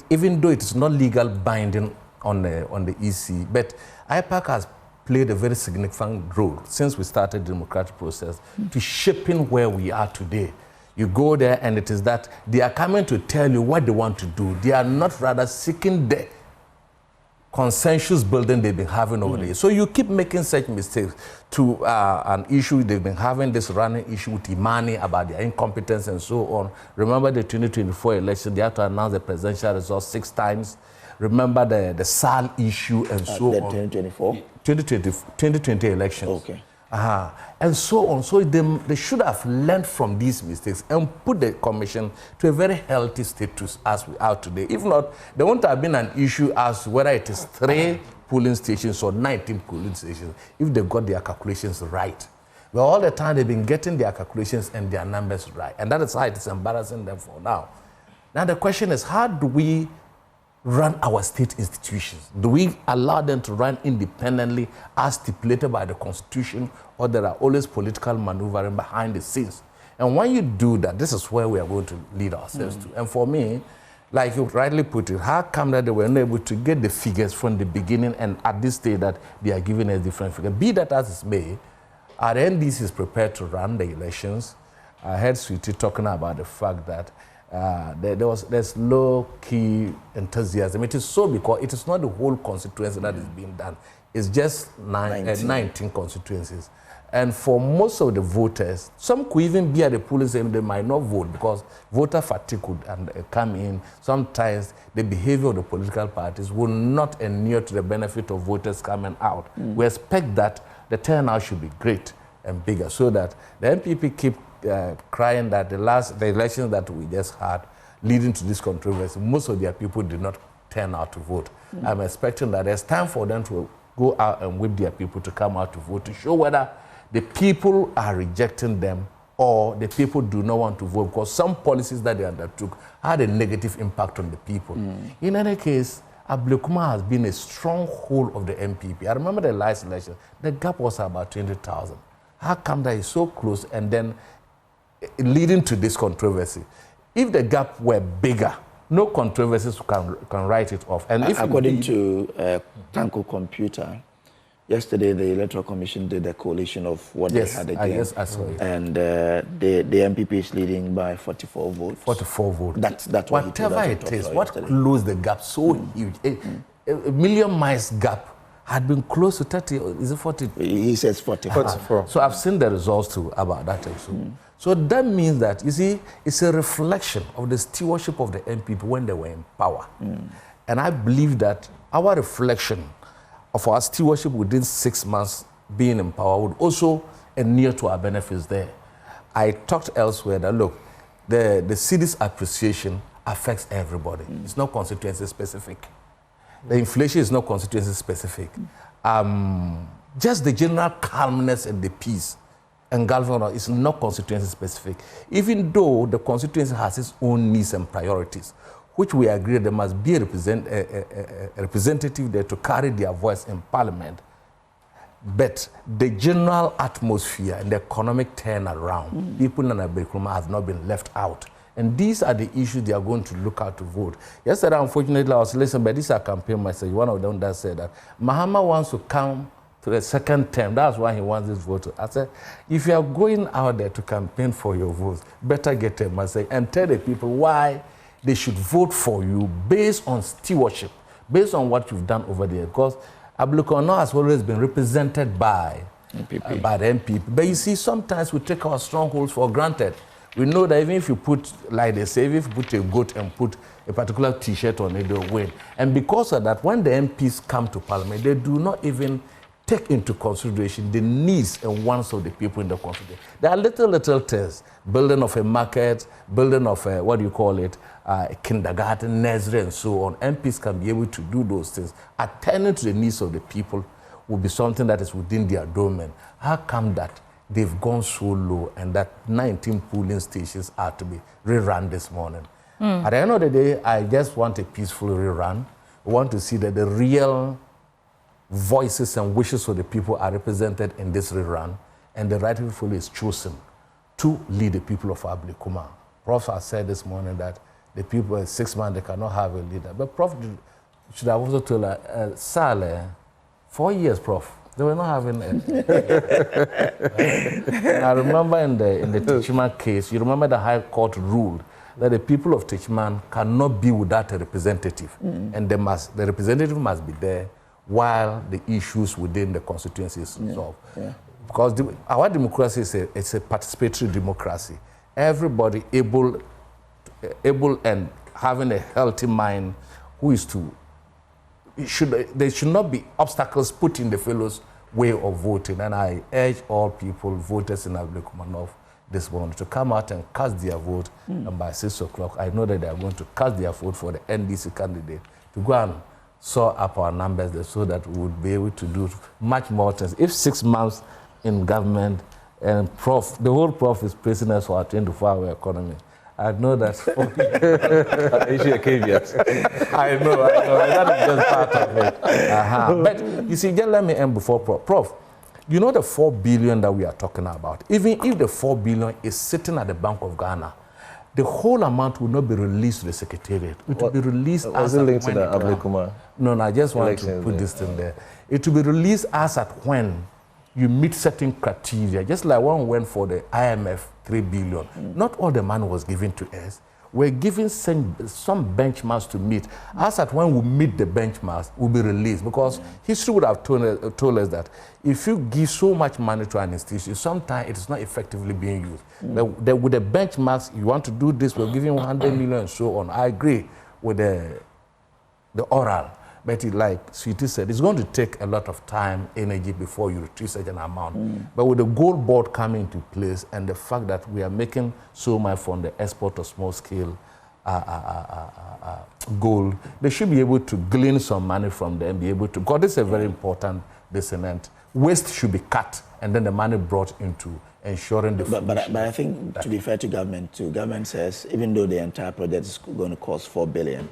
even though it is not legal binding on the EC, but IPAC has played a very significant role since we started the democratic process to shaping where we are today. You go there and it is that they are coming to tell you what they want to do. They are not rather seeking the consensus building they've been having over the years. So you keep making such mistakes to an issue they've been having, this running issue with Imani about their incompetence and so on. Remember the 2024 election, they had to announce the presidential results 6 times. Remember the SAL issue and so the on. 2020 elections. Okay. And so on. So they should have learned from these mistakes and put the commission to a very healthy status as we are today. If not, there won't have been an issue as whether it is 3 polling stations or 19 polling stations if they got their calculations right. But all the time they've been getting their calculations and their numbers right. And that is how it is embarrassing them for now. Now the question is, how do we run our state institutions? Do we allow them to run independently as stipulated by the Constitution, or there are always political maneuvering behind the scenes? And when you do that, this is where we are going to lead ourselves to. And for me, like you rightly put it, how come that they were not able to get the figures from the beginning and at this stage that they are giving us different figures? Be that as it may, our NDC is prepared to run the elections. I heard Sweetie talking about the fact that there's low-key enthusiasm. It is so because it is not the whole constituency that is being done. It's just 19 constituencies. And for most of the voters, some could even be at the polling station, they might not vote because voter fatigue could come in. Sometimes the behavior of the political parties will not inure to the benefit of voters coming out. We expect that the turnout should be great and bigger so that the MPP keep crying that the elections that we just had leading to this controversy, most of their people did not turn out to vote. I'm expecting that there's time for them to go out and whip their people to come out to vote to show whether the people are rejecting them or the people do not want to vote because some policies that they undertook had a negative impact on the people. In any case, Ablekuma has been a stronghold of the MPP. I remember the last election, the gap was about 20,000. How come that is so close and then leading to this controversy? If the gap were bigger, no controversies can write it off. And if according to Tanko Computer, yesterday the Electoral Commission did a coalition of what they had again. Yes, I saw it. And the MPP is leading by 44 votes. 44 votes. That's what whatever it is, what closed the gap so huge? A million miles gap had been close to 30, is it 40? He says 44. So I've seen the results too about that also. So that means that, you see, it's a reflection of the stewardship of the MPP when they were in power. And I believe that our reflection of our stewardship within 6 months being in power would also inure to our benefits there. I talked elsewhere that, look, the city's appreciation affects everybody. It's not constituency specific. The inflation is not constituency specific. Just the general calmness and the peace engulfing is not constituency specific. Even though the constituency has its own needs and priorities, which we agree there must be a representative there to carry their voice in parliament. But the general atmosphere and the economic turnaround, people in Ablekuma have not been left out. And these are the issues they are going to look out to vote. Yesterday, unfortunately, I was listening, but this is a campaign message. One of them that said that Mahama wants to come to the second term. That's why he wants this vote. I said, if you are going out there to campaign for your votes, better get a message and tell the people why they should vote for you based on stewardship, based on what you've done over there. Because Ablekuma North has always been represented by the MPP. But you see, sometimes we take our strongholds for granted. We know that even if you put, like they say, if you put a goat and put a particular T-shirt on it, they'll win. And because of that, when the MPs come to Parliament, they do not even take into consideration the needs and wants of the people in the constituency. There are little things, building of a market, building of a, what do you call it, kindergarten, nursery, and so on. MPs can be able to do those things. Attending to the needs of the people will be something that is within their domain. How come that they've gone so low and that 19 polling stations are to be rerun this morning? At the end of the day, I just want a peaceful rerun. I want to see that the real voices and wishes of the people are represented in this rerun, and the right people is chosen to lead the people of Ablekuma. Prof has said this morning that the people, 6 months, they cannot have a leader. But Prof should have also told Saleh, 4 years, Prof, they were not having and I remember in the Techiman case, you remember the High Court ruled that the people of Techiman cannot be without a representative. And the representative must be there while the issues within the constituency is solved. Because our democracy is it's a participatory democracy. Everybody able and having a healthy mind who is to, there should not be obstacles put in the fellow's way of voting. And I urge all people, voters in Ablekuma North this morning, to come out and cast their vote. And by 6 o'clock, I know that they are going to cast their vote for the NDC candidate to go and soar up our numbers there so that we would be able to do much more things. If 6 months in government and Prof, the whole Prof is praising us for our 24-hour economy, I know that. Issue a caveat. I know. That is just part of it. But you see, just let me end before Prof. You know the 4 billion that we are talking about. Even if the 4 billion is sitting at the Bank of Ghana, the whole amount will not be released to the Secretariat. It will be released as it linked to the Ablekuma? No, I just want to put this thing there. It will be released as at when you meet certain criteria, just like one went for the IMF 3 billion. Not all the money was given to us. We're given some benchmarks to meet. As at when we meet the benchmarks, we'll be released, because history would have told us that if you give so much money to an institution, sometimes it is not effectively being used. But with the benchmarks, you want to do this, we're giving 100 million and so on. I agree with the oral. But like Sweetie said, it's going to take a lot of time, energy before you retrieve such an amount. But with the gold board coming into place and the fact that we are making so much from the export of small scale gold, they should be able to glean some money from them, be able to, because this is a very important descendant. Waste should be cut and then the money brought into ensuring the but I think, to be fair to government too, government says even though the entire project is going to cost 4 billion,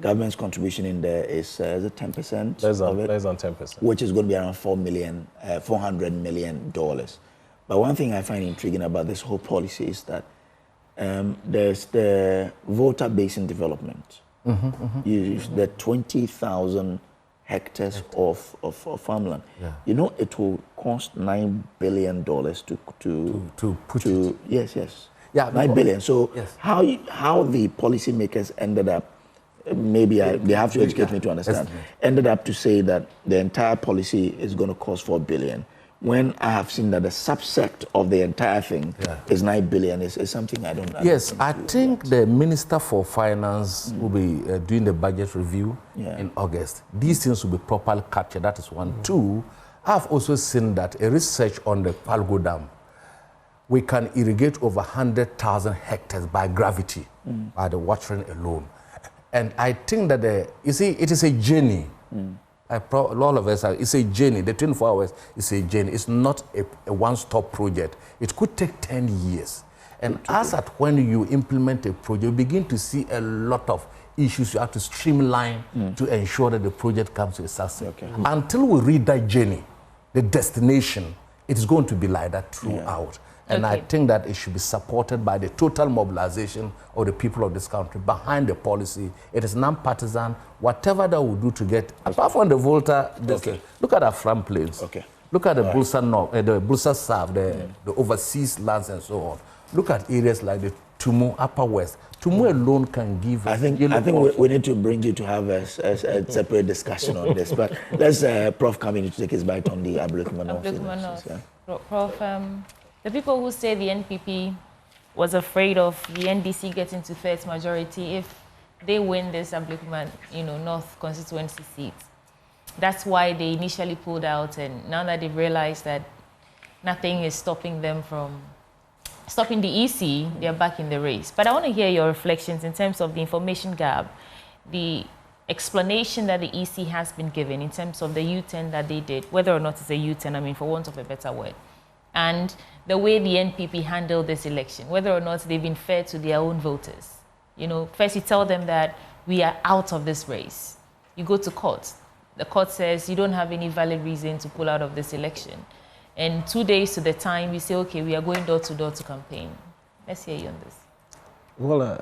government's contribution in there is it 10% of it? Less than 10%. Which is going to be around $400 million. But one thing I find intriguing about this whole policy is that there's the voter base in development. The 20,000 hectares of farmland. You know, it will cost $9 billion to put it. Yes. Yeah, $9 billion. So how the policymakers ended up, maybe they have to educate me to understand, ended up to say that the entire policy is going to cost 4 billion, when I have seen that the subset of the entire thing is 9 billion, is something I don't understand. Yes, I think the Minister for Finance will be doing the budget review in August. These things will be properly captured, that is one. Two, I've also seen that a research on the Palgo Dam, we can irrigate over 100,000 hectares by gravity, by the watering alone. And I think that, you see, it is a journey. A lot of us it's a journey. The 24 hours is a journey. It's not a one-stop project. It could take 10 years. And as at when you implement a project, you begin to see a lot of issues you have to streamline to ensure that the project comes to a success. Until we read that journey, the destination, it's going to be like that throughout. And I think that it should be supported by the total mobilization of the people of this country behind the policy. It is non-partisan. Whatever that we do to get, apart from the Volta, look at our front plains. Look at the Bulsa North, the Bulsa South, the overseas lands and so on. Look at areas like the Tumu Upper West. Tumu alone can give. I think we need to bring you to have a separate discussion on this. But let's Prof come in to take his bite on the Ablekuma North. Prof, the people who say the NPP was afraid of the NDC getting to third majority if they win this Ablekuma, North constituency seat. That's why they initially pulled out, and now that they've realized that nothing is stopping them from stopping the EC, they're back in the race. But I want to hear your reflections in terms of the information gap, the explanation that the EC has been given in terms of the U-turn that they did, whether or not it's a U-turn, I mean, for want of a better word, and the way the NPP handled this election, whether or not they've been fair to their own voters. First you tell them that we are out of this race. You go to court. The court says you don't have any valid reason to pull out of this election. And 2 days to the time, you say, okay, we are going door to door to campaign. Let's hear you on this. Well,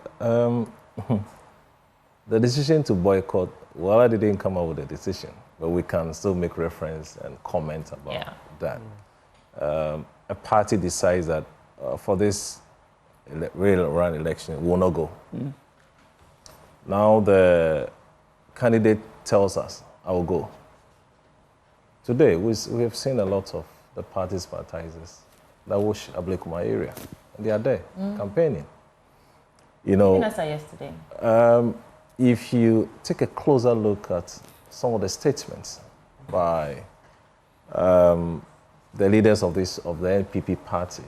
the decision to boycott, I didn't come up with a decision, but we can still make reference and comment about that. A party decides that for this rerun election, we will not go. Now the candidate tells us, I will go. Today, we have seen a lot of the party's sympathizers that wish Ablekuma area, and they are there campaigning. That's yesterday. If you take a closer look at some of the statements by the leaders of the NPP party,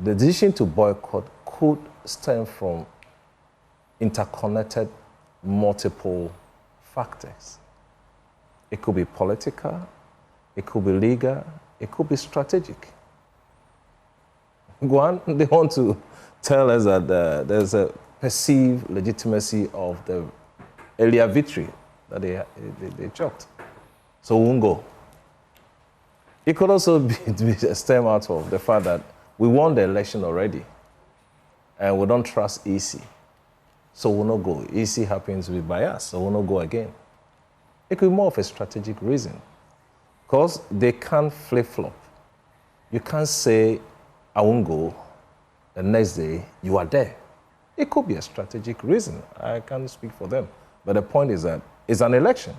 the decision to boycott could stem from interconnected multiple factors. It could be political, it could be legal, it could be strategic. One, they want to tell us that there's a perceived legitimacy of the earlier victory that they chalked. So we won't go. It could also be stem out of the fact that we won the election already and we don't trust EC. So we'll not go. EC happens to be biased, so we'll not go again. It could be more of a strategic reason because they can't flip-flop. You can't say, I won't go, the next day you are there. It could be a strategic reason. I can't speak for them. But the point is that it's an election.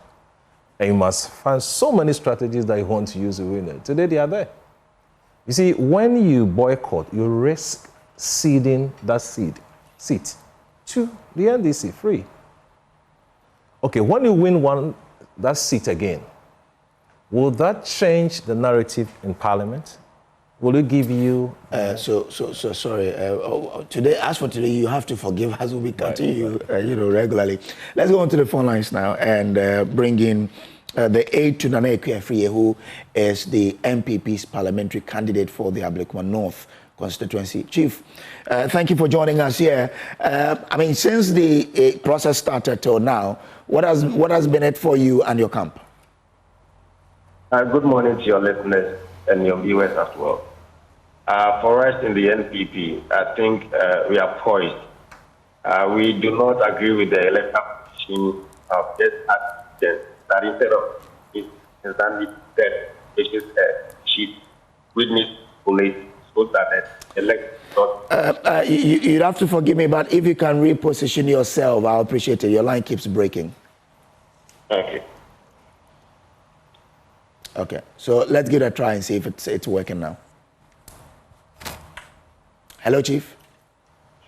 And you must find so many strategies that you want to use to win it. Today they are there. You see, when you boycott, you risk ceding that seat to the NDC free. Okay, when you win that seat again, will that change the narrative in Parliament? Will it give you... sorry. Today, as for today, you have to forgive us. We'll be cutting you, regularly. Let's go on to the phone lines now and bring in the aide to Nana Ekuafrie, who is the MPP's parliamentary candidate for the Ablekuma North Constituency. Chief, thank you for joining us here. Since the process started till now, what has been it for you and your camp? Good morning to your listeners and your viewers as well. For us in the NPP, I think we are poised. We do not agree with the electoral position of this accident that instead of instantly death, which is sheet witness police, so that the you'd have to forgive me, but if you can reposition yourself, I'll appreciate it. Your line keeps breaking. Okay, so let's give it a try and see if it's working now. Hello, Chief.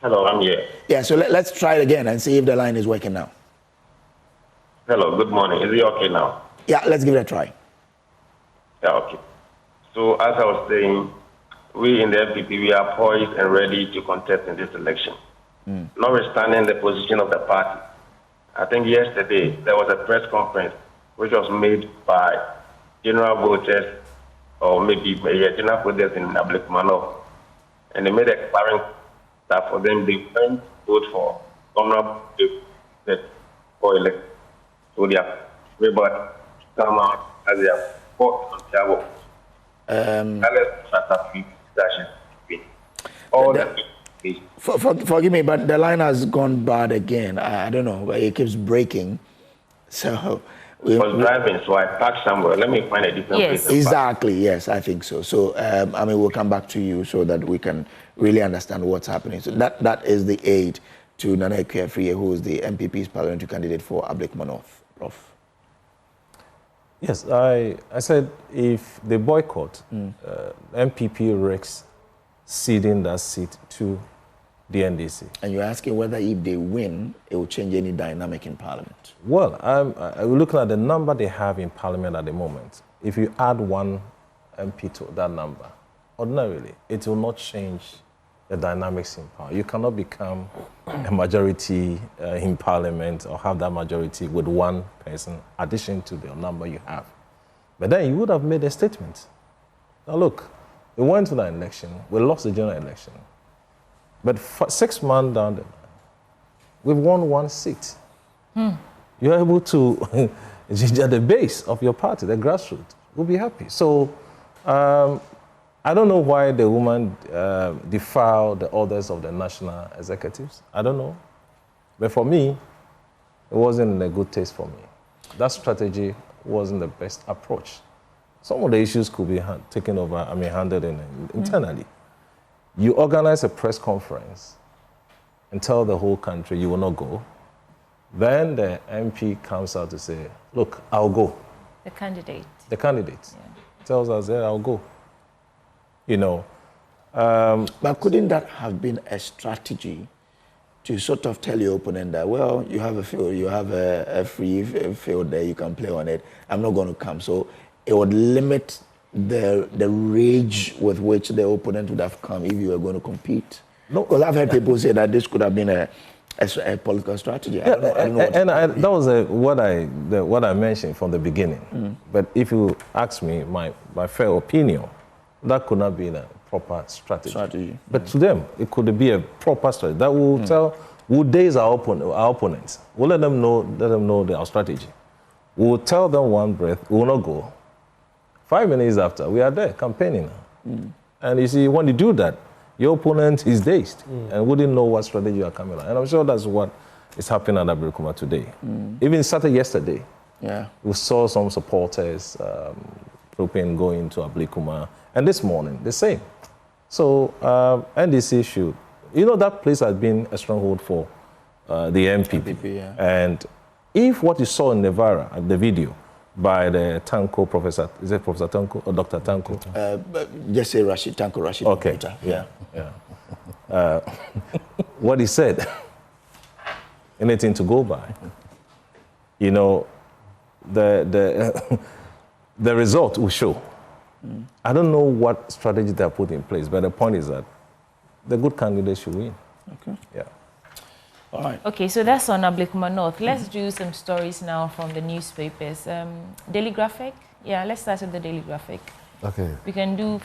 Hello, I'm here. Yeah, so let's try it again and see if the line is working now. Hello, good morning. Is it okay now? Yeah, let's give it a try. Yeah, okay. So as I was saying, we in the NPP, we are poised and ready to contest in this election. Notwithstanding the position of the party, I think yesterday there was a press conference which was made by general voters or maybe general voters in Ablekuma North. And they made a clearing that for them they went to vote for honorable for election. So they are able to come out as they have fought on Tiago. Forgive me, but the line has gone bad again. I don't know, but it keeps breaking. So I was driving, so I parked somewhere. Let me find a different place. Exactly. Yes, I think so. So I mean, we'll come back to you so that we can really understand what's happening. So that is the aid to Nana Ekuafrie, who is the MPP's parliamentary candidate for Ablekuma North. Prof. Yes, I said if they boycott, MPP risks ceding that seat to the NDC. And you're asking whether if they win, it will change any dynamic in Parliament? Well, I'm looking at the number they have in Parliament at the moment. If you add one MP to that number, ordinarily, it will not change the dynamics in power. You cannot become a majority in Parliament or have that majority with one person, addition to the number you have. But then you would have made a statement. Now look, we went to the election, we lost the general election. But 6 months down the line, we've won one seat. You're able to ginger the base of your party, the grassroots. We'll be happy. So I don't know why the woman defiled the orders of the national executives. I don't know. But for me, it wasn't in a good taste for me. That strategy wasn't the best approach. Some of the issues could be taken over, handled internally. You organize a press conference and tell the whole country you will not go. Then the MP comes out to say, look, I'll go. The candidate. The candidate tells us, yeah, I'll go. You know. But couldn't that have been a strategy to sort of tell your opponent that, well, you have a field, you have a free field there, you can play on it. I'm not going to come. So it would limit the rage with which the opponent would have come if you were going to compete. No, because I've heard people say that this could have been a political strategy. I don't know that was what I mentioned from the beginning. But if you ask me my fair opinion, that could not be a proper strategy. But to them, it could be a proper strategy. That will tell, we'll daze our opponents. We'll let them know our strategy. We'll tell them one breath, we will not go. 5 minutes after, we are there campaigning. And you see, when you do that, your opponent is dazed and wouldn't know what strategy you are coming on. And I'm sure that's what is happening at Ablekuma today. Even started yesterday. Yeah. We saw some supporters propane going to Ablekuma. And this morning, the same. So, NDC issue, that place has been a stronghold for the MPP. And if what you saw in Nevada, the video, by the Tanko professor, is it Professor Tanko or Dr. Tanko? Just say Rashid, Tanko Rashid. Okay. Yeah. What he said, anything to go by. The result will show. I don't know what strategy they have put in place, but the point is that the good candidate should win. Okay. Yeah. All right. Okay, so that's on Ablekuma North. Let's do some stories now from the newspapers. Daily Graphic. Yeah, let's start with the Daily Graphic. Okay. We can do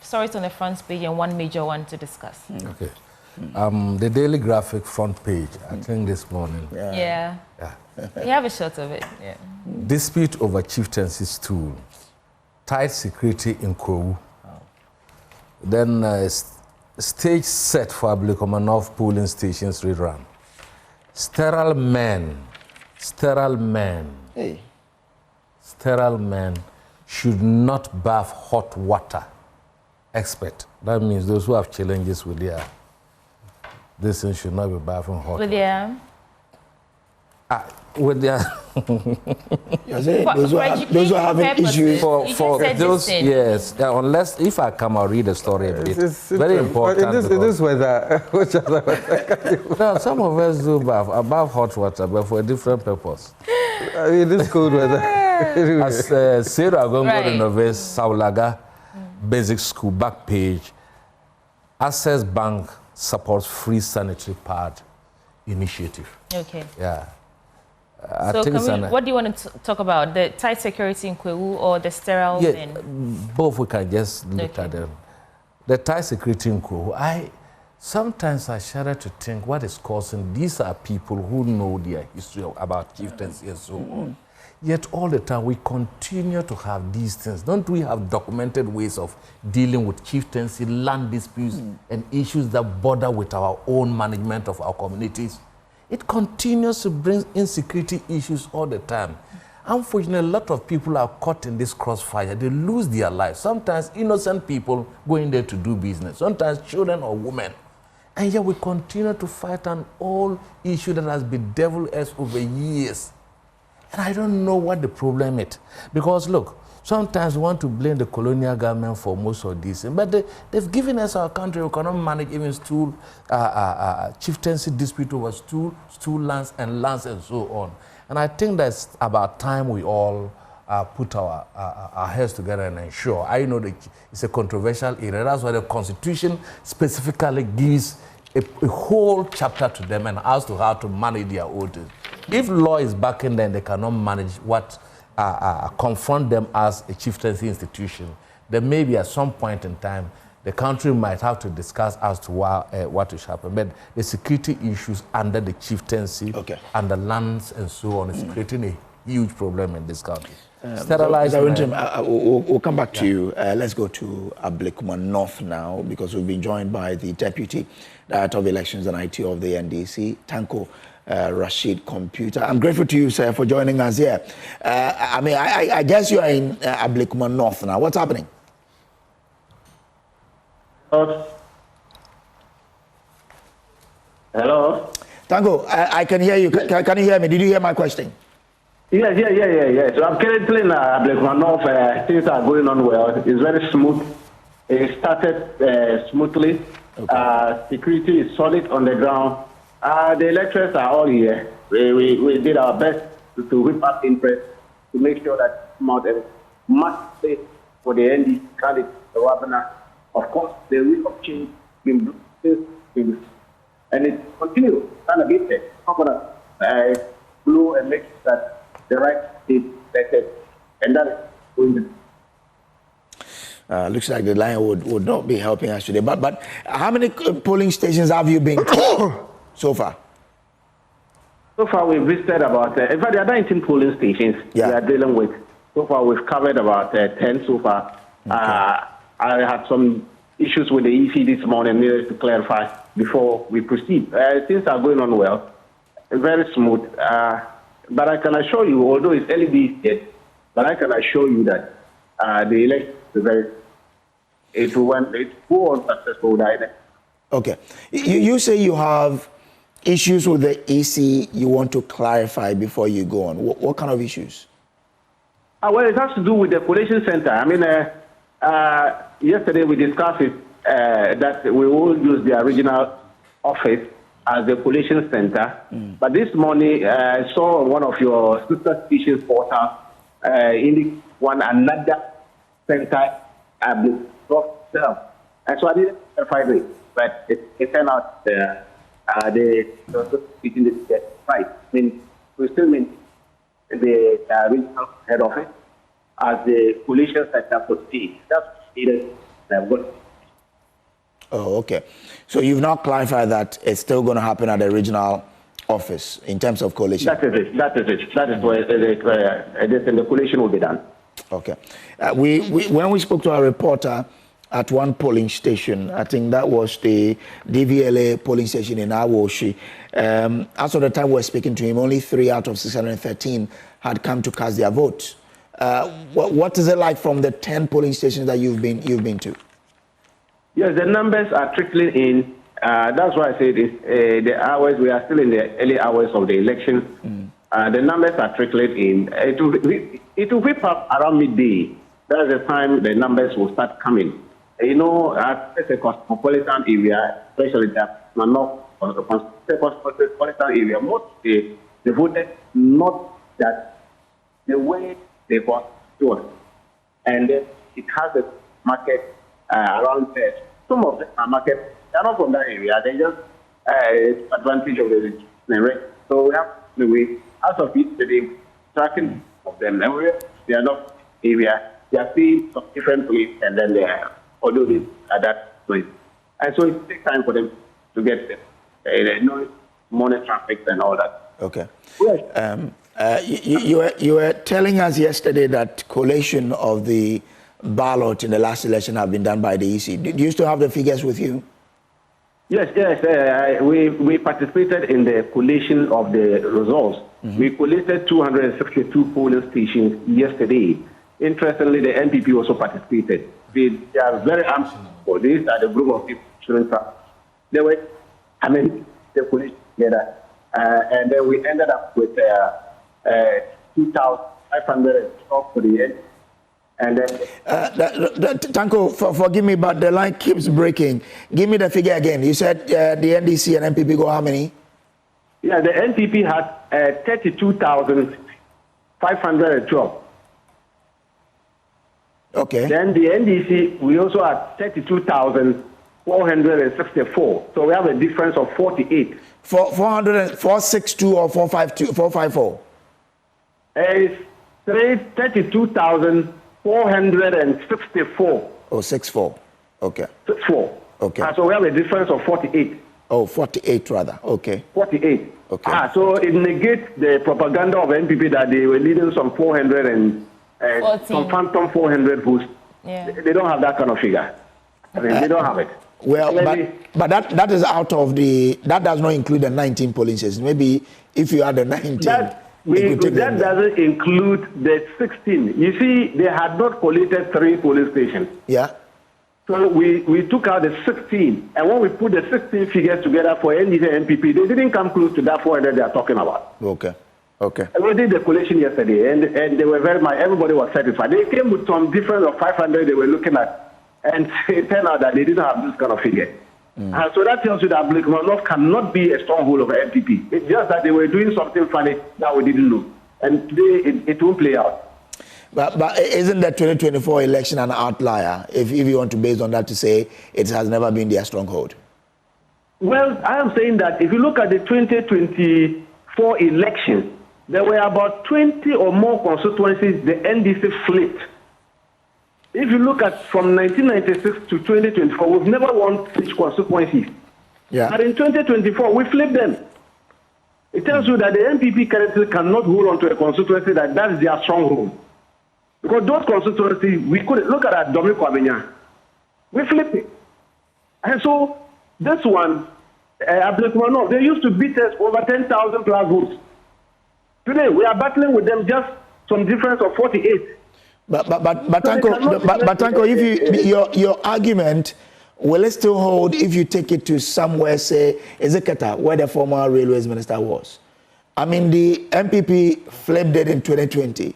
stories on the front page and one major one to discuss. Okay. The Daily Graphic front page, I think this morning. Yeah. We have a shot of it. Yeah. Dispute over chieftaincy stool. Tight security in Kwewu. Then stage set for Ablekuma North polling stations rerun. Sterile men should not bath hot water. Expert. That means those who have challenges with their this thing should not be bathing hot with water. With their those who are having issues for those, yes. Unless if I come, I'll read the story a bit. Very important. In this weather, no, some of us do bath above hot water, but for a different purpose. In this cold weather. As Sarah Gongo renovates Saulaga Basic School back page, Access Bank supports free sanitary pad initiative. Okay. Yeah. So what do you want to talk about? The tight security in Kwewu or the sterile men? Both we can just look at them. The tight security in Kwewu, sometimes I shudder to think what is causing. These are people who know their history about chieftaincy and so on. Yet all the time we continue to have these things. Don't we have documented ways of dealing with chieftaincy, land disputes, and issues that border with our own management of our communities? It continues to bring insecurity issues all the time. Unfortunately, a lot of people are caught in this crossfire. They lose their lives. Sometimes innocent people going there to do business. Sometimes children or women. And yet we continue to fight an old issue that has bedeviled us over years. And I don't know what the problem is. Because look, sometimes we want to blame the colonial government for most of this. But they've given us our country. We cannot manage even stool, chieftaincy dispute over stool lands and so on. And I think that's about time we all put our heads together and ensure. I know that it's a controversial area. That's why the Constitution specifically gives a whole chapter to them and as to how to manage their orders. If law is backing them, they cannot manage what confront them as a chieftaincy institution. Then maybe at some point in time, the country might have to discuss as to what should happen. But the security issues under the chieftaincy and the lands and so on is creating a huge problem in this country. We'll come back to you. Let's go to Ablekuma North now, because we've been joined by the Deputy Director of Elections and IT of the NDC, Tanko Rashid Computer. I'm grateful to you, sir, for joining us here. I guess you are in Ablekuma North now. What's happening? Hello? Tango, I can hear you. Can you hear me? Did you hear my question? Yes. So I'm currently in Ablekuma North. Things are going on well. It's very smooth. It started smoothly. Okay. Security is solid on the ground. The electors are all here. We did our best to whip up interest to make sure that come a much space for the NDC candidate, the Wabana. Of course, the week of change been and it continues unabated. Blue and make sure that the right is better, and that is going to. Looks like the line would not be helping us today. But how many polling stations have you been to so far? So far, we've visited about, in fact, there are 19 polling stations we are dealing with. So far, we've covered about 10 so far. Okay. I had some issues with the EC this morning, needed to clarify before we proceed. Things are going on well, very smooth. But I can assure you, although it's early days yet, but I can assure you that the election is it will go on successful. Okay. You say you have issues with the EC you want to clarify before you go on. What kind of issues? Well, it has to do with the collation center. I mean, yesterday we discussed it, that we will use the original office as the collation center. But this morning, I saw one of your sister stations portal in another center at the top itself. And so I didn't verify it, but it turned out the right. I mean, we still mean the regional head office as the collation center for state. That's needed. Oh, okay. So you've now clarified that it's still going to happen at the regional office in terms of collation. That is it. That is where the collation will be done. Okay. When we spoke to our reporter at one polling station, I think that was the DVLA polling station in Awoshi. As of the time we were speaking to him, only 3 out of 613 had come to cast their votes. What is it like from the 10 polling stations that you've been to? Yes, the numbers are trickling in. That's why I said the hours. We are still in the early hours of the election. The numbers are trickling in. It will whip up around midday. That's the time the numbers will start coming. You know, it's a cosmopolitan area, especially that North cosmopolitan area. Most the voters not that the way they got to us, and it has a market around there. Some of them are market. They're not from that area. They just advantage of the rate. So we have the way out of yesterday tracking of them. And they are not area. They are seeing some different place, and then they are although they are that place. And so it takes time for them to get there. They know morning traffic and all that. Okay. You were telling us yesterday that collation of the ballot in the last election have been done by the EC. Do you still have the figures with you? Yes. We participated in the collation of the results. We collated 262 polling stations yesterday. Interestingly, the NPP also participated. They are very anxious for this at the group of people. They were, the collation together, and then we ended up with 2,512 for the end. And then, Tanko, forgive me, but the line keeps breaking. Give me the figure again. You said the NDC and NPP go how many? Yeah, the NPP had 32,512. Okay. Then the NDC, we also had 32,464. So we have a difference of 48. 462 or 452, 454? It's 32,464. Oh, 64. Okay. 64. Okay. So we have a difference of 48. Oh, 48 rather. Okay. 48. Okay. So it negates the propaganda of NPP that they were leading some 400 and some phantom 400 votes. Yeah. They don't have that kind of figure. They don't have it. Well, but that is out of that does not include the 19 polling stations. Maybe if you add the 19, that doesn't include the 16. You see, they had not collated 3 polling stations. Yeah. So we took out the 16, and when we put the 16 figures together for NDC and NPP, they didn't come close to that 400 they are talking about. Okay. Okay. And we did the collation yesterday, and they were very much, everybody was satisfied. They came with some difference of 500 they were looking at, and it turned out that they didn't have this kind of figure. And so that tells you that Ablekuma North cannot be a stronghold of NPP. It's just that they were doing something funny that we didn't know, and today it won't play out. But isn't the 2024 election an outlier, if you want to base on that to say it has never been their stronghold? Well, I am saying that if you look at the 2024 election, there were about 20 or more constituencies the NDC flipped. If you look at from 1996 to 2024, we've never won such constituencies. Yeah. But in 2024, we flipped them. It tells you that the NPP currently cannot hold on to a constituency that's their stronghold. Because those constituencies, we could look at Dominic Abenya. We flipped it. And so this one, Ablekuma North, they used to beat us over 10,000 plus votes. Today, we are battling with them just some difference of 48. But Tanko, if your argument, will it still hold if you take it to somewhere, say, Ezekata, where the former railways minister was? I mean, the MPP flipped it in 2020,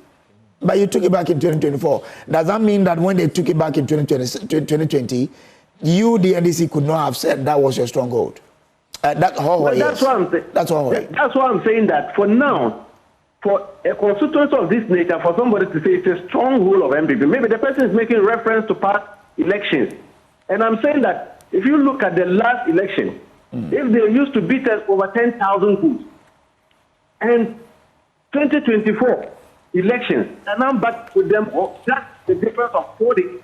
but you took it back in 2024. Does that mean that when they took it back in 2020, you, the NDC, could not have said that was your stronghold? That's what I'm saying. That's why I'm saying that for now, for a constituency of this nature, for somebody to say it's a stronghold of MPP, maybe the person is making reference to past elections. And I'm saying that if you look at the last election, if they used to beat us over 10,000 votes, and 2024 elections, and I'm back with them, that's the difference of 40.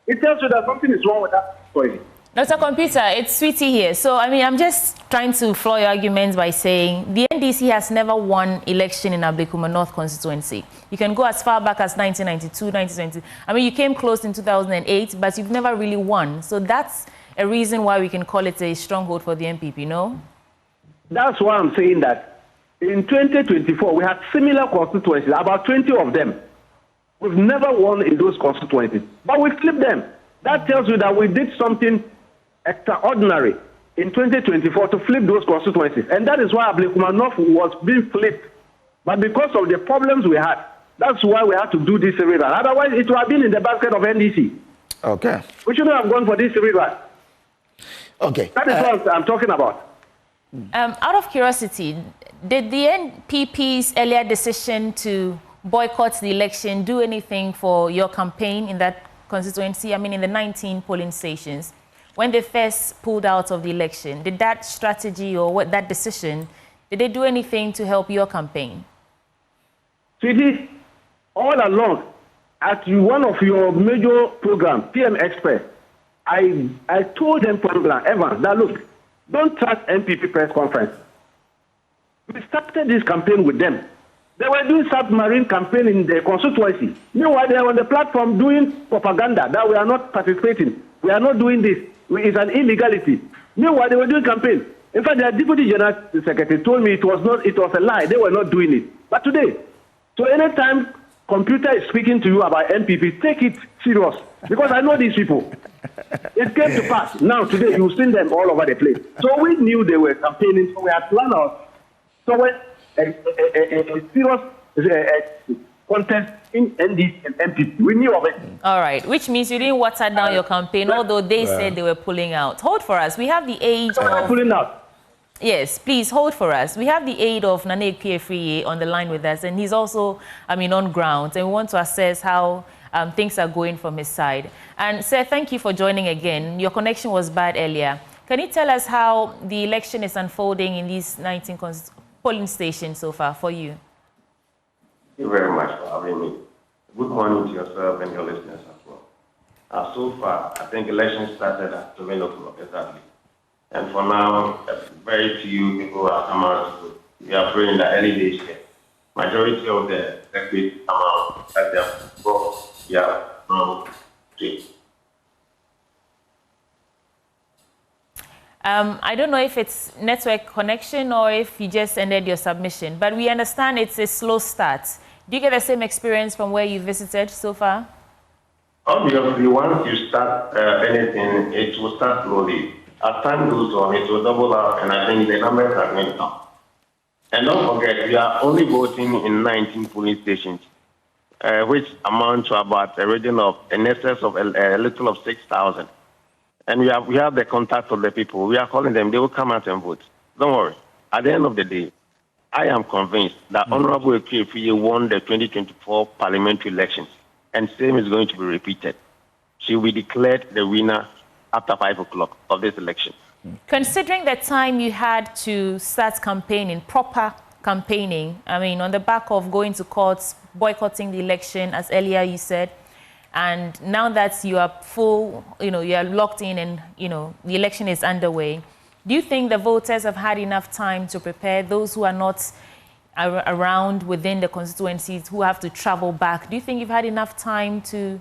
It tells you that something is wrong with that story. Dr. Computer, it's Sweetie here. So, I'm just trying to floor your arguments by saying the NDC has never won election in Ablekuma North constituency. You can go as far back as 1992, 1920. You came close in 2008, but you've never really won. So that's a reason why we can call it a stronghold for the NPP, no? That's why I'm saying that in 2024, we had similar constituencies, about 20 of them. We've never won in those constituencies, but we flipped them. That tells you that we did something extraordinary in 2024 to flip those constituencies. And that is why Ablekuma North was being flipped. But because of the problems we had, that's why we had to do this rerun. Otherwise, it would have been in the basket of NDC. Okay. We shouldn't have gone for this rerun. Okay. That is what I'm talking about. Out of curiosity, did the NPP's earlier decision to boycott the election do anything for your campaign in that constituency? In the 19 polling stations, when they first pulled out of the election, did that strategy or that decision, did they do anything to help your campaign? See, all along, at one of your major programs, PM Express, I told them, Evans, that look, don't trust NPP press conference. We started this campaign with them. They were doing submarine campaign in the constituency. Meanwhile, they are on the platform doing propaganda that we are not participating. We are not doing this. It's an illegality. Meanwhile, they were doing campaign. In fact, their deputy general secretary told me it was a lie. They were not doing it. But today, so anytime computer is speaking to you about MPP, take it serious. Because I know these people. It came to pass. Now, today, you've seen them all over the place. So we knew they were campaigning, so we had planned out. So when a serious contest in NDC and MPP, we knew of it. All right, which means you didn't water down your campaign, although they said they were pulling out. Hold for us. We have the aid of... pulling out. Yes, please hold for us. We have the aid of Nane Ekwe-Afriye on the line with us, and he's also, on ground, and we want to assess how things are going from his side. And sir, thank you for joining again. Your connection was bad earlier. Can you tell us how the election is unfolding in these 19 polling stations so far for you? Thank you very much for having me. Good morning to yourself and your listeners as well. So far, I think election started at 7 o'clock exactly. And for now, very few people have come out. We are praying that early days here. Majority of the electorate come out at their vote. Yeah, from street. I don't know if it's network connection or if you just ended your submission, but we understand it's a slow start. Do you get the same experience from where you visited so far? Obviously, once you start anything, it will start slowly. As time goes on, it will double up, and I think the numbers are going up. And don't forget, we are only voting in 19 polling stations, which amount to about a region of in excess of a little of 6,000. And we have the contact of the people. We are calling them. They will come out and vote. Don't worry. At the end of the day, I am convinced that Honorable Ekwe-Afriye won the 2024 parliamentary elections, and same is going to be repeated. She will be declared the winner after 5 o'clock of this election. Considering the time you had to start campaigning, proper campaigning, on the back of going to courts, boycotting the election, as earlier you said, and now that you are full, you are locked in and, the election is underway, do you think the voters have had enough time to prepare? Those who are not around within the constituencies, who have to travel back, do you think you've had enough time to...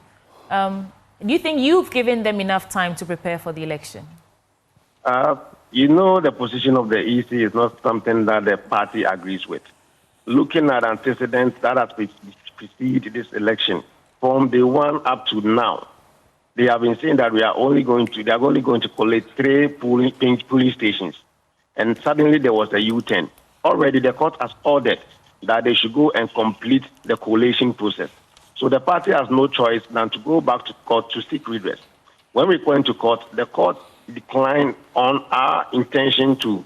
do you think you've given them enough time to prepare for the election? The position of the EC is not something that the party agrees with. Looking at antecedents that has preceded this election, from the one up to now, they have been saying that they are only going to collect 3 polling stations. And suddenly there was a U-turn. Already the court has ordered that they should go and complete the collation process. So the party has no choice than to go back to court to seek redress. When we went to court, the court declined on our intention to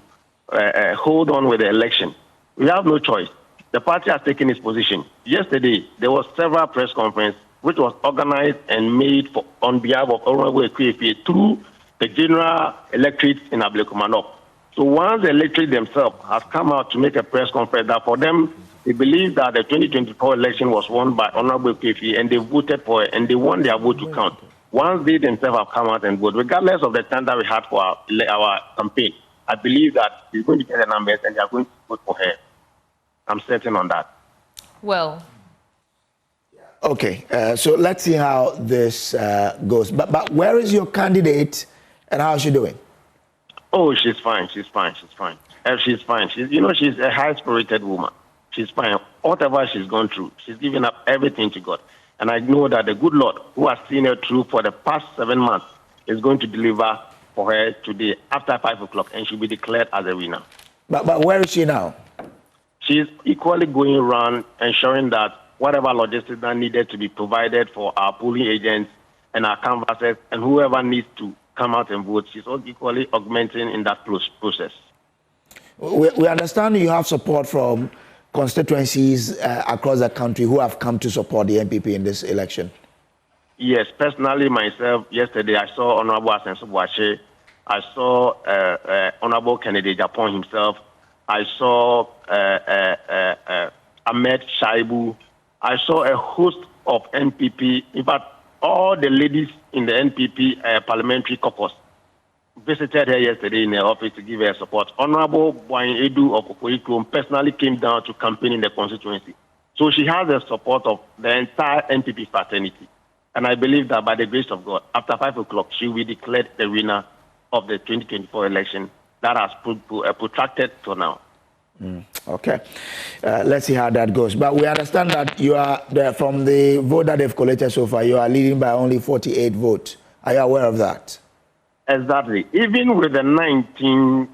hold on with the election. We have no choice. The party has taken its position. Yesterday, there was several press conferences which was organized and made on behalf of Honorable Ekwe-Afriye through the general electorate in Ablekuma North. So once the electorate themselves has come out to make a press conference that for them, they believe that the 2024 election was won by Honorable Ekwe-Afriye and they voted for it and they want their vote to count. Once they themselves have come out and vote, regardless of the time that we had for our campaign, I believe that they're going to get the numbers and they are going to vote for her. I'm certain on that. Well. Okay, so let's see how this goes. But where is your candidate and how is she doing? Oh, she's fine. She's fine. She's fine. She's fine. She's a high-spirited woman. She's fine. Whatever she's gone through, she's given up everything to God. And I know that the good Lord, who has seen her through for the past 7 months, is going to deliver for her today after 5 o'clock, and she'll be declared as a winner. But where is she now? She's equally going around ensuring that whatever logistics that needed to be provided for our polling agents and our canvassers and whoever needs to come out and vote, she's also equally augmenting in that process. We understand you have support from constituencies across the country who have come to support the MPP in this election. Yes, personally myself, yesterday I saw Honorable Asenso Boache, I saw Honorable Kennedy Japon himself, I saw Ahmed Shaibu, I saw a host of NPP, in fact, all the ladies in the NPP parliamentary caucus. visited her yesterday in her office to give her support. Honorable Boyin Edu of Okoikrom personally came down to campaign in the constituency. So she has the support of the entire NPP fraternity. And I believe that by the grace of God, after 5 o'clock, she will be declared the winner of the 2024 election that has protracted to now. Okay. Let's see how that goes. But we understand that you are there from the vote that they've collected so far, you are leading by only 48 votes. Are you aware of that? Exactly. Even with the 19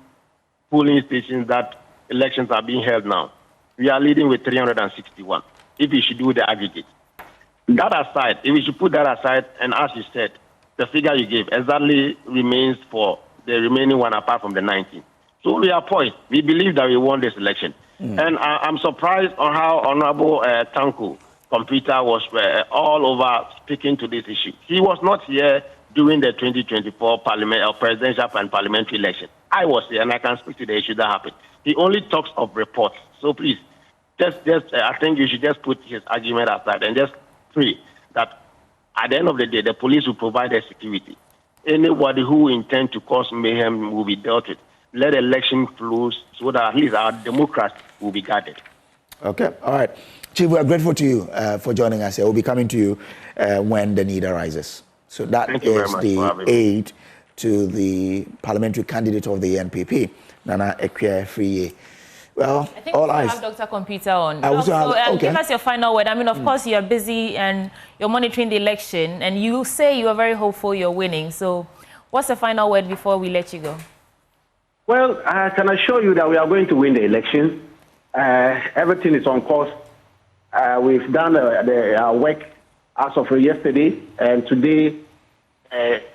polling stations that elections are being held now, we are leading with 361, if you should do the aggregate. That aside, if we should put that aside, and as you said, the figure you gave exactly remains for the remaining one apart from the 19. So we are poised. We believe that we won this election. And I'm surprised on how Honorable Tanko Computer was all over speaking to this issue. He was not here during the 2024 presidential and parliamentary election. I was here, and I can speak to the issue that happened. He only talks of reports. So please, I think you should just put his argument aside and just pray that at the end of the day, the police will provide their security. Anybody who intends to cause mayhem will be dealt with. Let election flow so that at least our democracy will be guarded. Okay, all right. Chief, we are grateful to you for joining us here. We'll be coming to you when the need arises. So that is the aid to the parliamentary candidate of the NPP, Nana Ekwe-Friye. Well, I think all we eyes. have Dr. Computer on. Okay. Give us your final word. I mean, of course, you're busy and you're monitoring the election, and you say you are very hopeful you're winning. So what's the final word before we let you go? Well, I can assure you that we are going to win the election. Everything is on course. We've done our work as of yesterday, and today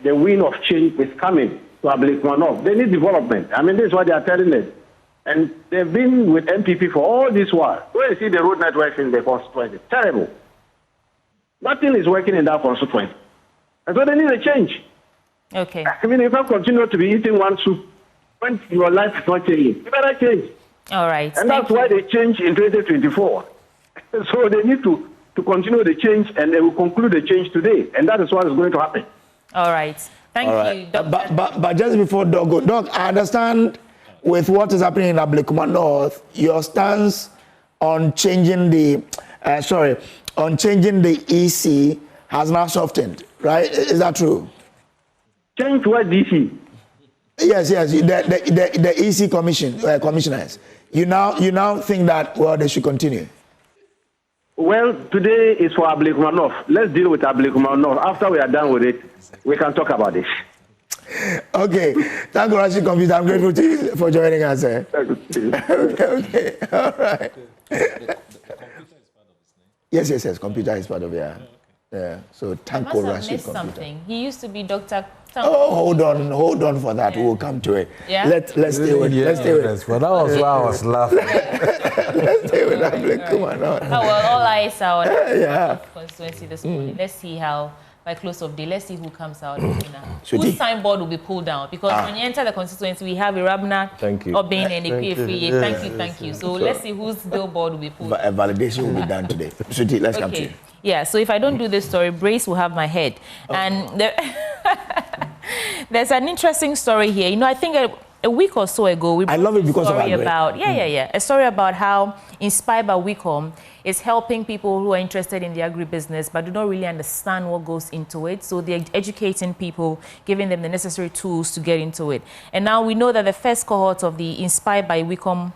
the wind of change is coming to Ablekuma North. They need development. I mean, this is what they are telling us. And they've been with MPP for all this while. When you see the road networks in the constituency, terrible. Nothing is working in that constituency. And so they need a change. Okay. I mean, if I continue to be eating one soup, when your life is not changing, you better change. All right. And that's why they change in 2024. So they need to continue the change, and they will conclude the change today. And that is what is going to happen. All right. Thank you, Dr. But just before Doc, I understand with what is happening in Ablekuma North, your stance on changing the EC has now softened, right? Is that true? Change what DC? Yes. The EC commissioners. You now think that they should continue. Well, today is for Ablekuma North. Let's deal with Ablekuma North. After we are done with it, we can talk about this. Okay. Thank you, Rashi Computer. I'm grateful to you for joining us. Okay. All right. Yes. Computer is part of it. Yeah. So Tanko Rashi Computer. Something. He used to be Dr. Oh, hold on for that. We'll come to it. Yeah? Let's stay with. But that was why I was laughing. Let's stay with Ablekuma North. Oh, well, all eyes are on constituency this morning. Let's see how, by close of day, let's see who comes out. Whose signboard will be pulled down? Because when you enter the constituency, we have Irabna, Obin, and Ekwe-Friye. Thank you. So let's see whose billboard will be pulled down. Validation will be done today. Suti, let's come to you. Yeah, so if I don't do this story, Brace will have my head. And there's an interesting story here. You know, I think a week or so ago, we brought a story about a story about how Inspired by Wicom is helping people who are interested in the agribusiness but do not really understand what goes into it. So they're educating people, giving them the necessary tools to get into it. And now we know that the first cohort of the Inspired by Wicom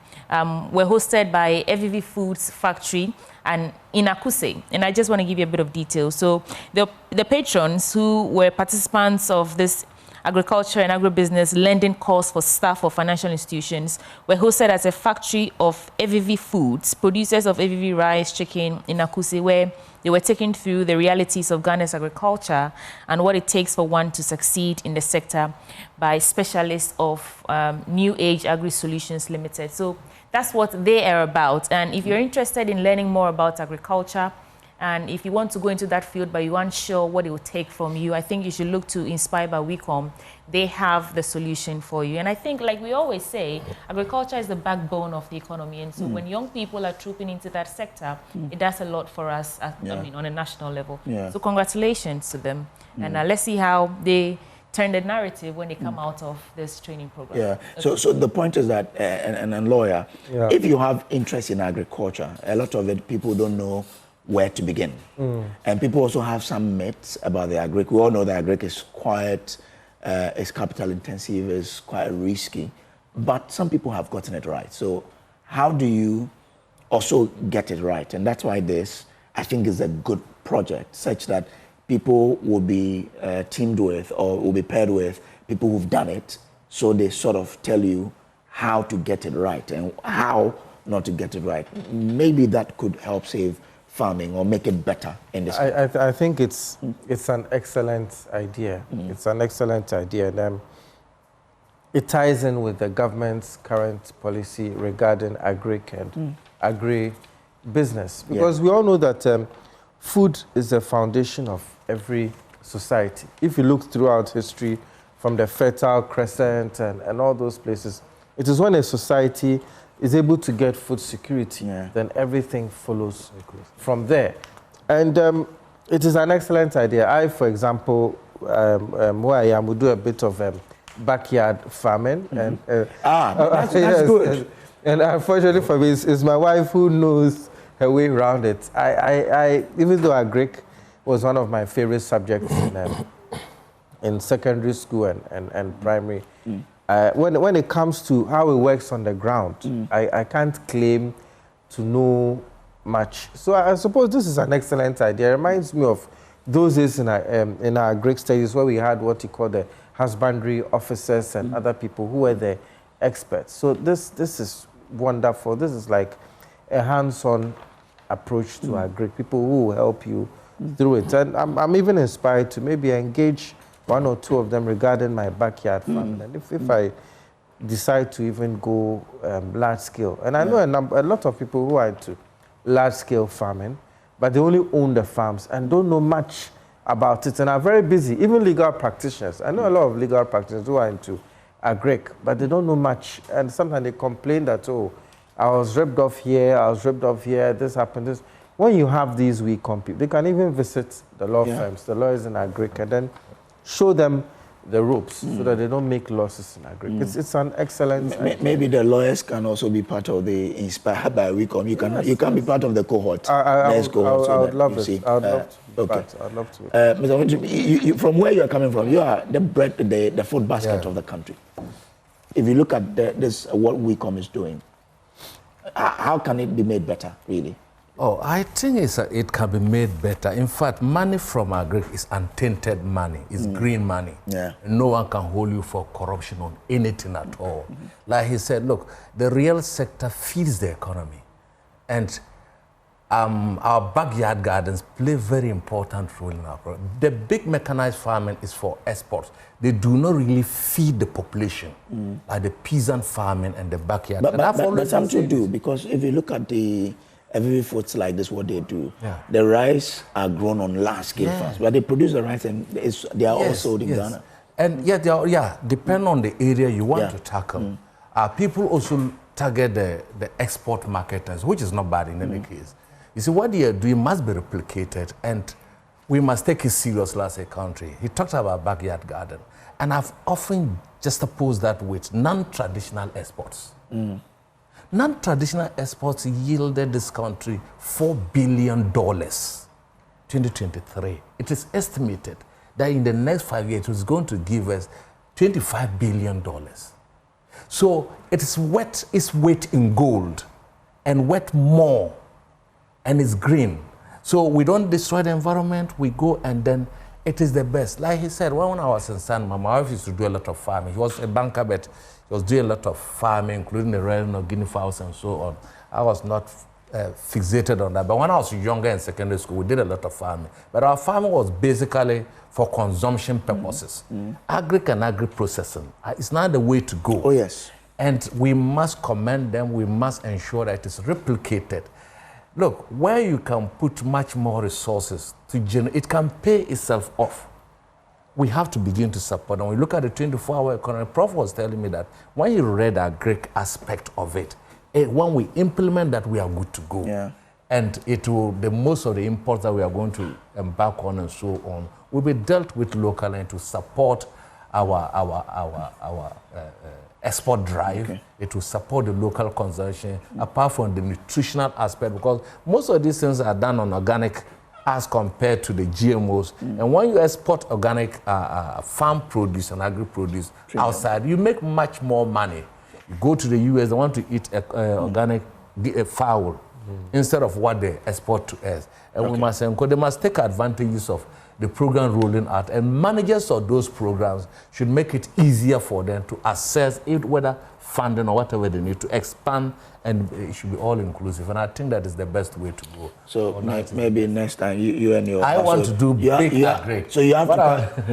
were hosted by FVV Foods Factory and in Akuse. And I just want to give you a bit of detail. So the patrons who were participants of this agriculture and agribusiness lending course for staff of financial institutions were hosted at a factory of FVV Foods, producers of FVV rice, chicken in Akuse, where they were taken through the realities of Ghana's agriculture and what it takes for one to succeed in the sector by specialists of New Age Agri Solutions Limited. So that's what they are about. And if you're interested in learning more about agriculture, and if you want to go into that field, but you aren't sure what it will take from you, I think you should look to Inspire by Wicom. They have the solution for you. And I think, like we always say, agriculture is the backbone of the economy. And so when young people are trooping into that sector, it does a lot for us, on a national level. So congratulations to them. And let's see how they turn the narrative when they come out of this training program. Yeah. Okay. So the point is that, and a lawyer, if you have interest in agriculture, a lot of it people don't know where to begin. And people also have some myths about the agric. We all know the agric is quite, it's capital intensive, it's quite risky, but some people have gotten it right. So how do you also get it right? And that's why this, I think, is a good project, such that people will be teamed with or will be paired with people who've done it, so they sort of tell you how to get it right and how not to get it right. Maybe that could help save farming or make it better in this. I think it's an excellent idea. It's an excellent idea. And, it ties in with the government's current policy regarding agric and agri-business. Because we all know that food is the foundation of every society. If you look throughout history, from the Fertile Crescent and all those places, it is when a society is able to get food security, then everything follows from there. And it is an excellent idea. I, for example, where I am, we do a bit of backyard farming. And, that's yes, good. And unfortunately for me, it's my wife who knows her way around it. I even though agric was one of my favorite subjects in secondary school and primary, when it comes to how it works on the ground, I can't claim to know much. So I suppose this is an excellent idea. It reminds me of those days in our Greek studies where we had what you call the husbandry officers and other people who were the experts. So this is wonderful. This is like a hands-on approach to agric, people who will help you through it. And I'm even inspired to maybe engage one or two of them regarding my backyard farming. And if I decide to even go large scale, and I know a lot of people who are into large scale farming, but they only own the farms and don't know much about it and are very busy, even legal practitioners. I know a lot of legal practitioners who are into agric, but they don't know much. And sometimes they complain that, oh, I was ripped off here, this happened, this. When you have these weak people, they can even visit the law firms, the lawyers in agric, and then show them the ropes so that they don't make losses in agric. It's an excellent idea. Maybe the lawyers can also be part of the Inspired by WeCom. You can be part of the cohort. I would love it. I would love to. Mr. From where you are coming from, you are the food basket of the country. If you look at what WeCom is doing, how can it be made better, really? Oh, I think it can be made better. In fact, money from agric is untainted money. It's green money. No one can hold you for corruption on anything at all. Like he said, look, the real sector feeds the economy. And our backyard gardens play a very important role in our program. The big mechanized farming is for exports. They do not really feed the population, like the peasant farming and the backyard. But some to do, because if you look at the every foods like this, what they do, the rice are grown on large scale farms, but they produce the rice and they are all sold in Ghana. And depend on the area you want to tackle. People also target the export marketers, which is not bad in any case. You see, what they are doing must be replicated, and we must take it seriously as a country. He talked about backyard garden, and I've often juxtaposed that with non-traditional exports. Non-traditional exports yielded this country $4 billion 2023. It is estimated that in the next 5 years, it's going to give us $25 billion. So it is worth its weight in gold and worth more, and it's green. So we don't destroy the environment, we go and then it is the best. Like he said, when I was in San Mama, my wife used to do a lot of farming. He was a banker, but he was doing a lot of farming, including the rearing of guinea fowls and so on. I was not fixated on that. But when I was younger in secondary school, we did a lot of farming. But our farming was basically for consumption purposes. Agric and agri-processing, it's not the way to go. Oh, yes. And we must commend them. We must ensure that it is replicated. Look, where you can put much more resources to generate, it can pay itself off. We have to begin to support. And we look at the 24-hour economy. Prof was telling me that when you read the Greek aspect of it, when we implement that, we are good to go. And it will, most of the imports that we are going to embark on and so on will be dealt with locally and to support export drive. It will support the local consumption, apart from the nutritional aspect, because most of these things are done on organic as compared to the GMOs. And when you export organic farm produce and agri-produce outside, you make much more money. You go to the US, they want to eat organic fowl instead of what they export to us. And we must they must take advantages of the program rolling out, and managers of those programs should make it easier for them to assess it, whether funding or whatever they need to expand, and it should be all inclusive. And I think that is the best way to go. So maybe next time you and your I want to do big agri. So you have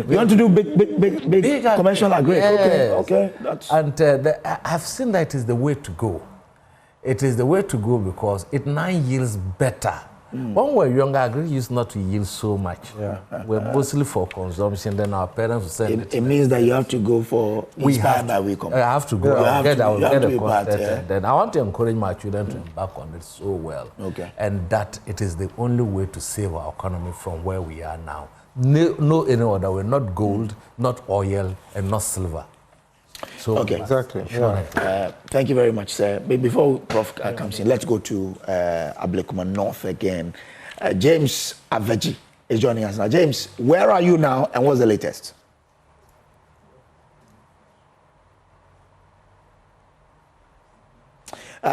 you want to do big commercial agri. Yes. Okay. That's and I've seen that is the way to go. It is the way to go because it now yields better. When we were younger, agri used not to yield so much. We're mostly for consumption. Then our parents would say it means that you have to go for inspired by Wecom. I have to go. I will get a content. Then I want to encourage my children to embark on it so well. And that it is the only way to save our economy from where we are now. No any other way. Not gold, not oil, and not silver. So exactly. Thank you very much, sir. But before Prof comes in, let's go to Ablekuma North again. James Aveji is joining us now. James, where are you now, and what's the latest?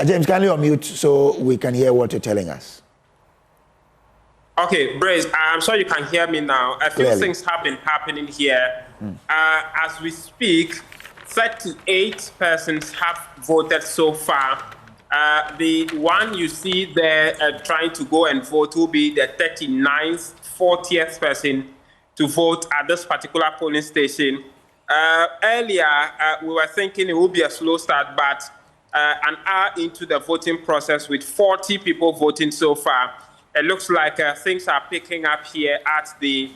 James, can you unmute so we can hear what you're telling us? Okay, Brace, I'm sure you can hear me now. A few things have been happening here. As we speak, 38 persons have voted so far. The one you see there trying to go and vote will be the 39th, 40th person to vote at this particular polling station. Earlier, we were thinking it would be a slow start, but an hour into the voting process with 40 people voting so far, it looks like things are picking up here at the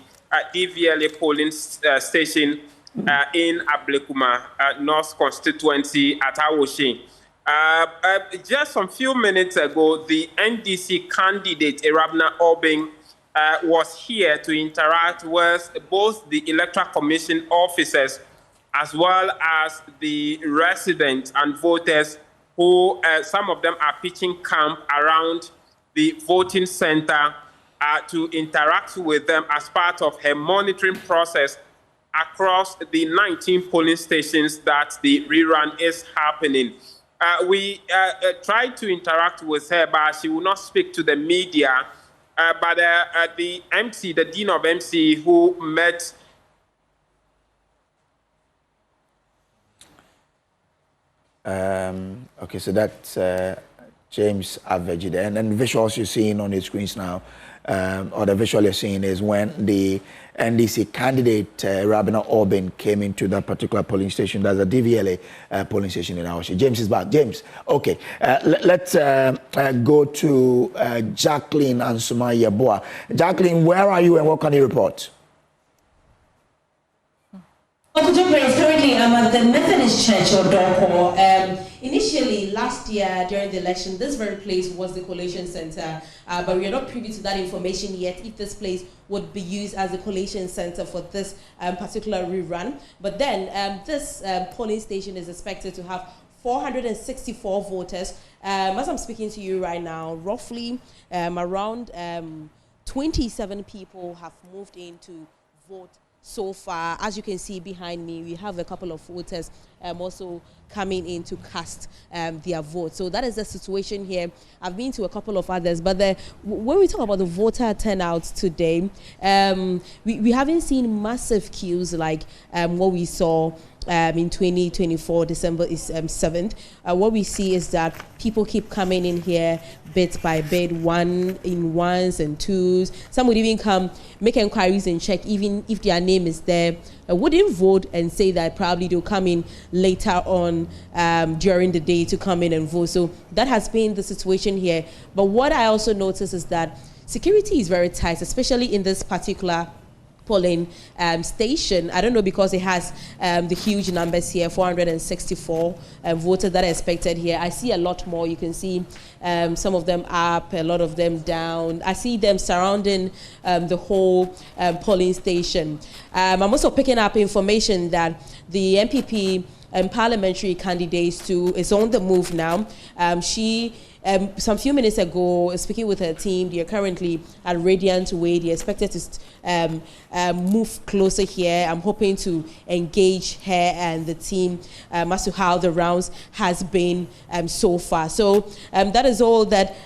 DVLA polling station in Ablekuma North Constituency at Awoshi. Just some few minutes ago, the NDC candidate, Irabna Obing, was here to interact with both the Electoral Commission officers as well as the residents and voters who, some of them are pitching camp around the voting center to interact with them as part of her monitoring process across the 19 polling stations that the rerun is happening. We tried to interact with her, but she will not speak to the media. But the MC, the Dean of MC, who met... Okay, so that's James Aveji there. And then the visuals you're seeing on the screens now, or the visual you're seeing is when the NDC candidate, Rabina Orbin, came into that particular polling station. That's a DVLA polling station in Awoshi. James is back. James, okay. Let's go to Jacqueline and Sumaya Boa. Jacqueline, where are you and what can you report? Currently, I'm at the Methodist Church of Dorko. Initially, last year during the election, this very place was the collation center, but we are not privy to that information yet, if this place would be used as a collation center for this particular rerun. But then this polling station is expected to have 464 voters. As I'm speaking to you right now, roughly around 27 people have moved in to vote so far. As you can see behind me, we have a couple of voters also coming in to cast their vote. So that is the situation here. I've been to a couple of others, but when we talk about the voter turnout today, we haven't seen massive queues like what we saw in 2024, December 7th. What we see is that people keep coming in here bit by bit, ones and twos. Some would even come, make inquiries and check even if their name is there. Wouldn't vote and say that probably they'll come in later on during the day to come in and vote. So that has been the situation here. But what I also notice is that security is very tight, especially in this particular polling station. I don't know, because it has the huge numbers here, 464 voters that are expected here. I see a lot more. You can see some of them up, a lot of them down. I see them surrounding the whole polling station. I'm also picking up information that the MPP parliamentary candidate is on the move now. She some few minutes ago, speaking with her team, they are currently at Radiant Way. They are expected to move closer here. I'm hoping to engage her and the team as to how the rounds has been so far. So that is all that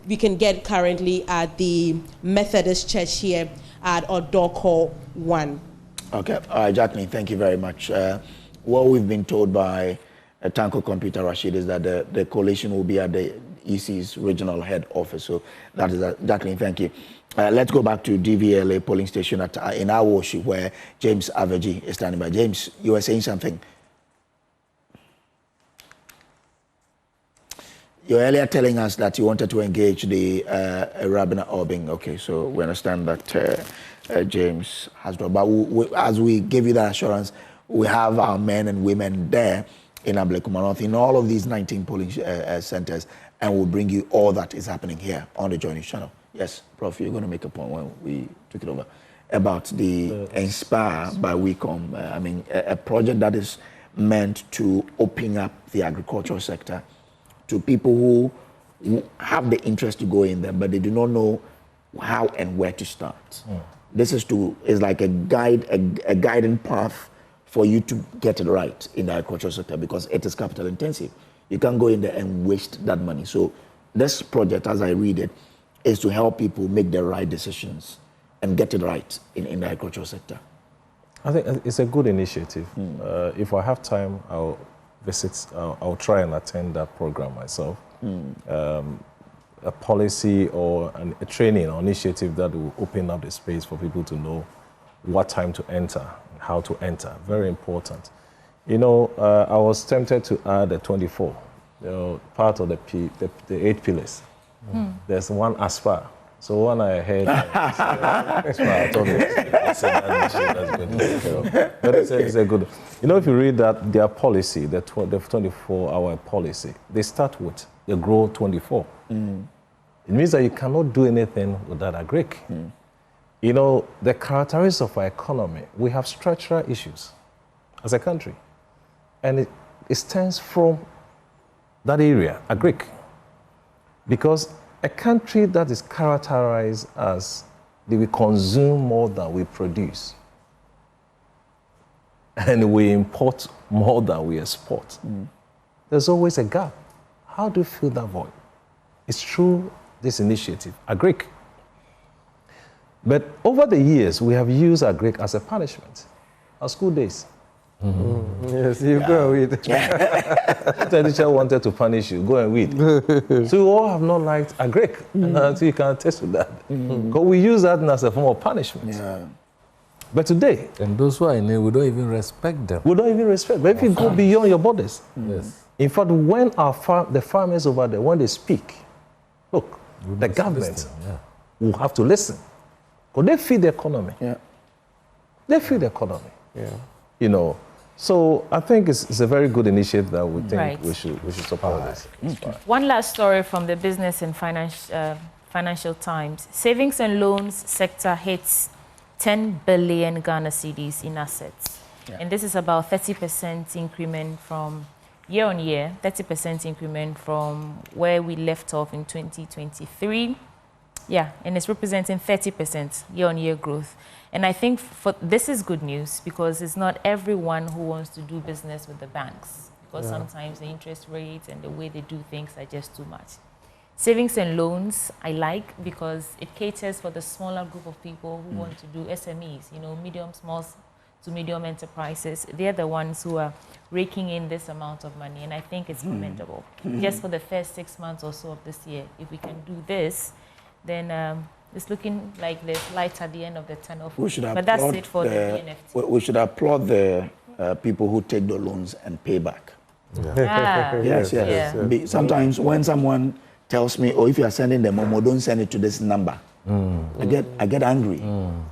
we can get currently at the Methodist Church here at Odorko 1. Okay, all right, Jacqueline, thank you very much. What we've been told by Tanko Computer Rashid is that the coalition will be at the EC's regional head office. So that is Jacqueline, thank you. Let's go back to DVLA polling station in Awoshi, where James Aveji is standing by. James, you were saying something. You were earlier telling us that you wanted to engage the Rabina Obing. Okay, so we understand that James has done. But as we gave you that assurance, we have our men and women there in Ablekuma North, in all of these 19 polling centers, and we'll bring you all that is happening here on the Joy News channel. Yes, Prof, you're going to make a point when we took it over about the Inspire by WECOM. I mean, a project that is meant to open up the agricultural sector to people who have the interest to go in there, but they do not know how and where to start. This is like a guiding path for you to get it right in the agricultural sector, because it is capital intensive. You can't go in there and waste that money. So this project, as I read it, is to help people make the right decisions and get it right in the agricultural sector. I think it's a good initiative. If I have time, I'll visit, I'll try and attend that program myself. A policy or a training or initiative that will open up the space for people to know what time to enter, how to enter. Very important. You know, I was tempted to add a 24, part of the 8 pillars. There's one Aspire. So when I heard Aspire, I thought it's a good. You know, if you read that their policy, the 24-hour policy, they start with the Grow 24. It means that you cannot do anything without a Greek. You know, the characteristics of our economy, we have structural issues as a country. And it stems from that area, a Greek. Because a country that is characterized as we consume more than we produce, and we import more than we export, there's always a gap. How do you fill that void? It's through this initiative, a Greek. But over the years, we have used a Greek as a punishment. Our school days. Yes, you go and weed. The teacher wanted to punish you, go and weed. So you all have not liked a Greek, until you can attest to that. Because we use that as a form of punishment. But today, and those who are in it, we don't even respect them. We don't even respect. But if you go beyond your borders, in fact, when the farmers over there, when they speak, look, the government will have to listen. Because they feed the economy. They feed the economy. You know, so I think it's a very good initiative that we think we should support this. One last story from the Business and Financial Times. Savings and loans sector hits 10 billion Ghana cedis in assets. And this is about 30% increment from year on year, 30% increment from where we left off in 2023. Yeah, and it's representing 30% year-on-year growth. And I think this is good news, because it's not everyone who wants to do business with the banks, because sometimes the interest rates and the way they do things are just too much. Savings and loans, I like, because it caters for the smaller group of people who want to do SMEs, you know, small to medium enterprises. They're the ones who are raking in this amount of money, and I think it's commendable. Just for the first 6 months or so of this year, if we can do this, then it's looking like there's light at the end of the tunnel. But that's it for the NFT. We should applaud the people who take the loans and pay back. Yes. Sometimes when someone tells me, if you are sending them Momo, don't send it to this number. I get angry.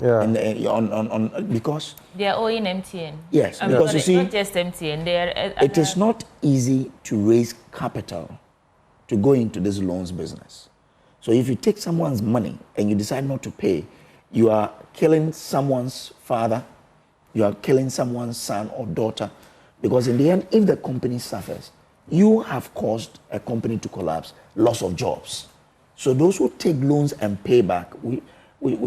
Yeah. And because They are owing MTN. yes, because you see, not just MTN. They are. it is not easy to raise capital to go into this loans business. So if you take someone's money and you decide not to pay, you are killing someone's father, you are killing someone's son or daughter, because in the end, if the company suffers, you have caused a company to collapse, loss of jobs. So those who take loans and pay back, we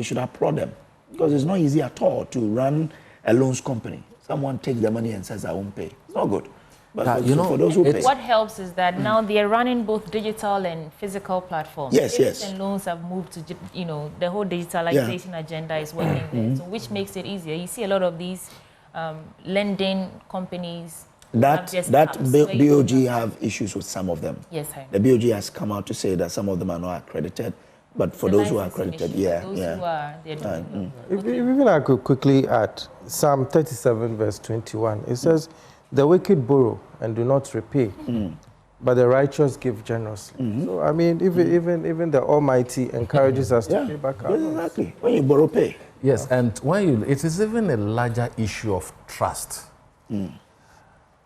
should applaud them, because it's not easy at all to run a loans company. Someone takes the money and says, I won't pay. It's not good. But for those who pay. What helps is that now they are running both digital and physical platforms. Yes. And loans have moved to, the whole digitalization agenda is working there, so which makes it easier. You see a lot of these lending companies. That BOG have issues with some of them. Yes, I The know. BOG has come out to say that some of them are not accredited, but for those who are accredited, Those who are, they're doing If even I could quickly add Psalm 37 verse 21, it says, "The wicked borrow and do not repay, but the righteous give generously." So I mean, even the Almighty encourages us to pay back our loans. Exactly. When you borrow, pay. Yes, and it is even a larger issue of trust.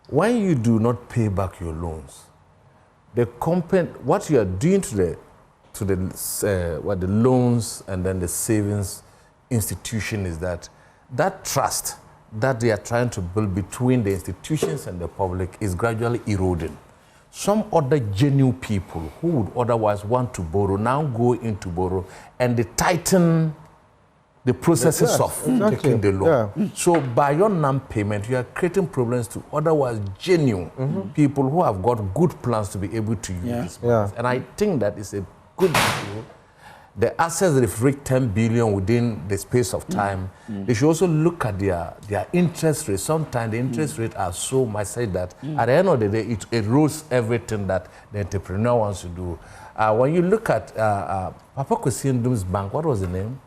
When you do not pay back your loans, what you are doing to the loans and then the savings institution is that trust that they are trying to build between the institutions and the public is gradually eroding. Some other genuine people who would otherwise want to borrow now go in to borrow, and they tighten the processes of taking the loan. So by your non-payment, you are creating problems to otherwise genuine people who have got good plans to be able to use this plans. And I think that is a good deal. The assets that have reached 10 billion within the space of time, they should also look at their interest rate. Sometimes the interest rate are so much that at the end of the day, it erodes everything that the entrepreneur wants to do. When you look at Papa Kwesi Nkrumah's bank, what was the name?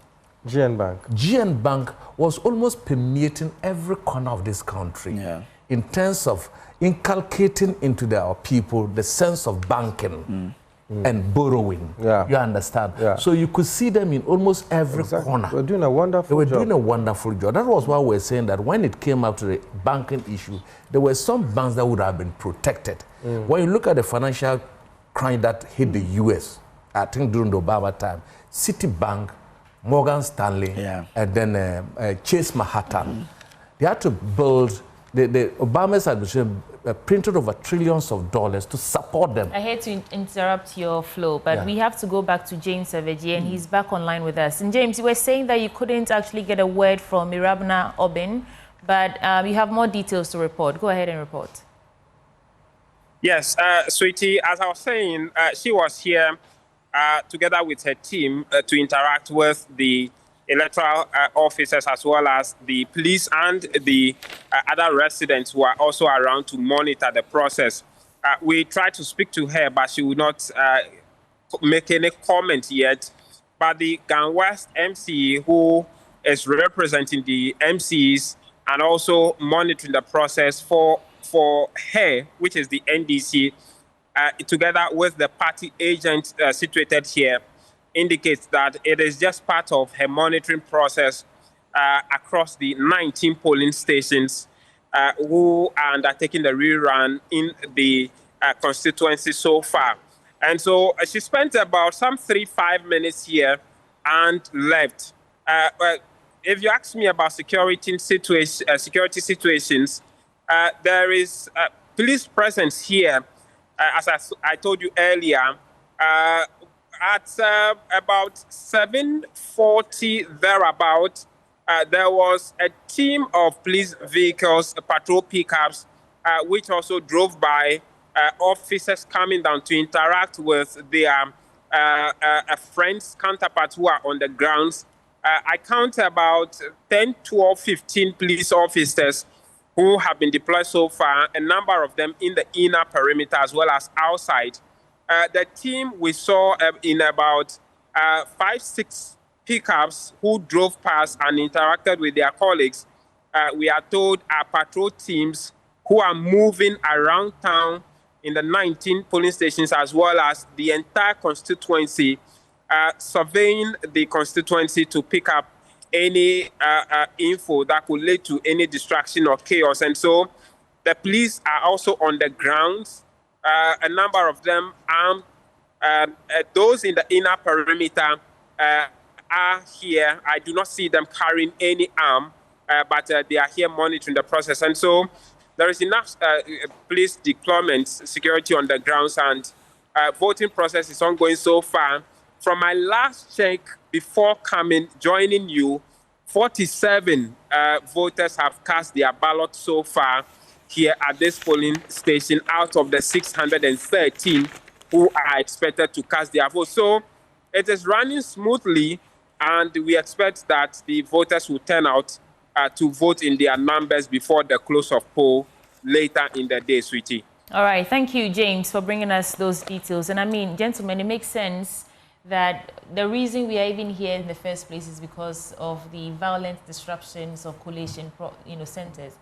GN Bank. GN Bank was almost permeating every corner of this country in terms of inculcating into our people the sense of banking and borrowing. You understand? So you could see them in almost every corner. They were doing a wonderful job. Doing a wonderful job. That was why we're saying that when it came up to the banking issue, there were some banks that would have been protected. When you look at the financial crime that hit the U.S., I think during the Obama time, Citibank, Morgan Stanley, and then Chase Manhattan. They had to build, the Obama's administration printed over trillions of dollars to support them. I hate to interrupt your flow, but we have to go back to James Savage, and he's back online with us. And James, you were saying that you couldn't actually get a word from Irabna Obin, but you have more details to report. Go ahead and report. Yes, Sweetie, as I was saying, she was here together with her team to interact with the electoral officers as well as the police and the other residents who are also around to monitor the process. We tried to speak to her, but she would not make any comment yet. But the Gan West MC, who is representing the MCs and also monitoring the process for her, which is the NDC, together with the party agent situated here, indicates that it is just part of her monitoring process across the 19 polling stations who are undertaking the rerun in the constituency so far. And so she spent about some 3-5 minutes here and left. If you ask me about security situations, there is police presence here. As I told you earlier, at about 7:40 thereabout, there was a team of police vehicles, patrol pickups, which also drove by, officers coming down to interact with their friends, counterparts who are on the grounds. I count about 10, 12, 15 police officers who have been deployed so far, a number of them in the inner perimeter as well as outside. The team we saw in about 5-6 pickups who drove past and interacted with their colleagues, we are told are patrol teams who are moving around town in the 19 polling stations as well as the entire constituency surveying the constituency to pick up any info that could lead to any distraction or chaos. And so the police are also on the grounds, a number of them armed. Those in the inner perimeter are here. I do not see them carrying any arm, but they are here monitoring the process. And so there is enough police deployment, security on the grounds, and voting process is ongoing so far. From my last check before joining you, 47 voters have cast their ballot so far here at this polling station out of the 613 who are expected to cast their vote. So it is running smoothly, and we expect that the voters will turn out to vote in their numbers before the close of poll later in the day, sweetie. All right. Thank you, James, for bringing us those details. And I mean, gentlemen, it makes sense that the reason we are even here in the first place is because of the violent disruptions of collation, centers.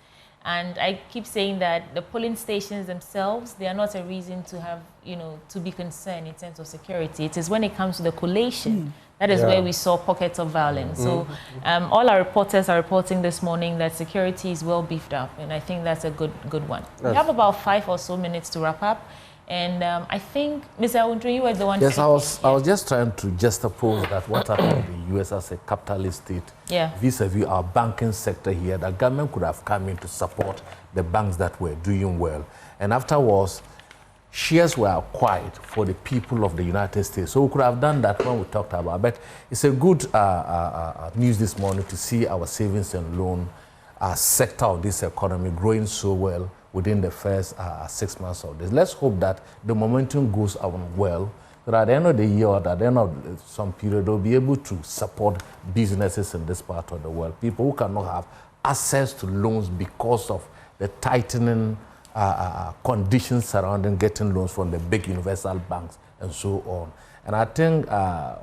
And I keep saying that the polling stations themselves, they are not a reason to have, to be concerned in terms of security. It is when it comes to the collation that is where we saw pockets of violence. So all our reporters are reporting this morning that security is well beefed up, and I think that's a good one. We have about 5 or so minutes to wrap up. And I think, Mr. Awuntri, you were the one. Yes, I was just trying to juxtapose that what happened in the U.S. as a capitalist state, vis-a-vis our banking sector here. The government could have come in to support the banks that were doing well, and afterwards, shares were acquired for the people of the United States. So we could have done that when we talked about. But it's a good news this morning to see our savings and loan sector of this economy growing so well within the first 6 months of this. Let's hope that the momentum goes on well, so that at the end of the year or at the end of some period, they'll be able to support businesses in this part of the world. People who cannot have access to loans because of the tightening conditions surrounding getting loans from the big universal banks and so on. And I think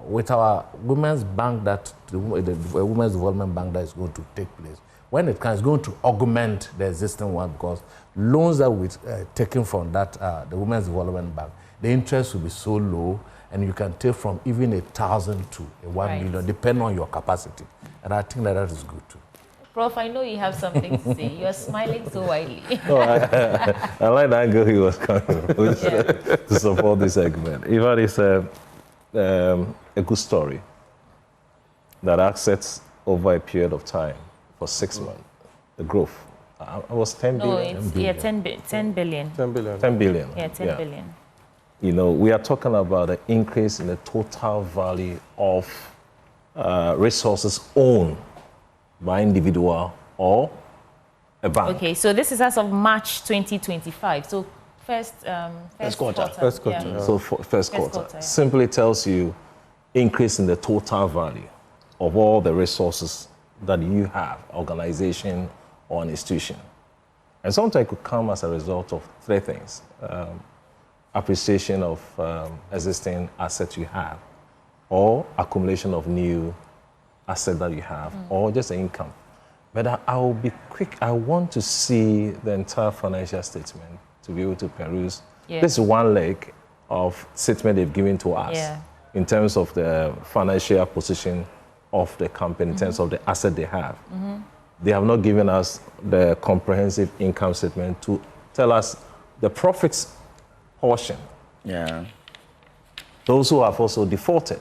with our women's bank, the Women's Development Bank that is going to take place, when it comes, it's going to augment the existing one, because loans that we taken from that the Women's Development Bank, the interest will be so low, and you can take from even 1,000 to 1 million, depending on your capacity. And I think that is good too. Prof, I know you have something to say. You're smiling so widely. No, I like the angle he was coming from to support this segment. Even it's a good story that accepts over a period of time for 6 months, the growth. It was 10 billion. No, it's 10 billion. 10 billion. 10 billion. Yeah, 10 billion. We are talking about an increase in the total value of resources owned by individual or a bank. Okay, so this is as of March 2025. So first quarter. First quarter. Yeah. So first quarter. Yeah. Simply tells you increase in the total value of all the resources that you have, organization or an institution. And sometimes it could come as a result of 3 things. Appreciation of existing assets you have, or accumulation of new assets that you have, or just income. But I will be quick. I want to see the entire financial statement to be able to peruse. Yeah. This is one leg of statement they've given to us in terms of the financial position of the company, in terms of the asset they have. They have not given us the comprehensive income statement to tell us the profits portion. Yeah. Those who have also defaulted,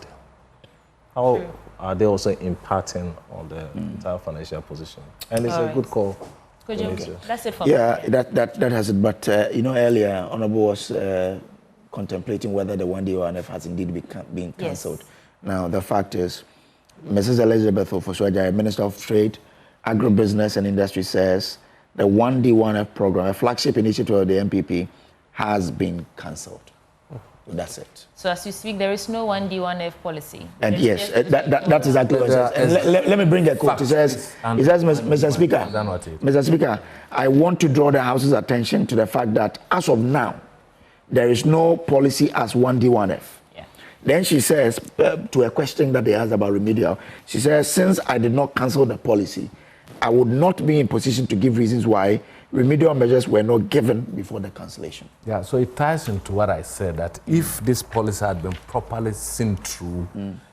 how are they also impacting on the entire financial position? And it's a good call. That's it for me. That has it. But, earlier, Honorable was contemplating whether the 1D ONF has indeed been cancelled. Yes. Now, the fact is, Mrs. Elizabeth Ofoswaja, Minister of Trade, Agribusiness and Industry, says the 1D1F program, a flagship initiative of the MPP, has been cancelled. That's it. So as you speak, there is no 1D1F policy. And yes, that's exactly what it says. And let me bring a quote. It says, Mr. Speaker, I want to draw the House's attention to the fact that as of now, there is no policy as 1D1F. Then she says, to a question that they asked about remedial, she says, since I did not cancel the policy, I would not be in position to give reasons why remedial measures were not given before the cancellation. Yeah, so it ties into what I said, that if this policy had been properly seen through,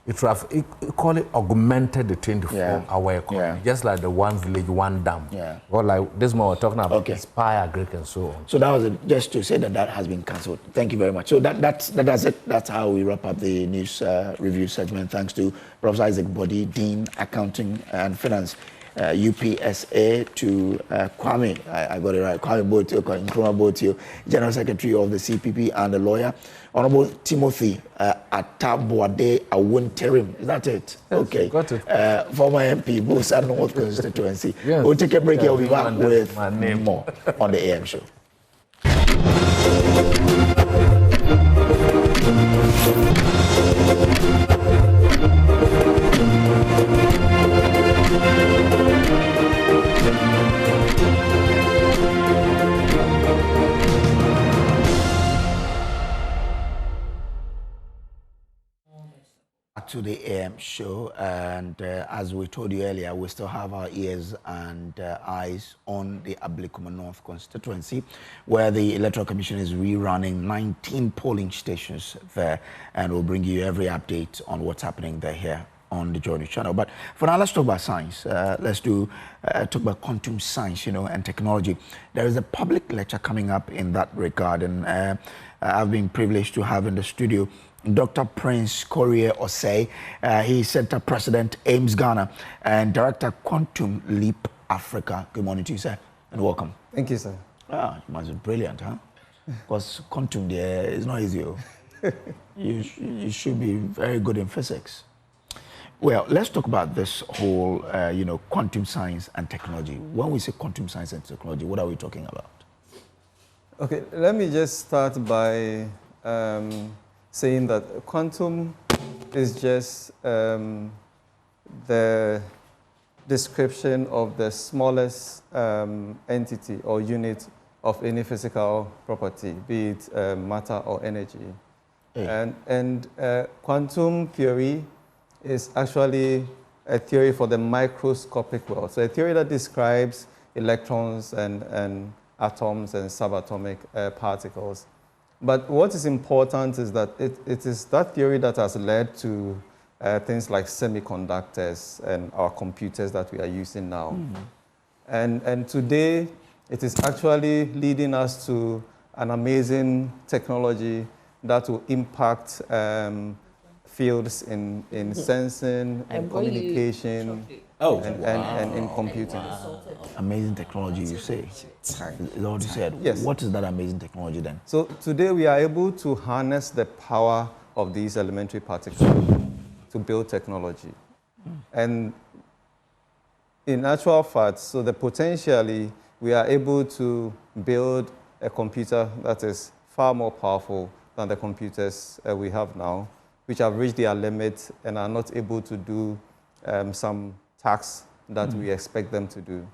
it would have equally augmented the 24-hour economy, just like the one village, one dam. Or like this one we're talking about, Inspire Agric and so on. So that was it, just to say that has been cancelled. Thank you very much. So that's it. That's how we wrap up the news review segment. Thanks to Professor Isaac Body, Dean, Accounting and Finance, UPSA, to Kwame, I got it right, Kwame Botio, General Secretary of the CPP and a lawyer, Honorable Timothy Atabuade Awunterim. Is that it? Yes, okay. Got it. Former MP, Busa North Constituency. We'll take a break here. We'll be back with more on the AM show. To the AM show, and as we told you earlier, we still have our ears and eyes on the Ablekuma North constituency, where the Electoral Commission is rerunning 19 polling stations there, and we'll bring you every update on what's happening there here on the Journey channel. But for now, let's talk about science. Let's talk about quantum science, and technology. There is a public lecture coming up in that regard, and I've been privileged to have in the studio Dr. Prince Korea Osei. He's Center President, AIMS Ghana, and Director, Quantum Leap Africa. Good morning to you, sir, and welcome. Thank you, sir. Ah, you must be brilliant, huh? Because quantum there is not easy. You should be very good in physics. Well, let's talk about this whole, quantum science and technology. When we say quantum science and technology, what are we talking about? Okay, let me just start by saying that quantum is just the description of the smallest entity or unit of any physical property, be it matter or energy. And quantum theory is actually a theory for the microscopic world. So a theory that describes electrons and atoms and subatomic particles. But what is important is that it is that theory that has led to things like semiconductors and our computers that we are using now. And today, it is actually leading us to an amazing technology that will impact fields in sensing and communication and in computing. Amazing technology, you say? Is that what you said? Yes. What is that amazing technology then? So today we are able to harness the power of these elementary particles to build technology. And in actual fact, so potentially we are able to build a computer that is far more powerful than the computers we have now, which have reached their limit and are not able to do some tasks that we expect them to do.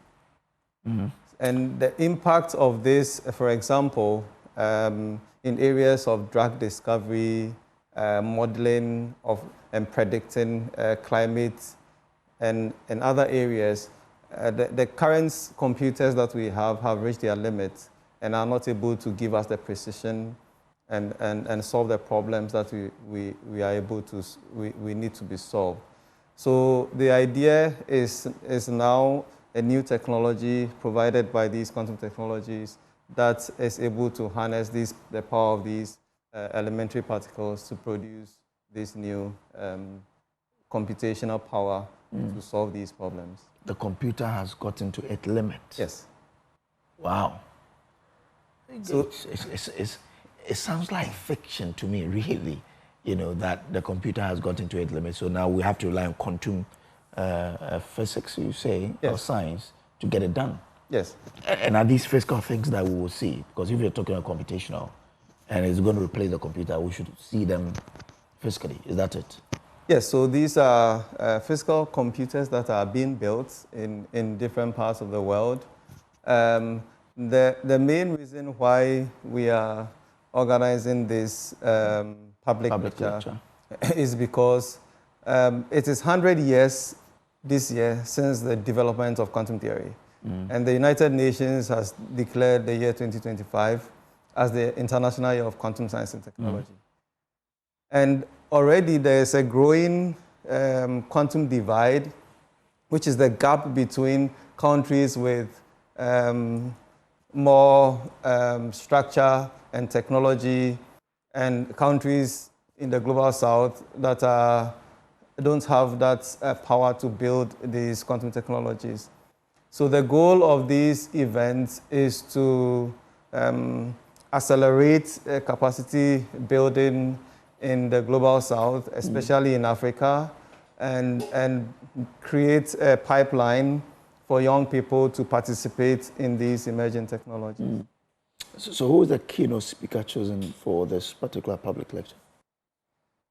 And the impact of this, for example, in areas of drug discovery, modeling of and predicting climate, and other areas, the current computers that we have reached their limit and are not able to give us the precision and solve the problems that we are able to, we need to be solved. So the idea is now a new technology provided by these quantum technologies that is able to harness the power of these elementary particles to produce this new computational power to solve these problems. The computer has gotten to its limit. Yes. Wow. So it sounds like fiction to me, really, that the computer has gotten to its limit. So now we have to rely on quantum physics, you say, or science to get it done. Yes. And are these physical things that we will see? Because if you're talking about computational and it's going to replace the computer, we should see them physically. Is that it? Yes, so these are physical computers that are being built in different parts of the world. The main reason why we are organizing this public lecture is because it is 100 years this year since the development of quantum theory. And the United Nations has declared the year 2025 as the International Year of Quantum Science and Technology. And already there's a growing quantum divide, which is the gap between countries with more structure and technology and countries in the global south that don't have that power to build these quantum technologies. So the goal of these events is to accelerate capacity building in the global south, especially in Africa, and create a pipeline for young people to participate in these emerging technologies. So who is the keynote speaker chosen for this particular public lecture?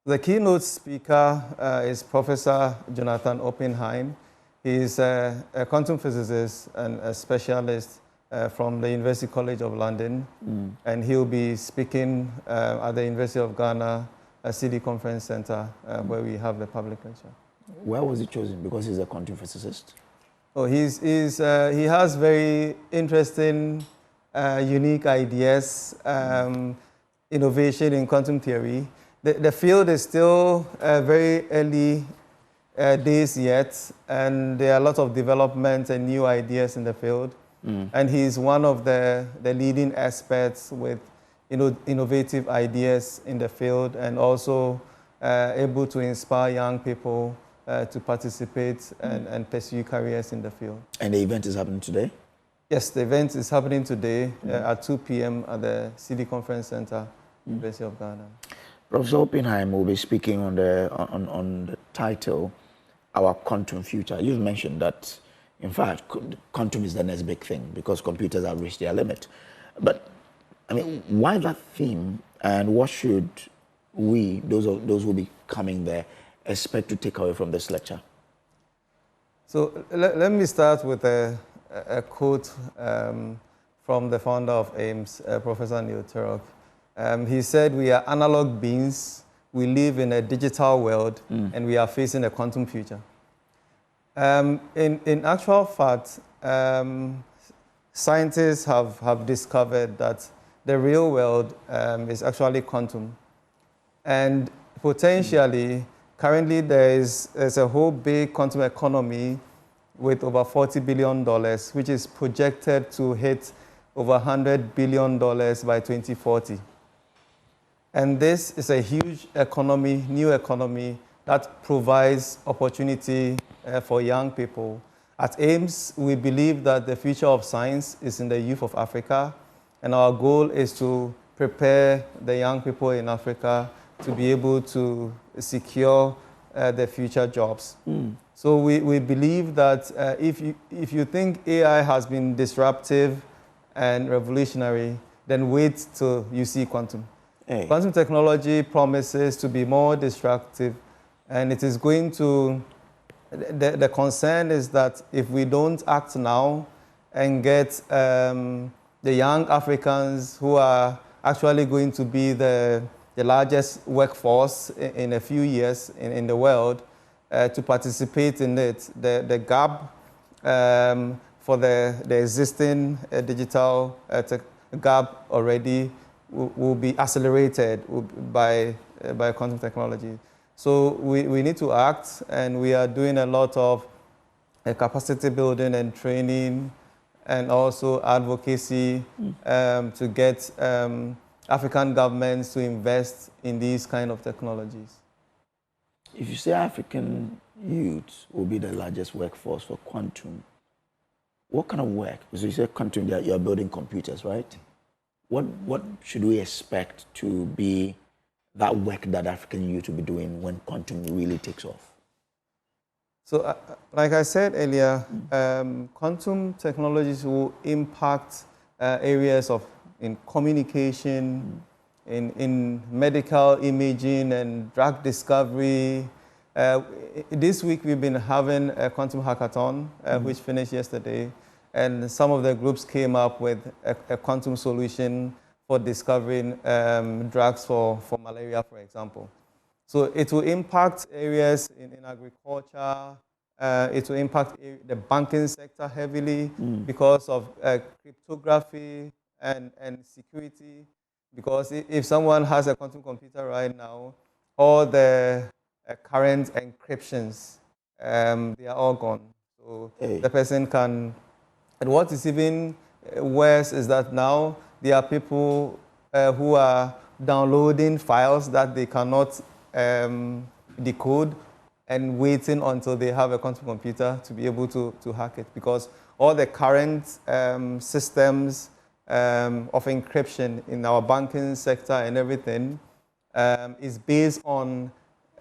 The keynote speaker is Professor Jonathan Oppenheim. He is a quantum physicist and a specialist from the University College of London, and he'll be speaking at the University of Ghana CD Conference Center, where we have the public lecture. Why was he chosen? Because he's a quantum physicist? Oh, he has very interesting, unique ideas, innovation in quantum theory. The field is still very early days yet, and there are a lot of development and new ideas in the field. And he's one of the leading experts with innovative ideas in the field, and also able to inspire young people to participate and pursue careers in the field. And the event is happening today? Yes, the event is happening today at 2 p.m. at the CD Conference Center, University of Ghana. Professor Oppenheim will be speaking on the title, Our Quantum Future. You've mentioned that, in fact, quantum is the next big thing because computers have reached their limit. But, I mean, why that theme, and what should we, those who will be coming there, expect to take away from this lecture? So let me start with a quote from the founder of AIMS, Professor Neil Turok. He said, "We are analog beings, we live in a digital world, and we are facing a quantum future." In actual fact, scientists have discovered that the real world is actually quantum. And potentially, currently there's a whole big quantum economy with over $40 billion, which is projected to hit over $100 billion by 2040. And this is a huge economy, new economy, that provides opportunity for young people. At AIMS, we believe that the future of science is in the youth of Africa, and our goal is to prepare the young people in Africa to be able to secure their future jobs. So we believe that if you think AI has been disruptive and revolutionary, then wait till you see quantum. Quantum technology promises to be more disruptive, and it is going to, the concern is that if we don't act now and get the young Africans who are actually going to be the largest workforce in a few years in the world to participate in it, the gap for the existing digital gap already will be accelerated by quantum technology. So we need to act, and we are doing a lot of capacity building and training, and also advocacy to get African governments to invest in these kind of technologies. If you say African youth will be the largest workforce for quantum, what kind of work? Because you say quantum, you're building computers, right? What should we expect to be that work that African youth will be doing when quantum really takes off? So, like I said earlier, quantum technologies will impact areas in communication, in medical imaging and drug discovery. This week we've been having a quantum hackathon, which finished yesterday, and some of the groups came up with a quantum solution for discovering drugs for malaria, for example. So it will impact areas in agriculture, It will impact the banking sector heavily because of cryptography and security. Because if someone has a quantum computer right now, all the current encryptions, they are all gone. So the person can, and what is even worse is that now there are people who are downloading files that they cannot decode and waiting until they have a quantum computer to be able to hack it, because all the current systems of encryption in our banking sector and everything is based on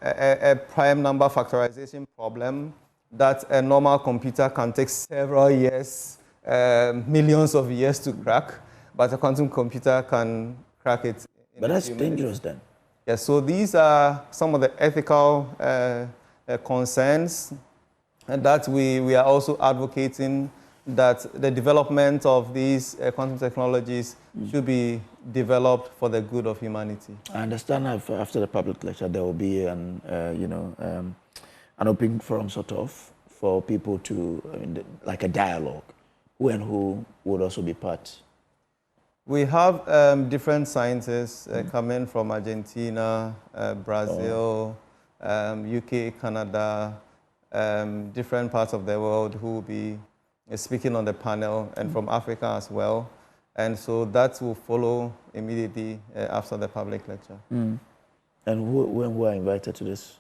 a prime number factorization problem that a normal computer can take several years, millions of years to crack, but a quantum computer can crack it. But that's dangerous then. Yeah, so these are some of the ethical concerns that we are also advocating, that the development of these quantum technologies should be developed for the good of humanity. I understand after the public lecture there will be an open forum sort of for people to, like a dialogue. Who and who would also be part? We have different scientists coming from Argentina, Brazil, UK, Canada, different parts of the world who will be speaking on the panel, and from Africa as well. And so that will follow immediately after the public lecture. And who are invited to this?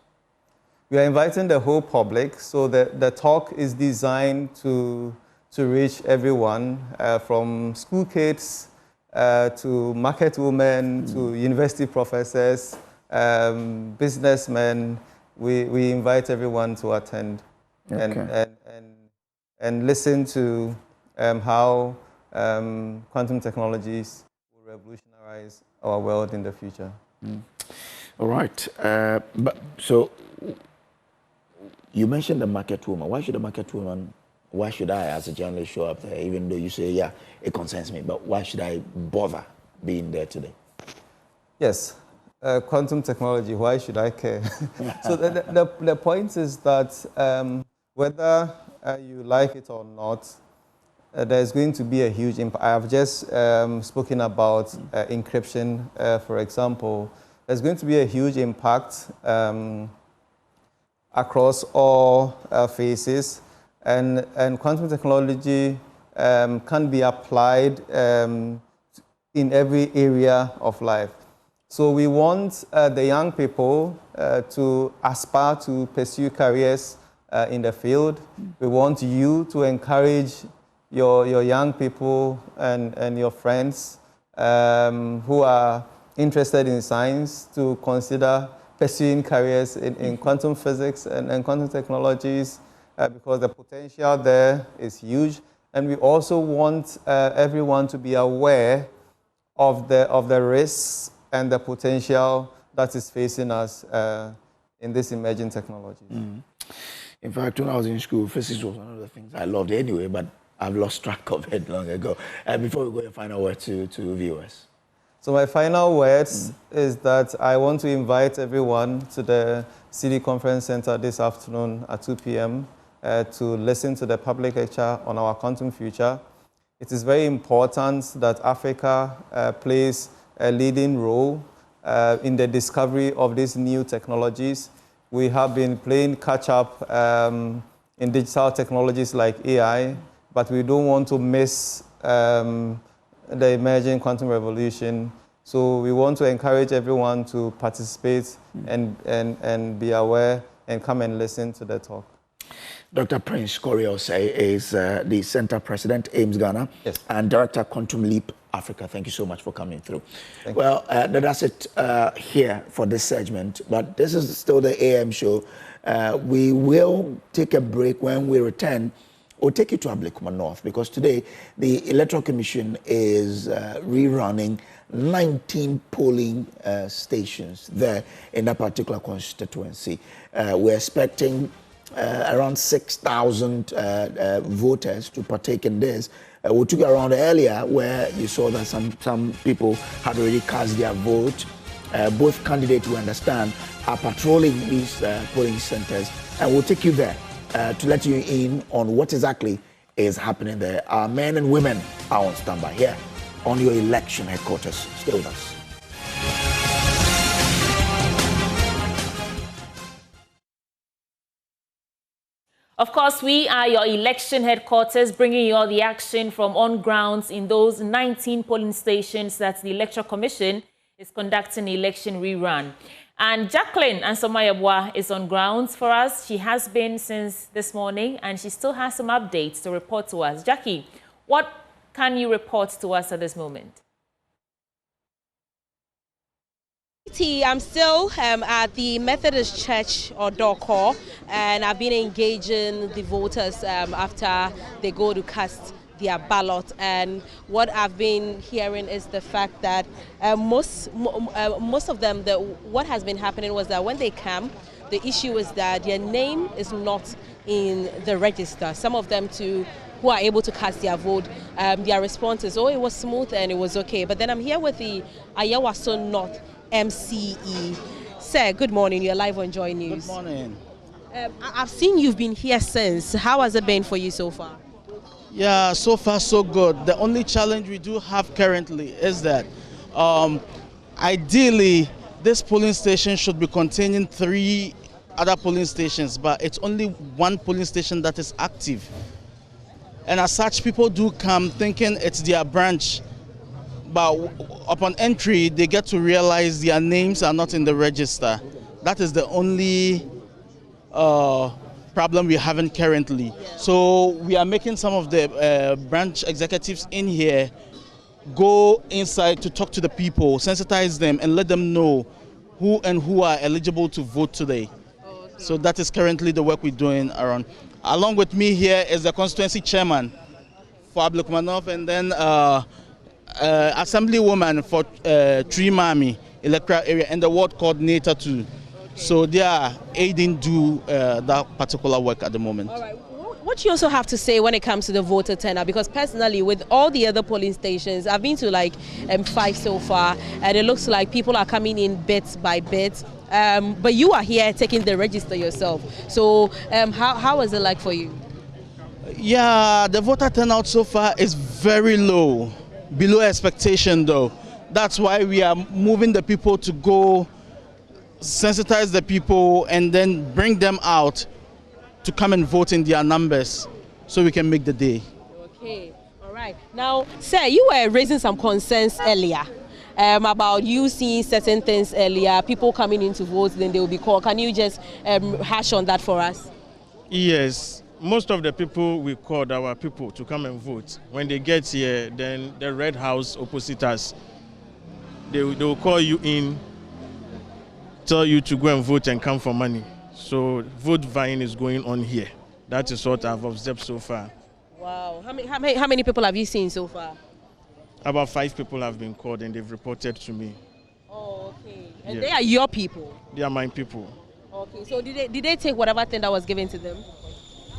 We are inviting the whole public. So the talk is designed to reach everyone, from school kids to market women, to university professors, businessmen. We invite everyone to attend and listen to how quantum technologies will revolutionize our world in the future. All right. So you mentioned the market woman. Why should the market woman, why should I as a journalist show up there, even though you say, yeah, it concerns me, but why should I bother being there today? Yes. Quantum technology, why should I care? So the point is that whether you like it or not, there's going to be a huge impact. I have just spoken about encryption, for example. There's going to be a huge impact across all phases, and quantum technology can be applied in every area of life. So we want the young people to aspire to pursue careers in the field. We want you to encourage your young people and your friends who are interested in science to consider pursuing careers in quantum physics and quantum technologies, because the potential there is huge. And we also want everyone to be aware of the risks and the potential that is facing us in these emerging technologies. In fact, when I was in school, physics was one of the things I loved anyway, but I've lost track of it long ago. Before we go, your final word to viewers. So my final words is that I want to invite everyone to the City Conference Center this afternoon at 2 p.m. To listen to the public lecture on our quantum future. It is very important that Africa plays a leading role in the discovery of these new technologies. We have been playing catch-up in digital technologies like AI, but we don't want to miss the emerging quantum revolution. So we want to encourage everyone to participate and be aware and come and listen to the talk. Dr. Prince Koriose is the Center President, AIMS Ghana, and Director, Quantum Leap Africa. Thank you so much for coming through. Well, that's it here for this segment, but this is still the AM show. We will take a break. When we return, we'll take you to Ablekuma North, because today the Electoral Commission is rerunning 19 polling stations there in that particular constituency. We're expecting around 6,000 voters to partake in this. We took you around earlier where you saw that some people had already cast their vote. Both candidates, we understand, are patrolling these polling centers, and we'll take you there to let you in on what exactly is happening there. Our men and women are on standby here on your election headquarters. Stay with us. Of course, we are your election headquarters, bringing you all the action from on grounds in those 19 polling stations that the Electoral Commission is conducting election rerun. And Jacqueline Ansomayabwa is on grounds for us. She has been since this morning, and she still has some updates to report to us. Jackie, what can you report to us at this moment? I'm still at the Methodist Church or door call, and I've been engaging the voters after they go to cast their ballot. And what I've been hearing is the fact that most of them, what has been happening was that when they come, the issue is that their name is not in the register. Some of them too, who are able to cast their vote, their response is, oh, it was smooth and it was okay. But then I'm here with the Ayawaso North MCE. Sir, good morning. You're live on Joy News. Good morning. I've seen you've been here since. How has it been for you so far? Yeah, so far so good. The only challenge we do have currently is that ideally this polling station should be containing 3 other polling stations, but it's only 1 polling station that is active. And as such, people do come thinking it's their branch, but upon entry, they get to realize their names are not in the register. That is the only problem we're having currently. So we are making some of the branch executives in here go inside to talk to the people, sensitize them, and let them know who are eligible to vote today. So that is currently the work we're doing around. Along with me here is the constituency chairman for Ablekuma North, and then assemblywoman for Trimami electoral area, and the ward coordinator too. So they are aiding do that particular work at the moment. All right. What do you also have to say when it comes to the voter turnout? Because personally, with all the other polling stations, I've been to like 5 so far, and it looks like people are coming in bit by bit. But you are here taking the register yourself. So how is it like for you? Yeah, the voter turnout so far is very low, below expectation though. That's why we are moving the people to go sensitize the people and then bring them out to come and vote in their numbers so we can make the day. Okay, all right. Now, sir, you were raising some concerns earlier about you seeing certain things earlier, people coming in to vote, then they will be called. Can you just hash on that for us? Yes. Most of the people we called our people to come and vote. When they get here, then the Red House opposite us, they will call you in, tell you to go and vote and come for money. So vote buying is going on here. That is what I've observed so far. Wow. How many people have you seen so far? About 5 people have been called and they've reported to me. Oh, okay. And they are your people? They are my people. Okay. So did they take whatever thing that was given to them?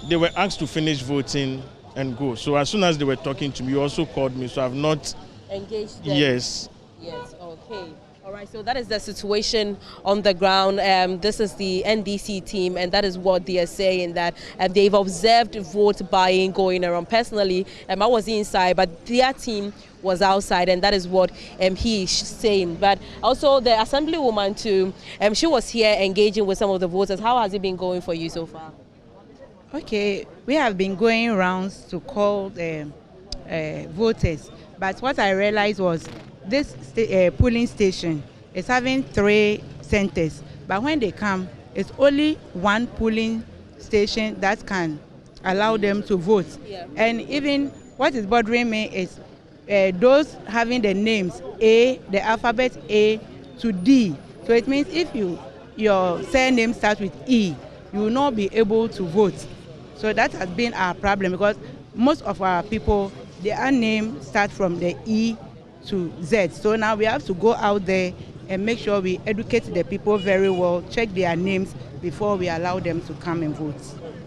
They were asked to finish voting and go. So as soon as they were talking to me, you also called me. So I've not engaged them. Yes. Yes. Okay. All right, so that is the situation on the ground. This is the NDC team, and that is what they are saying, that they've observed vote buying going around. Personally, I was inside, but their team was outside, and that is what he is saying. But also the assemblywoman too, she was here engaging with some of the voters. How has it been going for you so far? Okay, we have been going rounds to call the voters, but what I realized was this polling station is having 3 centers, but when they come, it's only 1 polling station that can allow them to vote. Yeah. And even what is bothering me is those having the names A, the alphabet A to D. So it means if your surname starts with E, you will not be able to vote. So that has been our problem, because most of our people, their name starts from the E to Z. So now we have to go out there and make sure we educate the people very well, check their names before we allow them to come and vote.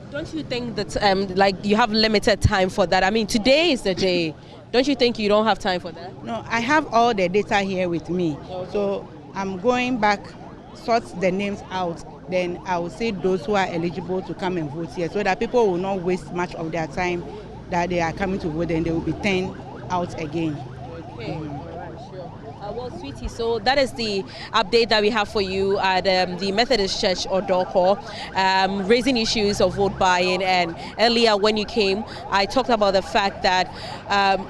Don't you think that like you have limited time for that? I mean, today is the day. Don't you think you don't have time for that? No, I have all the data here with me. Okay. So I'm going back, sort the names out, then I will say those who are eligible to come and vote here, so that people will not waste much of their time that they are coming to vote, and they will be turned out again. Okay. Well, sweetie, so that is the update that we have for you at the Methodist Church or Dorko, raising issues of vote buying. And earlier when you came, I talked about the fact that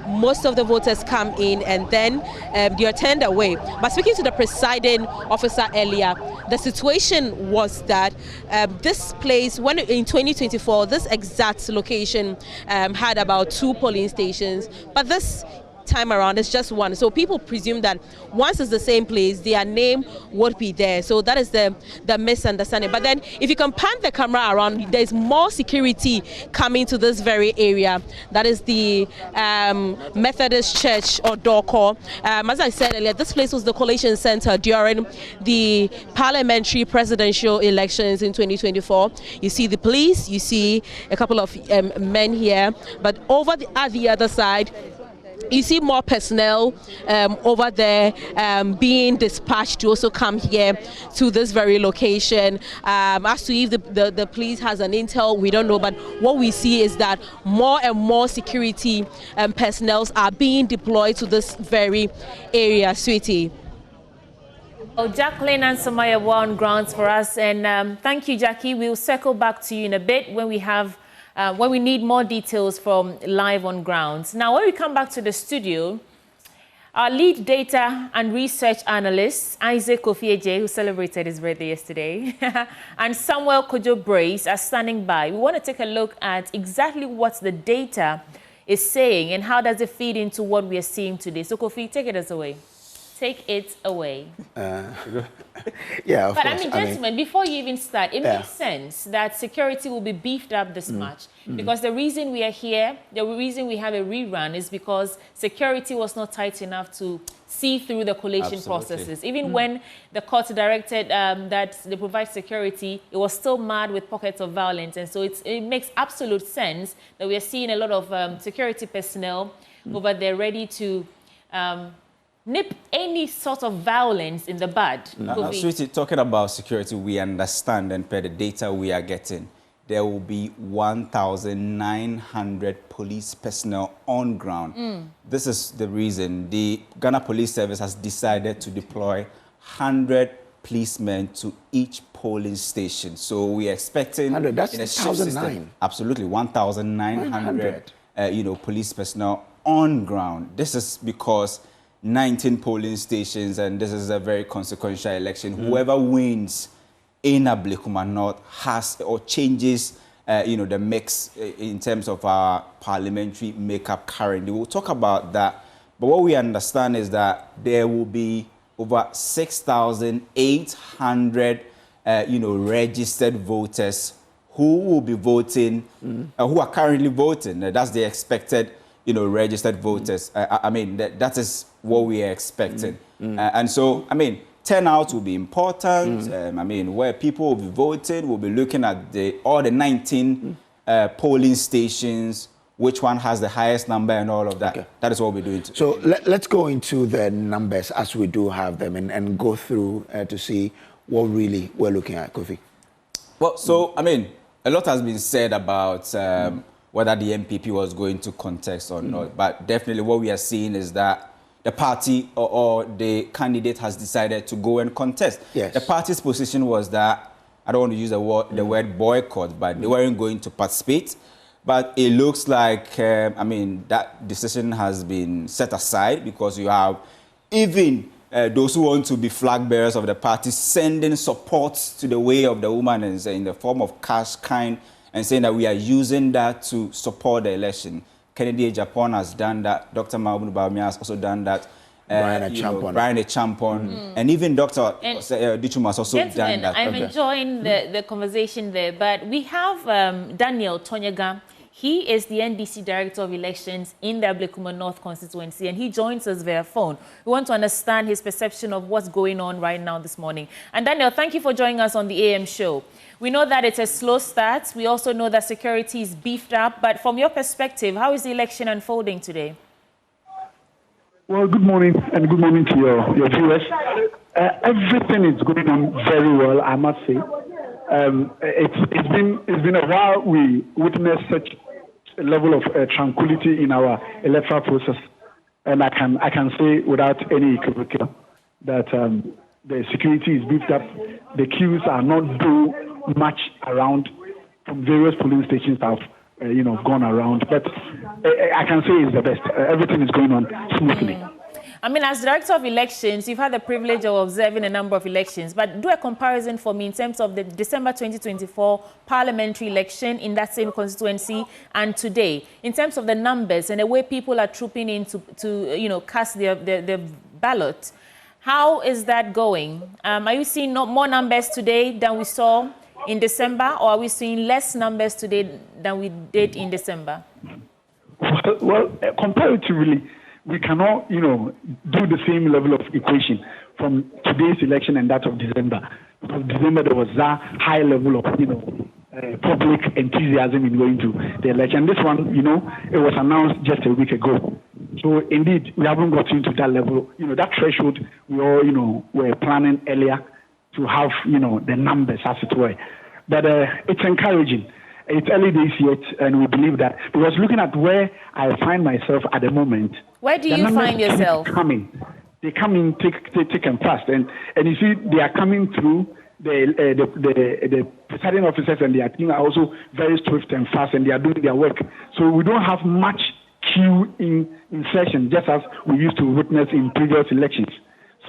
most of the voters come in and then they are turned away. But speaking to the presiding officer earlier, the situation was that this place, when in 2024, this exact location had about 2 polling stations, but this time around it's just 1, so people presume that once it's the same place, their name would be there. So that is the misunderstanding. But then if you can pan the camera around, there's more security coming to this very area. That is the Methodist Church or Dorko. As I said earlier, this place was the collation center during the parliamentary presidential elections in 2024. You see the police, you see a couple of men here, but over at the other side, you see more personnel over there being dispatched to also come here to this very location. As to if the police has an intel, we don't know, but what we see is that more and more security personnel are being deployed to this very area, sweetie. Oh, Jacqueline and Samaya were on grounds for us, and thank you, Jackie. We'll circle back to you in a bit when we have when we need more details from live on grounds. Now, when we come back to the studio, our lead data and research analyst, Isaac Kofi-Eje, who celebrated his birthday yesterday, and Samuel Kojo-Brace are standing by. We want to take a look at exactly what the data is saying and how does it feed into what we are seeing today. So, Kofi, take it away. Take it away. Yeah, of but course. I mean, gentlemen, before you even start, it makes sense that security will be beefed up this much. Because the reason we are here, the reason we have a rerun is because security was not tight enough to see through the collation processes. Even when the court directed that they provide security, it was still marred with pockets of violence. And so it makes absolute sense that we are seeing a lot of security personnel over there ready to nip any sort of violence in the bud. Now, sweetie, talking about security, we understand, and per the data we are getting, there will be 1,900 police personnel on ground. This is the reason the Ghana Police Service has decided to deploy 100 policemen to each polling station. So we are expecting 100, that's in a 1,009. Absolutely, 1,900 police personnel on ground. This is because 19 polling stations, and this is a very consequential election. Whoever wins in Ablekuma North has or changes, the mix in terms of our parliamentary makeup currently. We'll talk about that. But what we understand is that there will be over 6,800, registered voters who will be voting, who are currently voting. That's the expected, registered voters. I mean, that is what we are expecting. And so, I mean, turnout will be important. I mean, where people will be voting, we'll be looking at all the 19 polling stations, which one has the highest number and all of that. Okay. That is what we're doing today. So let's go into the numbers as we do have them and go through to see what really we're looking at, Kofi. Well, so, I mean, a lot has been said about whether the MPP was going to contest or not. But definitely what we are seeing is that the party or the candidate has decided to go and contest. Yes. The party's position was that, I don't want to use the word boycott, but they weren't going to participate. But it looks like, that decision has been set aside because you have even those who want to be flag bearers of the party sending support to the way of the woman in the form of cash kind and saying that we are using that to support the election. Kennedy Japan has done that. Dr. Mahmoud Bawumia has also done that. Brian Champon. And even Dr. Dichum has also done that. I'm enjoying the conversation there, but we have Daniel Tonyaga. He is the NDC Director of Elections in the Ablekuma North Constituency, and he joins us via phone. We want to understand his perception of what's going on right now this morning. And Daniel, thank you for joining us on the AM show. We know that it's a slow start. We also know that security is beefed up. But from your perspective, how is the election unfolding today? Well, good morning, and good morning to your viewers. Everything is going on very well, I must say. it's been a while we witnessed such a level of tranquility in our electoral process, and I can say without any equivocal that the security is beefed up. The queues are not too much around. From various polling stations have gone around, but I can say it's the best. Everything is going on smoothly. I mean, as Director of Elections, you've had the privilege of observing a number of elections, but do a comparison for me in terms of the December 2024 parliamentary election in that same constituency and today, in terms of the numbers and the way people are trooping in to cast their ballot. How is that going? Are you seeing more numbers today than we saw in December, or are we seeing less numbers today than we did in December? Well, comparatively, we cannot, do the same level of equation from today's election and that of December. Because December there was that high level of, public enthusiasm in going to the election. This one, it was announced just a week ago. So indeed, we haven't gotten to that level, that threshold. We all, were planning earlier to have, the numbers as it were. But it's encouraging. It's early days yet, and we believe that. Because looking at where I find myself at the moment. Where do you find yourself? They come in thick and fast. And you see, they are coming through. The presiding officers and their team are also very swift and fast, and they are doing their work. So we don't have much queue in session, just as we used to witness in previous elections.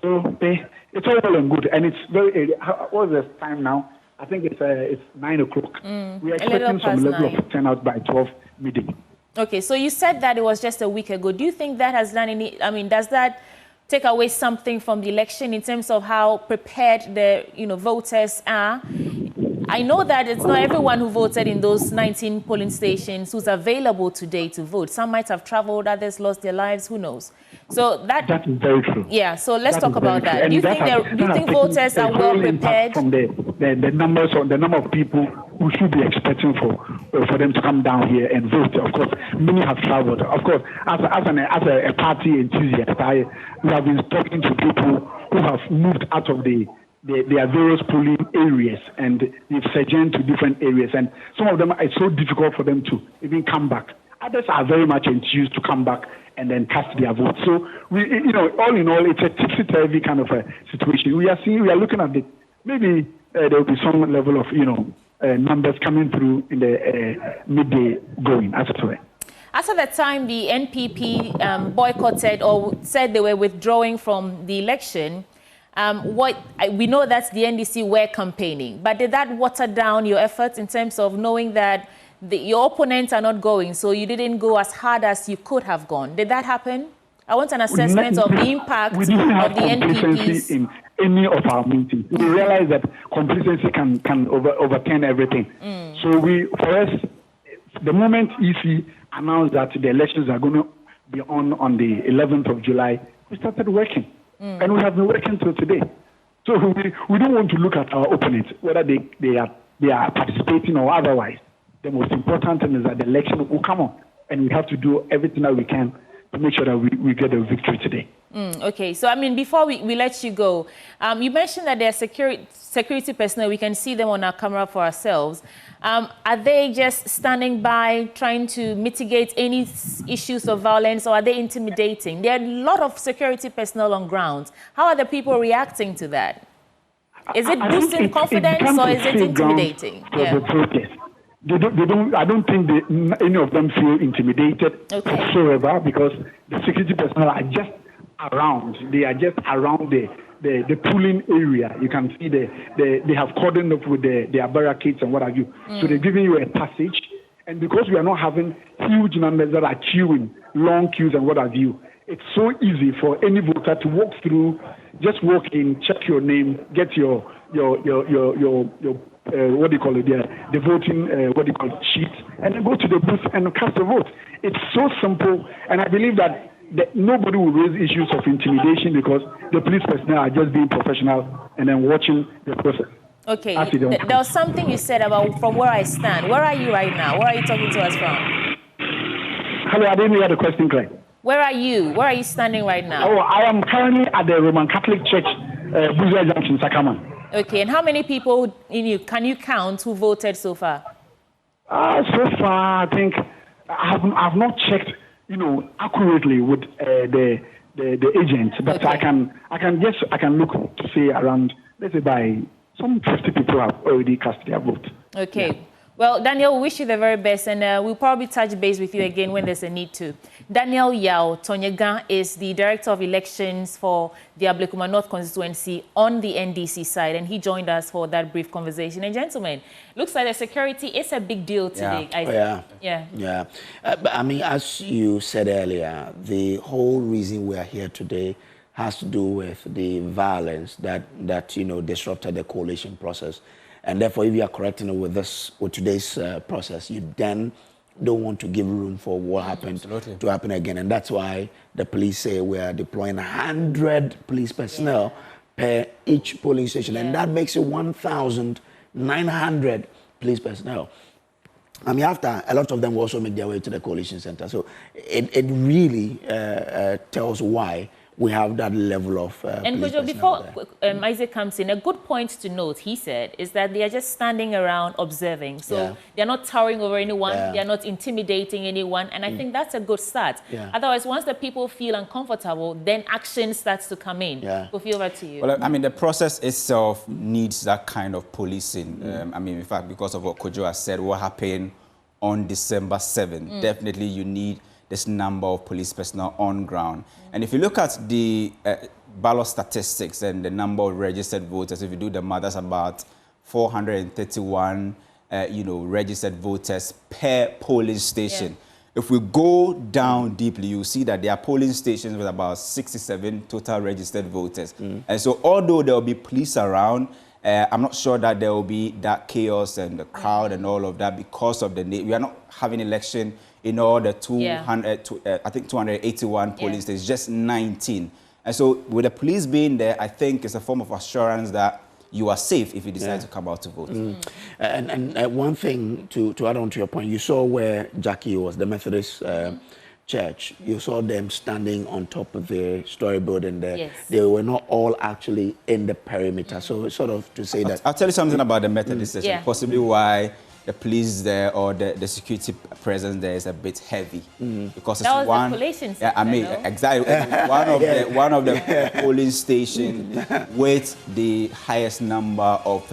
So it's all well and good, and it's very. What's the time now? I think it's 9 o'clock. We are expecting some level of turnout by 12 midday. Okay, so you said that it was just a week ago. Do you think that has done any? I mean, does that take away something from the election in terms of how prepared the voters are? I know that it's not everyone who voted in those 19 polling stations who's available today to vote. Some might have traveled, others lost their lives, who knows? So that is very true. Yeah, so let's talk about that. Do you think voters are well prepared? From the numbers or the number of people who should be expecting for them to come down here and vote. Of course, many have traveled. Of course, as a party enthusiast, we have been talking to people who have moved out of their various polling areas, and they've surged to different areas, and some of them it's so difficult for them to even come back. Others are very much enthused to come back and then cast their vote. So we, all in all, it's a tipsy-turvy kind of a situation. We are looking at it. Maybe there will be some level of numbers coming through in the midday going, as it were. As at the time the NPP boycotted or said they were withdrawing from the election, we know that the NDC were campaigning, but did that water down your efforts in terms of knowing that your opponents are not going, so you didn't go as hard as you could have gone? Did that happen? I want an assessment of the impact of the NPP's... in any of our meetings. We realize that complacency can overturn everything. So for us, the moment EC announced that the elections are going to be on the 11th of July, we started working. And we have been working till today. So we don't want to look at our opponents, whether they are participating or otherwise. The most important thing is that the election will come on, and we have to do everything that we can to make sure that we get a victory today. Okay, so I mean, before we let you go, you mentioned that there are security personnel. We can see them on our camera for ourselves. Are they just standing by trying to mitigate any issues of violence, or are they intimidating? There are a lot of security personnel on ground. How are the people reacting to that? Is it boosting confidence, or is it intimidating? They don't. I don't think any of them feel intimidated whatsoever, because the security personnel are just around. They are just around the polling area. You can see they have cordoned up with their barricades and what have you. So they're giving you a passage. And because we are not having huge numbers that are queuing, long queues and what have you, it's so easy for any voter to walk through, just walk in, check your name, get your what do you call it, the voting, sheet, and then go to the booth and cast a vote. It's so simple, and I believe that nobody will raise issues of intimidation, because the police personnel are just being professional and then watching the process. Okay, there was something you said about from where I stand. Where are you right now? Where are you talking to us from? Hello, I didn't hear the question correct. Where are you? Where are you standing right now? Oh, I am currently at the Roman Catholic Church, Busia Junction, Sakaman. Okay, and how many people can you count who voted so far? So far, I think I've not checked, accurately with the agent, but I can look to say around, let's say by some 50 people have already cast their vote. Okay. Yeah. Well, Daniel, we wish you the very best, and we'll probably touch base with you again when there's a need to. Daniel Yao Tonyegan is the Director of Elections for the Ablekuma North Constituency on the NDC side, and he joined us for that brief conversation. And gentlemen, looks like the security is a big deal today. Yeah. But I mean, as you said earlier, the whole reason we are here today has to do with the violence that disrupted the coalition process. And therefore, if you are correcting it with today's process, you then don't want to give room for what happened to happen again. And that's why the police say we are deploying 100 police personnel per each polling station. And that makes it 1,900 police personnel. I mean, after a lot of them will also make their way to the coalition center. So it really tells why we have that level of and Kojo, before Isaac comes in, a good point to note, he said, is that they are just standing around observing. So they're not towering over anyone, they're not intimidating anyone, and I think that's a good start. Otherwise, once the people feel uncomfortable, then action starts to come in. Kofi, over to you. Well, I mean, the process itself needs that kind of policing. I mean, in fact, because of what Kojo has said, what happened on December 7th, definitely you need this number of police personnel on ground. And if you look at the ballot statistics and the number of registered voters, if you do the math, that's about 431, registered voters per polling station. If we go down deeply, you see that there are polling stations with about 67 total registered voters. And so although there will be police around, I'm not sure that there will be that chaos and the crowd and all of that because of we are not having election in all the 281 polling stations, just 19. And so with the police being there, I think it's a form of assurance that you are safe if you decide to come out to vote. And one thing to add on to your point, you saw where Jackie was, the Methodist church. You saw them standing on top of the story building there. They were not all actually in the perimeter. So sort of to say that... I'll tell you something about the Methodist session, possibly why the police there or the security presence there is a bit heavy because it's that was one. The collation yeah, I mean exactly one of the polling stations with the highest number of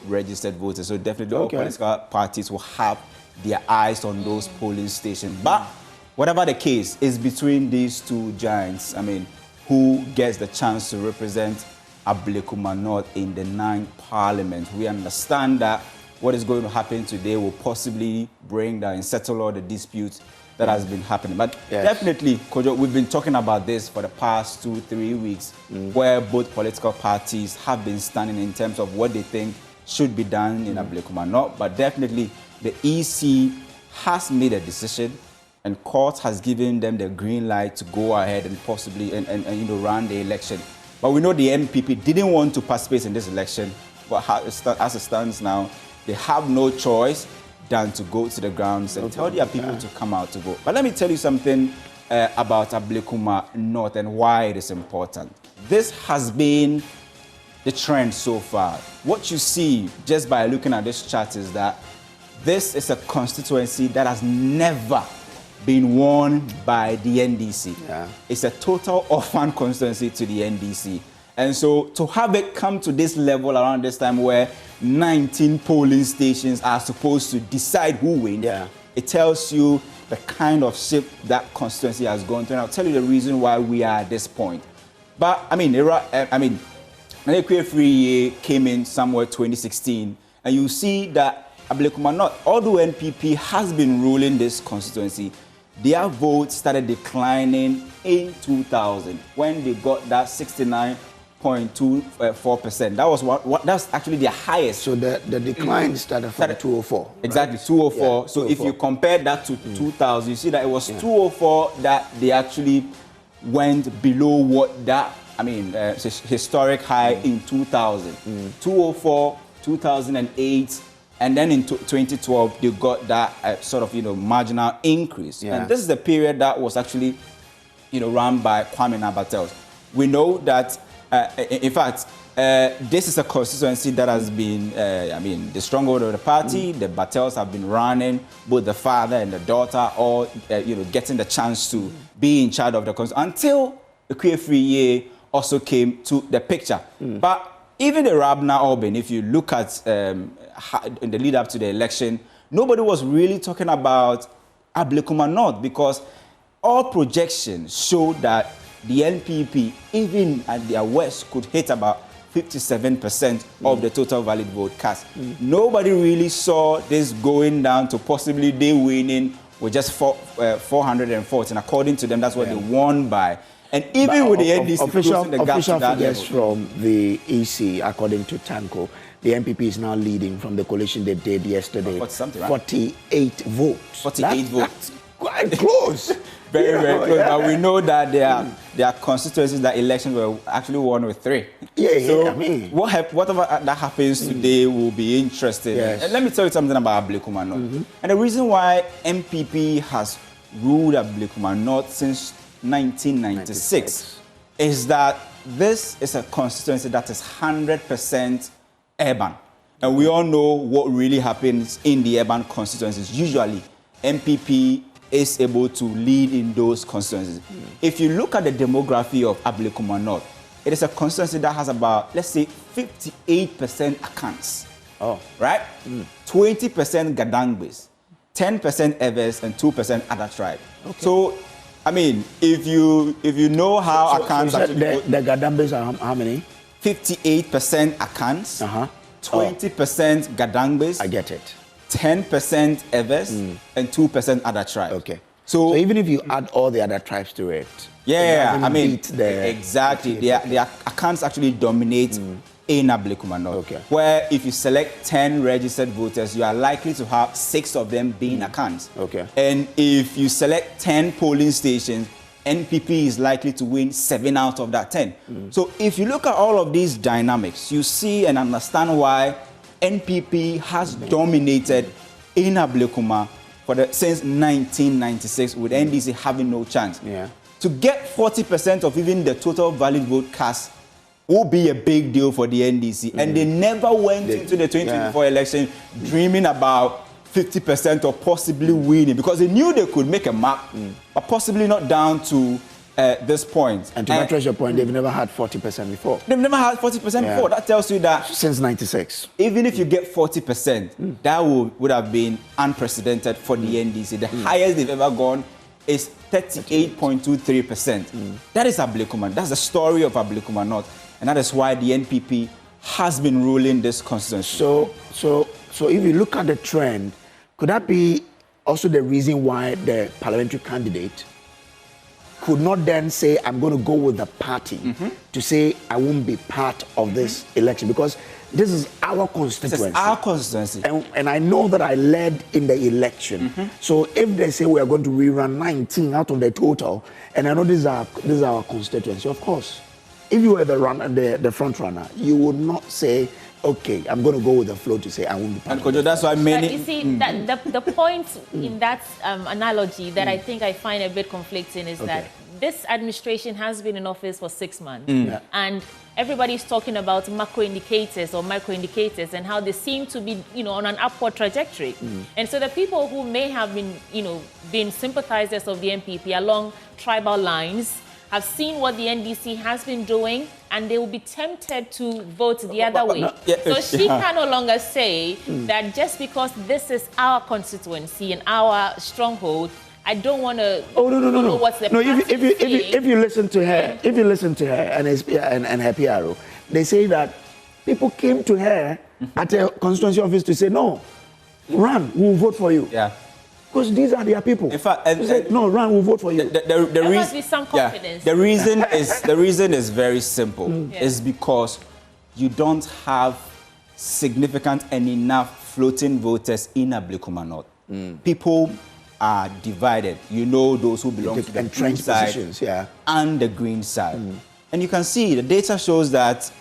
registered voters. So definitely all political parties will have their eyes on those polling stations. But whatever the case, is between these two giants. I mean, who gets the chance to represent Ablekuma North in the 9th Parliament? We understand that what is going to happen today will possibly bring down and settle all the disputes that has been happening. But definitely, Kojo, we've been talking about this for the past 2-3 weeks, where both political parties have been standing in terms of what they think should be done in Ablekuma North. But definitely, the EC has made a decision, and court has given them the green light to go ahead and possibly run the election. But we know the MPP didn't want to participate in this election, but as it stands now, they have no choice than to go to the grounds and tell their people to come out to vote. But let me tell you something about Ablekuma North and why it is important. This has been the trend so far. What you see just by looking at this chart is that this is a constituency that has never been won by the NDC. It's a total orphan constituency to the NDC. And so to have it come to this level around this time where 19 polling stations are supposed to decide who wins, it tells you the kind of shift that constituency has gone through. And I'll tell you the reason why we are at this point. But I mean, Nalekwe Free came in somewhere 2016, and you see that Ablekuma North, although NPP has been ruling this constituency, their votes started declining in 2000 when they got that 69.24%. That was that's actually their highest. So the decline started from 204. Exactly, 204. So 204. If you compare that to 2000, you see that it was 204 that they actually went below what that, historic high in 2000. 204, 2008, and then in 2012, they got that marginal increase. And this is the period that was actually, run by Kwame Nabatels. We know that, in fact, this is a constituency that has been, the stronghold of the party. The battles have been running, both the father and the daughter, all, getting the chance to be in charge of the constituency until the Kwe also came to the picture. But even the Rabna Orban, if you look at in the lead up to the election, nobody was really talking about Ablekuma North because all projections show that the NPP, even at their worst, could hit about 57% of the total valid vote cast. Nobody really saw this going down to possibly they winning with just 414. According to them, that's what they won by. And even with the NDC official to that figures level. from the EC, according to Tanko, the NPP is now leading from the coalition they did yesterday. 48 votes. 48 votes. That's quite close. Very close. But we know that there are constituencies that elections were actually won with 3. Whatever that happens today will be interesting. Yes. And let me tell you something about Ablekuma North. And the reason why MPP has ruled Ablekuma North since 1996 is that this is a constituency that is 100% urban. And we all know what really happens in the urban constituencies. Usually, MPP is able to lead in those constituencies. If you look at the demography of Ablekuma North, it is a constituency that has about, let's say, 58% Akans. Right? 20% Gadangbes, 10% Evers, and 2% other tribe. So, I mean, if you know how Akans actually the Gadambes are how many? 58% Akans, 20% Gadangbes. I get it. 10% Evers and 2% other tribes. Okay. So even if you add all the other tribes to it, exactly. Their accounts actually dominate in Ablekuma North. Where if you select 10 registered voters, you are likely to have 6 of them being accounts. And if you select 10 polling stations, NPP is likely to win 7 out of that 10. So if you look at all of these dynamics, you see and understand why NPP has dominated in Ablekuma since 1996, with NDC having no chance. To get 40% of even the total valid vote cast will be a big deal for the NDC. And they never went into the 2024 election dreaming about 50% or possibly winning, because they knew they could make a mark, but possibly not down to this point. And to match your point, they've never had 40% before. They've never had 40% before. That tells you that since 96. Even if you get 40%, that would have been unprecedented for the NDC. The highest they've ever gone is 38.23%. That is Ablekuma. That's the story of Ablekuma North, and that is why the NPP has been ruling this constituency. So if you look at the trend, could that be also the reason why the parliamentary candidate could not then say, I'm going to go with the party to say I won't be part of this election, because this is our constituency. This is our constituency. And I know that I led in the election. So if they say we are going to rerun 19 out of the total, and I know this is our constituency, of course, if you were the front runner, you would not say, okay, I'm going to go with the flow to say I won't be part of it. That's why many... But you see, the point in that analogy that I think I find a bit conflicting is that this administration has been in office for 6 months. And everybody's talking about macro indicators or micro indicators and how they seem to be, on an upward trajectory. And so the people who may have been, been sympathizers of the NPP along tribal lines have seen what the NDC has been doing, and they will be tempted to vote the other way. So she can no longer say that just because this is our constituency and our stronghold, I don't want to know what's the if you listen to her, and her PRO, they say that people came to her at the constituency office to say, no, run, we'll vote for you. Because these are their people. In fact, no, run, we'll vote for you. There must be some confidence. The reason is very simple. It's because you don't have significant and enough floating voters in Ablekuma North. People are divided. Those who belong to the green side and the green side. And you can see the data shows that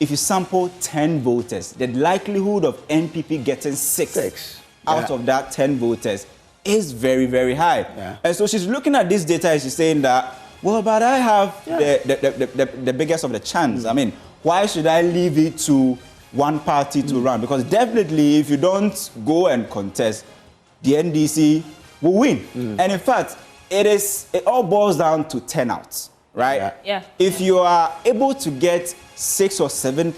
if you sample 10 voters, the likelihood of NPP getting 6 out of that 10 voters is very, very high. And so she's looking at this data and she's saying that, well, but I have the biggest of the chance. I mean, why should I leave it to one party to run? Because definitely, if you don't go and contest, the NDC will win. And in fact, it all boils down to turnout, right? Yeah. If you are able to get 6 or 7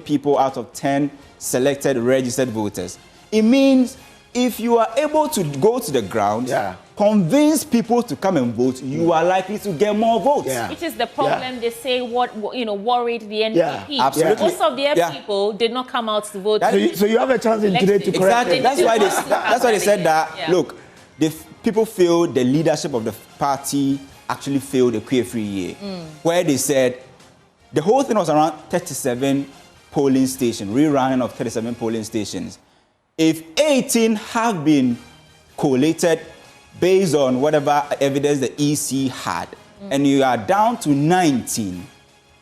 people out of 10 selected registered voters, it means if you are able to go to the ground, convince people to come and vote, you are likely to get more votes. Which is the problem. They say what worried the NPP. Absolutely. Most of their people did not come out to vote. So you have a chance in today to correct Exactly. it. That's why they said that. Look, people feel the leadership of the party actually failed the Q3 year, where they said the whole thing was around 37 polling stations, rerunning of 37 polling stations. If 18 have been collated based on whatever evidence the EC had, and you are down to 19,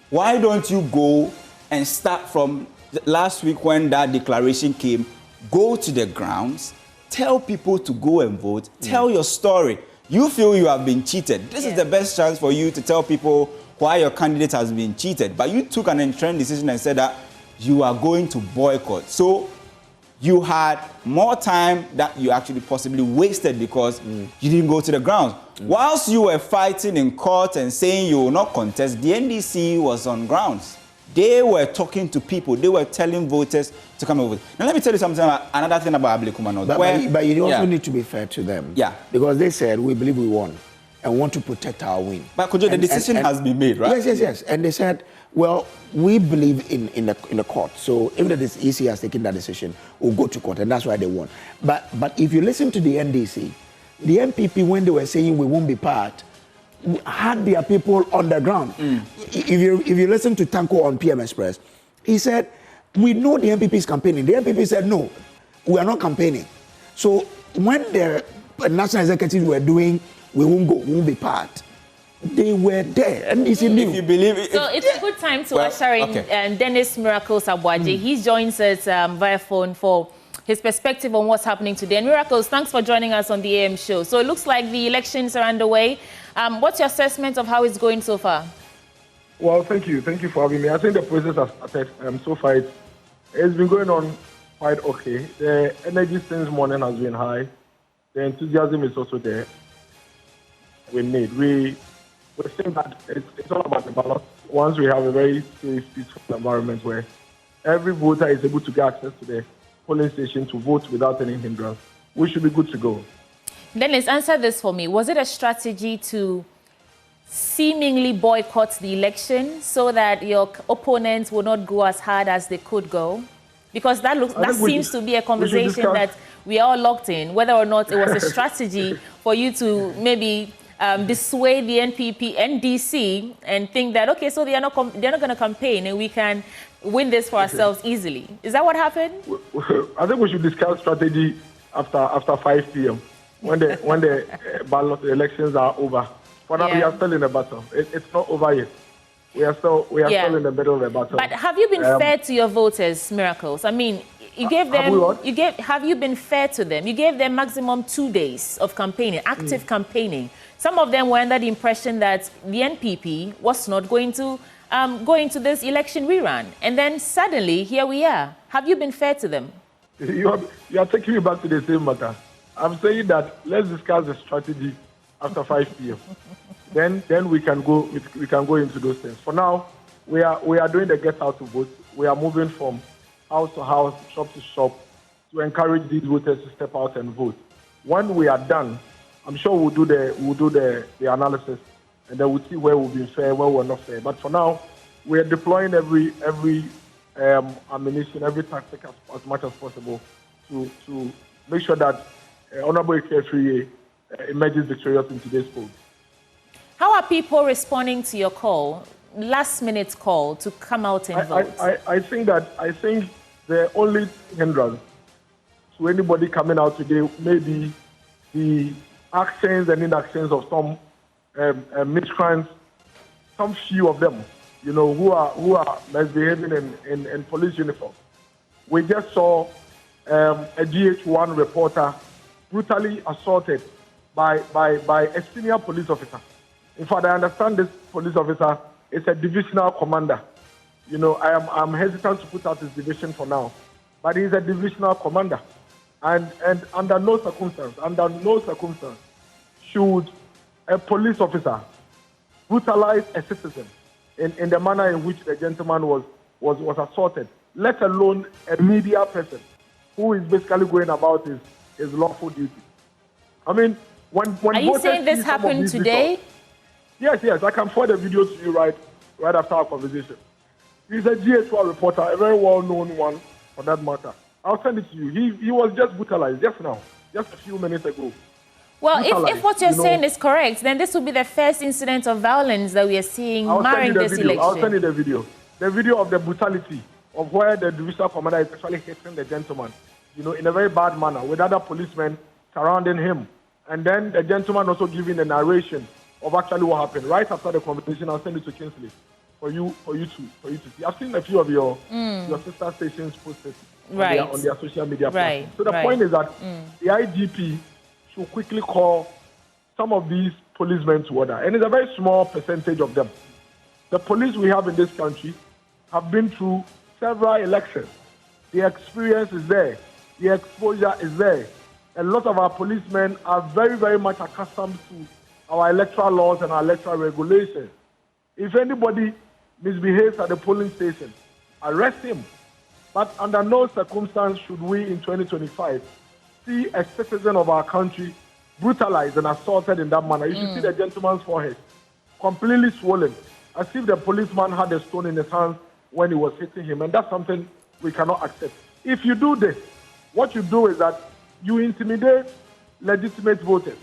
why don't you go and start from last week when that declaration came, go to the grounds, tell people to go and vote, tell your story. You feel you have been cheated. This is the best chance for you to tell people why your candidate has been cheated. But you took an entrenched decision and said that you are going to boycott. So you had more time that you actually possibly wasted because you didn't go to the grounds. Whilst you were fighting in court and saying you will not contest, the NDC was on grounds. They were talking to people. They were telling voters to come and vote. Now, let me tell you something another thing about Ablekuma North. But you also need to be fair to them. Because they said, we believe we won and want to protect our win. But Kojo, the decision has been made, right? Yes. And they said, well, we believe in the court. So if the EC has taken that decision, we'll go to court, and that's why they won. But if you listen to the NDC, the MPP, when they were saying we won't be part, had their people on the ground. If you listen to Tanko on PM Express, he said, we know the MPP is campaigning. The MPP said, no, we are not campaigning. So when the national executives were doing, we won't go, we won't be part, they were there. And if you believe it. So it's a good time to usher in Dennis Miracles Abwaje. He joins us via phone for his perspective on what's happening today. And Miracles, thanks for joining us on the AM show. So it looks like the elections are underway. What's your assessment of how it's going so far? Well, thank you. Thank you for having me. I think the process has started. So far, it's been going on quite okay. The energy since morning has been high. The enthusiasm is also there. We're saying that it's all about the ballots. Once we have a very safe, peaceful environment where every voter is able to get access to the polling station to vote without any hindrance, we should be good to go. Dennis, answer this for me. Was it a strategy to seemingly boycott the election so that your opponents will not go as hard as they could go? Because that seems to be a conversation that we are all locked in, whether or not it was a strategy for you to maybe dissuade the NPP, NDC, and think that, okay, so they're not going to campaign and we can win this for ourselves easily. Is that what happened? I think we should discuss strategy after 5 p.m. when the ballot elections are over. For now, we are still in the battle. It's not over yet. We are still in the middle of the battle. But have you been fair to your voters, Miracles? I mean, you gave them. Have you been fair to them? You gave them maximum 2 days of campaigning, active campaigning. Some of them were under the impression that the NPP was not going to go into this election rerun, and then suddenly here we are. Have you been fair to them? You are taking me back to the same matter. I'm saying that let's discuss the strategy after 5 p.m. then we can go into those things. For now, we are doing the get out to vote. We are moving from house to house, shop to shop, to encourage these voters to step out and vote. When we are done, I'm sure we'll do the analysis, and then we'll see where we've been fair, where we're not fair. But for now, we are deploying every ammunition, every tactic as much as possible to make sure that Honorable Ike emerges victorious in today's poll. How are people responding to your call, last-minute call to come out and vote? I think the only hindrance to anybody coming out today may be the actions and inactions of some miscreants, some few of them, who are misbehaving in police uniform. We just saw a GH1 reporter brutally assaulted by a senior police officer. In fact, I understand this police officer is a divisional commander, you know, I'm hesitant to put out his division for now, but he's a divisional commander, and under no circumstance should a police officer brutalize a citizen in the manner in which the gentleman was assaulted, let alone a media person who is basically going about his lawful duty. I mean, when are you saying this happened today? Yes, I can forward the video to you right after our conversation. He's a GH1 reporter, a very well-known one for that matter. I'll send it to you. He was just brutalized just now, just a few minutes ago. Well, if what you're saying is correct, then this will be the first incident of violence that we are seeing marring this election. I'll send you the video. The video of the brutality of where the divisional commander is actually hitting the gentleman, you know, in a very bad manner, with other policemen surrounding him. And then the gentleman also giving the narration of actually what happened. Right after the conversation, I'll send it to Kingsley for you to see. I've seen a few of your sister stations posted on their social media platforms. So the point is that the IGP should quickly call some of these policemen to order. And it's a very small percentage of them. The police we have in this country have been through several elections. The experience is there. The exposure is there. A lot of our policemen are very, very much accustomed to our electoral laws and our electoral regulations. If anybody misbehaves at the polling station, arrest him. But under no circumstance should we in 2025 see a citizen of our country brutalized and assaulted in that manner. You should see the gentleman's forehead completely swollen, as if the policeman had a stone in his hands when he was hitting him. And that's something we cannot accept. If you do this, what you do is that you intimidate legitimate voters.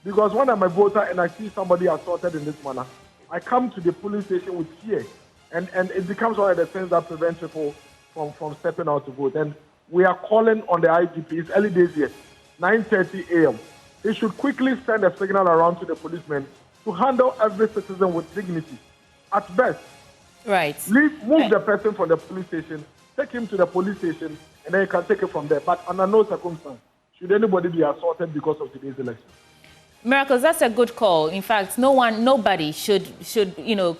Because when I'm a voter and I see somebody assaulted in this manner, I come to the polling station with fear. And it becomes one of the things that prevents people from stepping out to vote. And we are calling on the IGP. It's early days yet, 9:30 a.m. They should quickly send a signal around to the policemen to handle every citizen with dignity. At best, move the person from the police station, take him to the police station, and then you can take it from there. But under no circumstance should anybody be assaulted because of today's election. Miracles, that's a good call. In fact, nobody should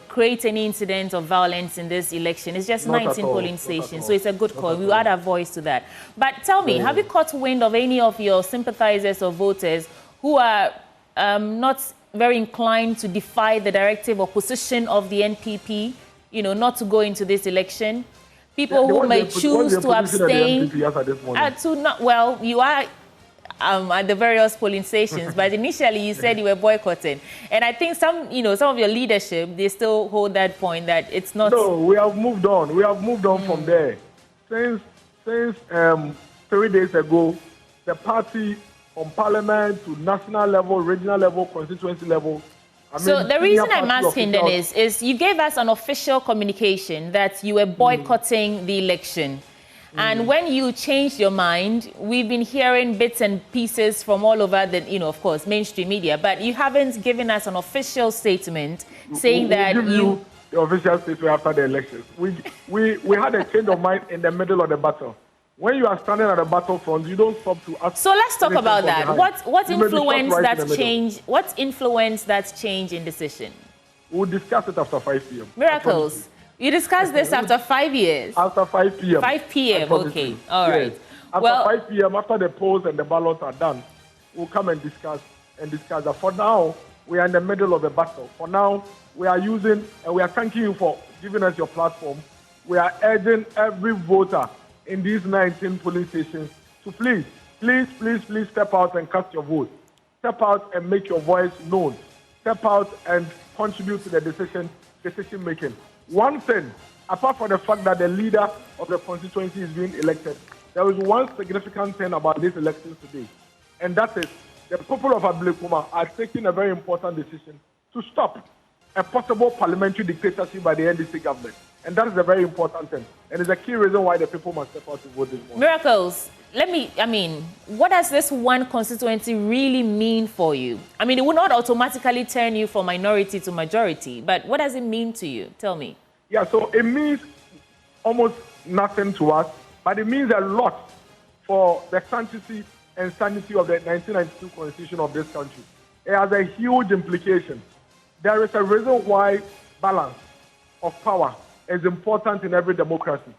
create any incident of violence in this election. It's just 19 polling stations, so it's a good call. We'll add our voice to that. But tell me, have you caught wind of any of your sympathizers or voters who are not very inclined to defy the directive or position of the NPP, not to go into this election? People who may choose to abstain. You are at the various polling stations, but initially you said you were boycotting, and I think some of your leadership, they still hold that point that it's not. No, we have moved on. We have moved on from there. Since 3 days ago, the party from parliament to national level, regional level, constituency level. So the reason I'm asking then is you gave us an official communication that you were boycotting the election. And when you changed your mind, we've been hearing bits and pieces from all over the, of course, mainstream media, but you haven't given us an official statement saying that you... The official statement after the elections. We had a change of mind in the middle of the battle. When you are standing at the battlefront, you don't stop to ask... So let's talk about that. What influenced that change? What influenced that change in decision? We'll discuss it after 5 p.m. Miracles. You discussed this after 5 years? After 5 p.m. 5 p.m., okay. All right. After 5 p.m., after the polls and the ballots are done, we'll come and discuss that. For now, we are in the middle of a battle. For now, we are using, and we are thanking you for giving us your platform. We are urging every voter in these 19 polling stations to please step out and cast your vote. Step out and make your voice known. Step out and contribute to the decision making. One thing, apart from the fact that the leader of the constituency is being elected, there is one significant thing about this election today, and that is the people of Ablekuma are taking a very important decision to stop a possible parliamentary dictatorship by the NDC government. And that is a very important thing. And it's a key reason why the people must step out to vote this morning. Miracles, what does this one constituency really mean for you? It will not automatically turn you from minority to majority, but what does it mean to you? Tell me. Yeah, so it means almost nothing to us, but it means a lot for the sanctity and sanity of the 1992 Constitution of this country. It has a huge implication. There is a reason why balance of power is important in every democracy.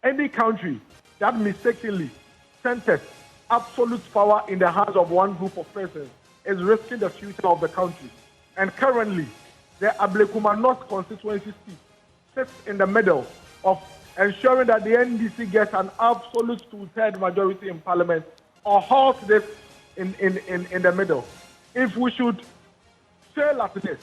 Any country that mistakenly centers absolute power in the hands of one group of persons is risking the future of the country. And currently, the Ablekuma North Constituency seat sits in the middle of ensuring that the NDC gets an absolute two-thirds majority in Parliament, or halt this in the middle. If we should fail at this,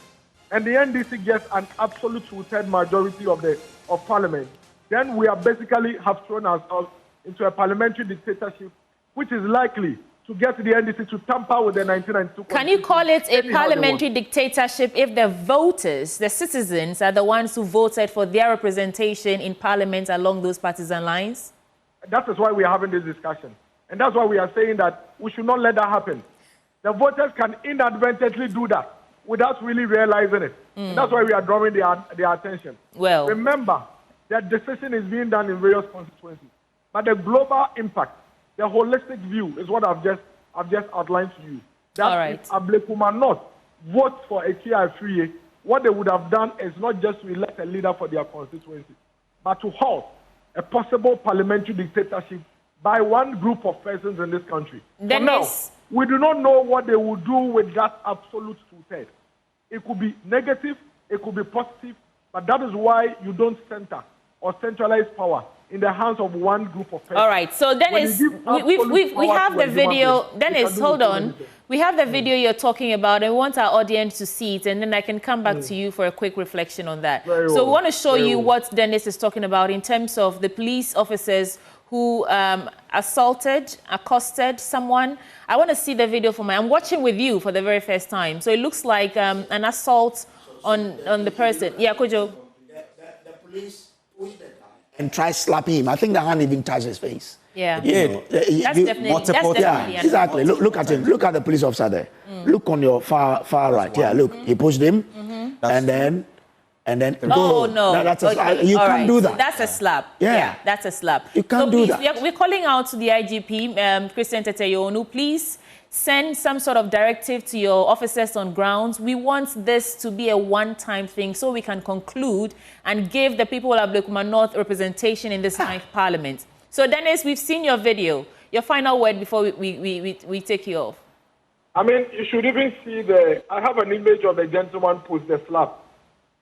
and the NDC gets an absolute two-thirds majority of Parliament, then we are basically have thrown ourselves into a parliamentary dictatorship, which is likely to get the NDC to tamper with the 1992 Can you call it a parliamentary dictatorship if the voters, the citizens, are the ones who voted for their representation in Parliament along those partisan lines? That is why we are having this discussion. And that's why we are saying that we should not let that happen. The voters can inadvertently do that without really realizing it. And that's why we are drawing their attention. Well, remember that decision is being done in various constituencies. But the global impact, the holistic view is what I've just outlined to you. That if Ablekuma North votes for a KI3A, what they would have done is not just to elect a leader for their constituency, but to halt a possible parliamentary dictatorship by one group of persons in this country. For now, we do not know what they will do with that absolute two-thirds. It could be negative, it could be positive, but that is why you don't center or centralize power in the hands of one group of persons. All right, so Dennis, we have the video. Dennis, hold on. We have the video you're talking about, and we want our audience to see it, and then I can come back to you for a quick reflection on that. So we want to show you what Dennis is talking about in terms of the police officers who accosted someone. I want to see the video for I'm watching with you for the very first time. So it looks like an assault on the person. Yeah, Kojo. The police pushed the guy and tried slapping him. I think the hand even touched his face. Yeah. That's definitely exactly. Look at him. Look at the police officer there. Look on your far right. Yeah, look. He pushed him, and then oh no! You can't do that. That's a slap. Yeah, that's a slap. You can't do that. We're calling out to the IGP, Christian Teteyonu. Please send some sort of directive to your officers on grounds. We want this to be a one-time thing so we can conclude and give the people of Ablekuma North representation in this ninth Parliament. So, Dennis, we've seen your video. Your final word before we take you off. I mean, you should even see I have an image of the gentleman push the slap.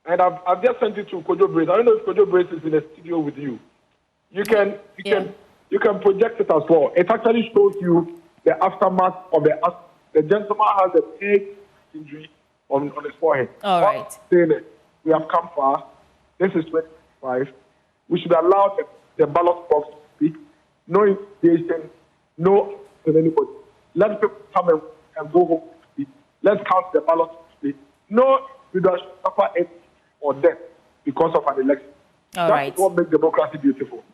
And I've just sent it to Kojo Brace. I don't know if Kojo Brace is in the studio with you. You can project it as well. It actually shows you the aftermath of the gentleman has a big injury on his forehead. All right. Saying that we have come far. This is 25. We should allow the ballot box to speak. No intimidation, no to anybody. Let people come and go home to speak. Let's count the ballot to speak. No individual should suffer anything or death because of an election. That's what makes democracy beautiful.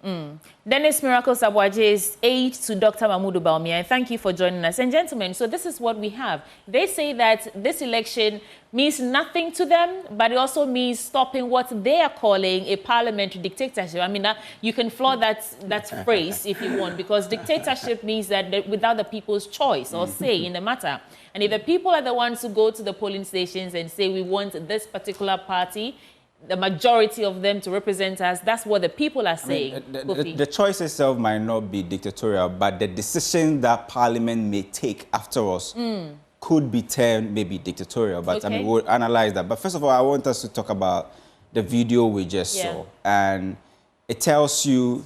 Dennis Miracle Sabwaje is aide to Dr. Mahmoud Bawumia, and thank you for joining us. And gentlemen, so this is what we have. They say that this election means nothing to them, but it also means stopping what they are calling a parliamentary dictatorship. I mean, you can floor that phrase if you want, because dictatorship means that without the people's choice or say in the matter. And if the people are the ones who go to the polling stations and say we want this particular party, the majority of them to represent us, that's what the people are saying. I mean, the choice itself might not be dictatorial, but the decision that Parliament may take after us could be termed maybe dictatorial. But I mean, we'll analyze that. But first of all, I want us to talk about the video we just saw. And it tells you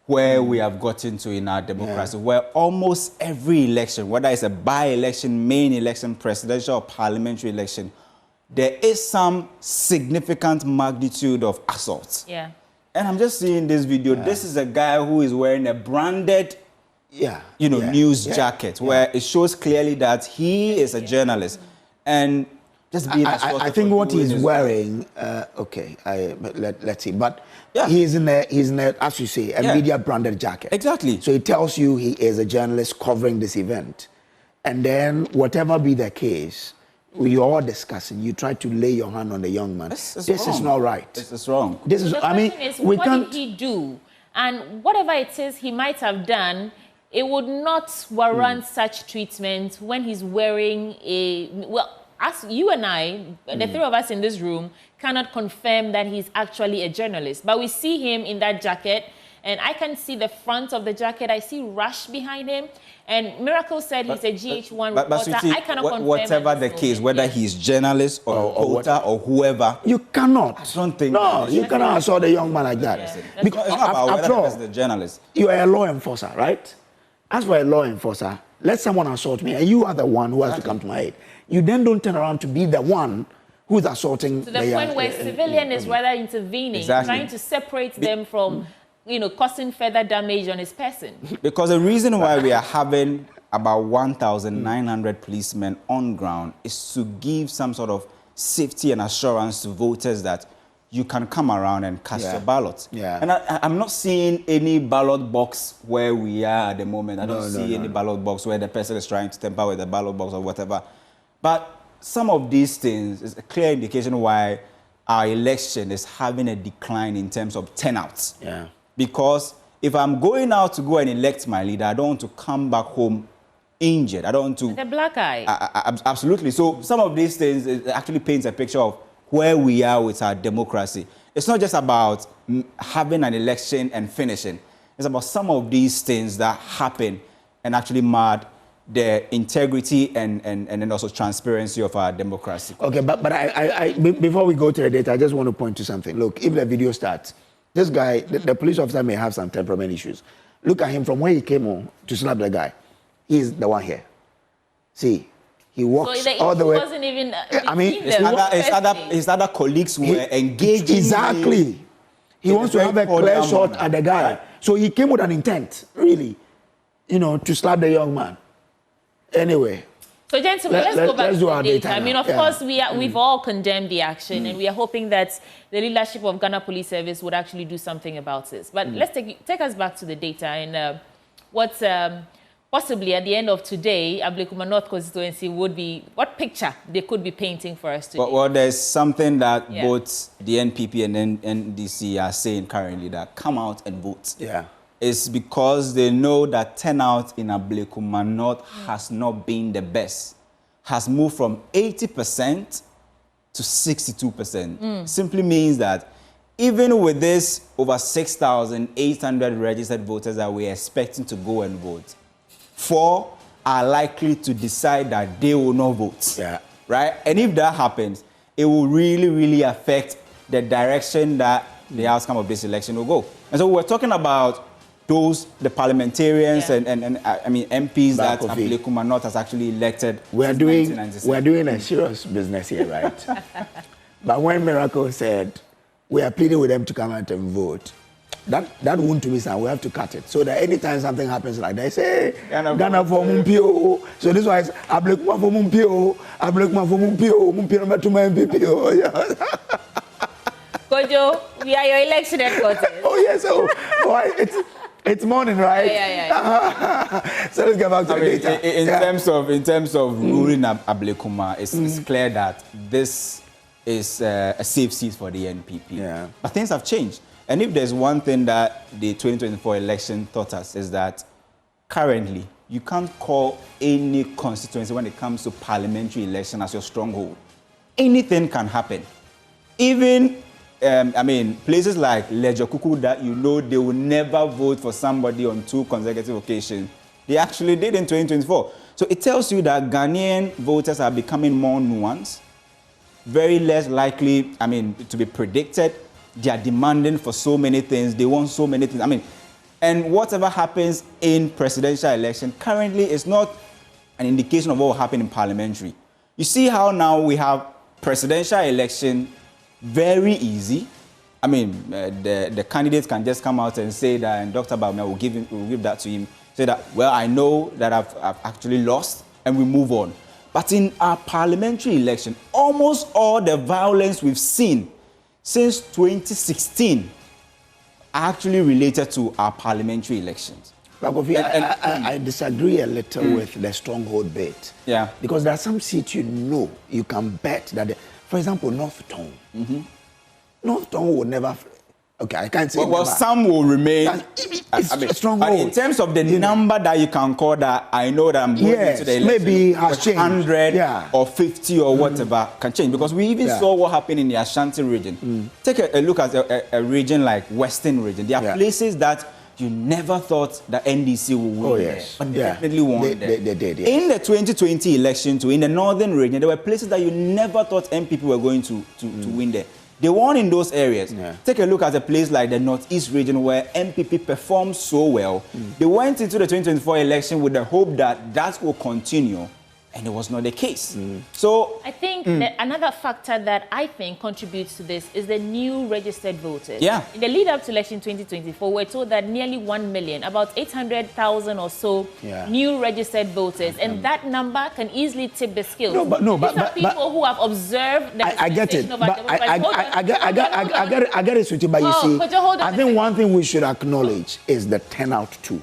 where we have gotten to in our democracy, where almost every election, whether it's a by-election, main election, presidential or parliamentary election, there is some significant magnitude of assault. Yeah. And I'm just seeing this video. This is a guy who is wearing a branded, news jacket, where it shows clearly that he is a journalist. And just being I think what he's wearing, let's see, but he's in a, as you say, a media branded jacket. Exactly. So it tells you he is a journalist covering this event. And then whatever be the case, you're all discussing, you try to lay your hand on the young man. This is not right. This is wrong. This is, what did he do? And whatever it is he might have done, it would not warrant such treatment when he's wearing as you and I, the three of us in this room, cannot confirm that he's actually a journalist. But we see him in that jacket, and I can see the front of the jacket. I see Rush behind him. And Miracle said he's a GH1 reporter. I cannot confirm whatever the case, whether he's journalist or reporter or whoever. You cannot. I don't think. No, you cannot assault a young man like that. Yeah. Because it's not about whether the person is a journalist. You are a law enforcer, right? As for a law enforcer, let someone assault me, and you are the one who has to come to my aid. You then don't turn around to be the one who is assaulting. To the point where civilian is rather intervening, trying to separate them from, causing further damage on his person. Because the reason why we are having about 1,900 policemen on ground is to give some sort of safety and assurance to voters that you can come around and cast your ballot. Yeah. And I'm not seeing any ballot box where we are at the moment. I don't see any ballot box where the person is trying to tamper with the ballot box or whatever. But some of these things is a clear indication why our election is having a decline in terms of turnouts. Yeah. Because if I'm going out to go and elect my leader, I don't want to come back home injured. I don't want to... The black eye. Absolutely. So some of these things it actually paints a picture of where we are with our democracy. It's not just about having an election and finishing. It's about some of these things that happen and actually marred the integrity and then also transparency of our democracy. Okay, but before we go to the data, I just want to point to something. Look, if the video starts, this guy, the police officer may have some temperament issues. Look at him from where he came on to slap the guy. He's the one here. See, he walks so all the way. Wasn't even I mean, his other colleagues were engaging. Exactly. He wants to have a clear shot at the guy. Right. So he came with an intent, really, to slap the young man. Anyway. So, gentlemen, let's go back to the data. Now. I mean, of course, we've all condemned the action, and we are hoping that the leadership of Ghana Police Service would actually do something about this. But let's take us back to the data and what's possibly at the end of today, Ablekuma North Constituency would be, what picture they could be painting for us today? Well, there's something that both the NPP and NDC are saying currently, that come out and vote. Yeah. It's because they know that turnout in Ablekuma North has not been the best. Has moved from 80% to 62%. Simply means that even with this over 6,800 registered voters that we're expecting to go and vote, 4 are likely to decide that they will not vote. Yeah. Right? And if that happens, it will really, really affect the direction that the outcome of this election will go. And so we're talking about the parliamentarians and MPs that Ablekuma North has actually elected. We're doing a serious business here, right? But when Miracle said we are pleading with them to come out and vote, that won't to be something. We have to cut it so that anytime something happens like that, they say Ghana for Mumpio. So this was Ablekuma for Mumpio, Ablekuma for Mumpio, Mumpio number 2 MPPO. Kojo, we are your election headquarters. Oh yes, it's morning, right? Yeah. So let's get back to the data. In terms of ruling Ablekuma, it's clear that this is a safe seat for the NPP. Yeah. But things have changed. And if there's one thing that the 2024 election taught us, is that currently you can't call any constituency when it comes to parliamentary election as your stronghold. Anything can happen. Even places like Lejokuku that they will never vote for somebody on 2 consecutive occasions, they actually did in 2024. So it tells you that Ghanaian voters are becoming more nuanced, very less likely, to be predicted. They are demanding for so many things. They want so many things. And whatever happens in presidential election currently is not an indication of what will happen in parliamentary. You see how now we have presidential election very easy. The candidates can just come out and say that, and Dr. Bawumia will give that to him. Say that, well, I know that I've actually lost, and we move on. But in our parliamentary election, almost all the violence we've seen since 2016 are actually related to our parliamentary elections. I disagree a little with the stronghold bit. Yeah. Because there are some seats you can bet that, for example, North Tone. North Tone will never, okay, I can't say well, some will remain. It's a stronghold. But in terms of the number that you can call that, I know that I'm going into the election. Maybe has changed. 100 or 50 or whatever can change, because we even saw what happened in the Ashanti region. Take a look at a region like Western region. There are places that you never thought that NDC would win there, but definitely won there. They did, In the 2020 election too, in the Northern region, there were places that you never thought MPP were going to win there. They won in those areas. Take a look at a place like the Northeast region where MPP performed so well. They went into the 2024 election with the hope that that will continue, and it was not the case. So I think that another factor that I think contributes to this is the new registered voters. In the lead up to election 2024, we're told that nearly 1 million, about 800,000 or so new registered voters, and that number can easily tip the scales. These are people who have observed the I get it, but I get it, Sweetie, but you see, I think one thing we should acknowledge is the turnout too.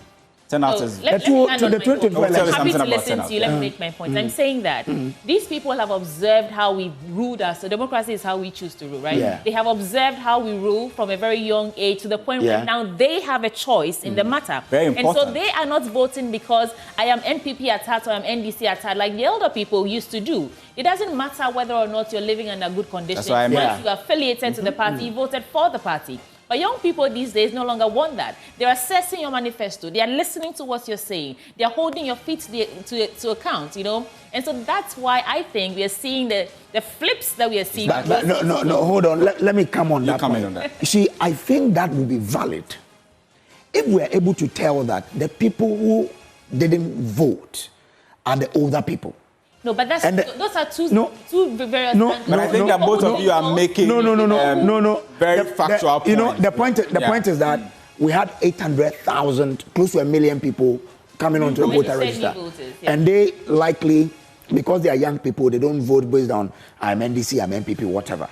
Turnout is I'm happy to listen to you. Let me make my point. I'm saying that these people have observed how we ruled us. So democracy is how we choose to rule, right? They have observed how we rule from a very young age to the point where now they have a choice in the matter. Very important. And so they are not voting because I am NPP at heart or I'm NDC at heart like the elder people used to do. It doesn't matter whether or not you're living under good conditions. Once you are affiliated to the party, you voted for the party. But young people these days no longer want that. They're assessing your manifesto. They are listening to what you're saying. They're holding your feet to account, you know. And so that's why I think we are seeing the flips that we are seeing. No, hold on. Let me come on that point. You see, I think that would be valid if we are able to tell that the people who didn't vote are the older people. No, but those are two various. But I think that both of you are making very factual points. You know, the point is that we had 800,000, close to 1 million people coming onto the voter register, and they likely, because they are young people, they don't vote based on I'm NDC, I'm NPP, whatever.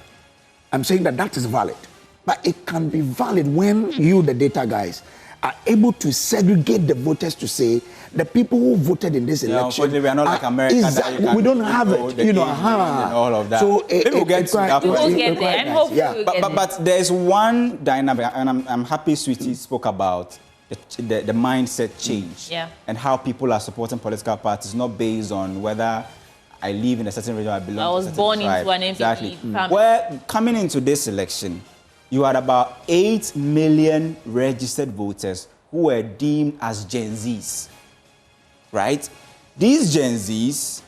I'm saying that is valid, but it can be valid when you, the data guys, are able to segregate the voters to say the people who voted in this election. We are not like America. We don't have it, you know. And all of that. So we'll get to that point. We'll get there, and hopefully we'll get there. But there's one dynamic, and I'm happy Sweetie spoke about the mindset change and how people are supporting political parties, not based on whether I live in a certain region, I belong to a certain tribe. I was born into an MPP family. Where coming into this election, you had about 8 million registered voters who were deemed as Gen Zs, right? These Gen Zs,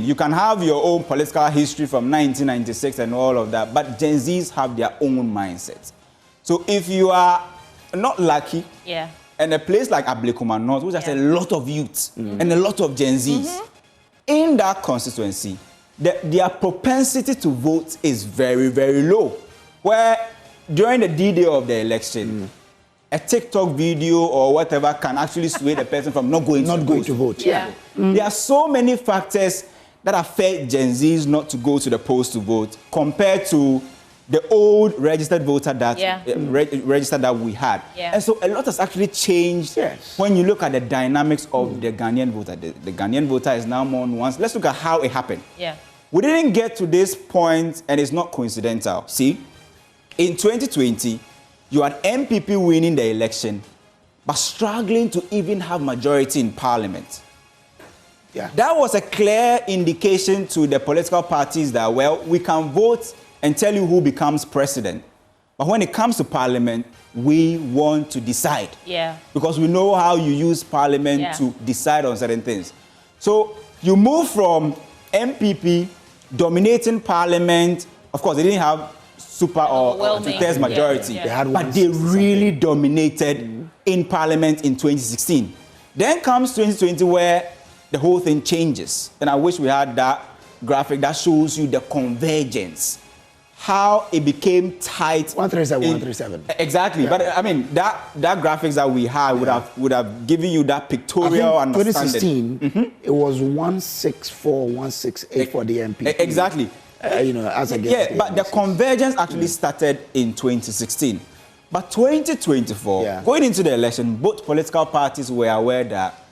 you can have your own political history from 1996 and all of that, but Gen Zs have their own mindset. So if you are not lucky, and a place like Ablekuma North, which has a lot of youth and a lot of Gen Zs, in that constituency, their propensity to vote is very, very low. Where during the D-Day of the election, a TikTok video or whatever can actually sway the person from not going to vote. There are so many factors that affect Gen Zs not to go to the polls to vote compared to the old registered voter that registered that we had. And so a lot has actually changed when you look at the dynamics of the Ghanaian voter. The Ghanaian voter is now more nuanced. Let's look at how it happened. We didn't get to this point, and it's not coincidental. See? In 2020, you had MPP winning the election, but struggling to even have majority in parliament. That was a clear indication to the political parties that, well, we can vote and tell you who becomes president. But when it comes to parliament, we want to decide. Because we know how you use parliament to decide on certain things. So you move from MPP dominating parliament. Of course, they didn't have super or two-thirds majority, but they really dominated in parliament in 2016. Then comes 2020 where the whole thing changes. And I wish we had that graphic that shows you the convergence, how it became tight. 137. Exactly. But I mean, that graphics that we had would have given you that pictorial understanding. 2016, it was 164, 168 for the MP. Exactly. As against but the convergence actually started in 2016. But 2024, going into the election, both political parties were aware that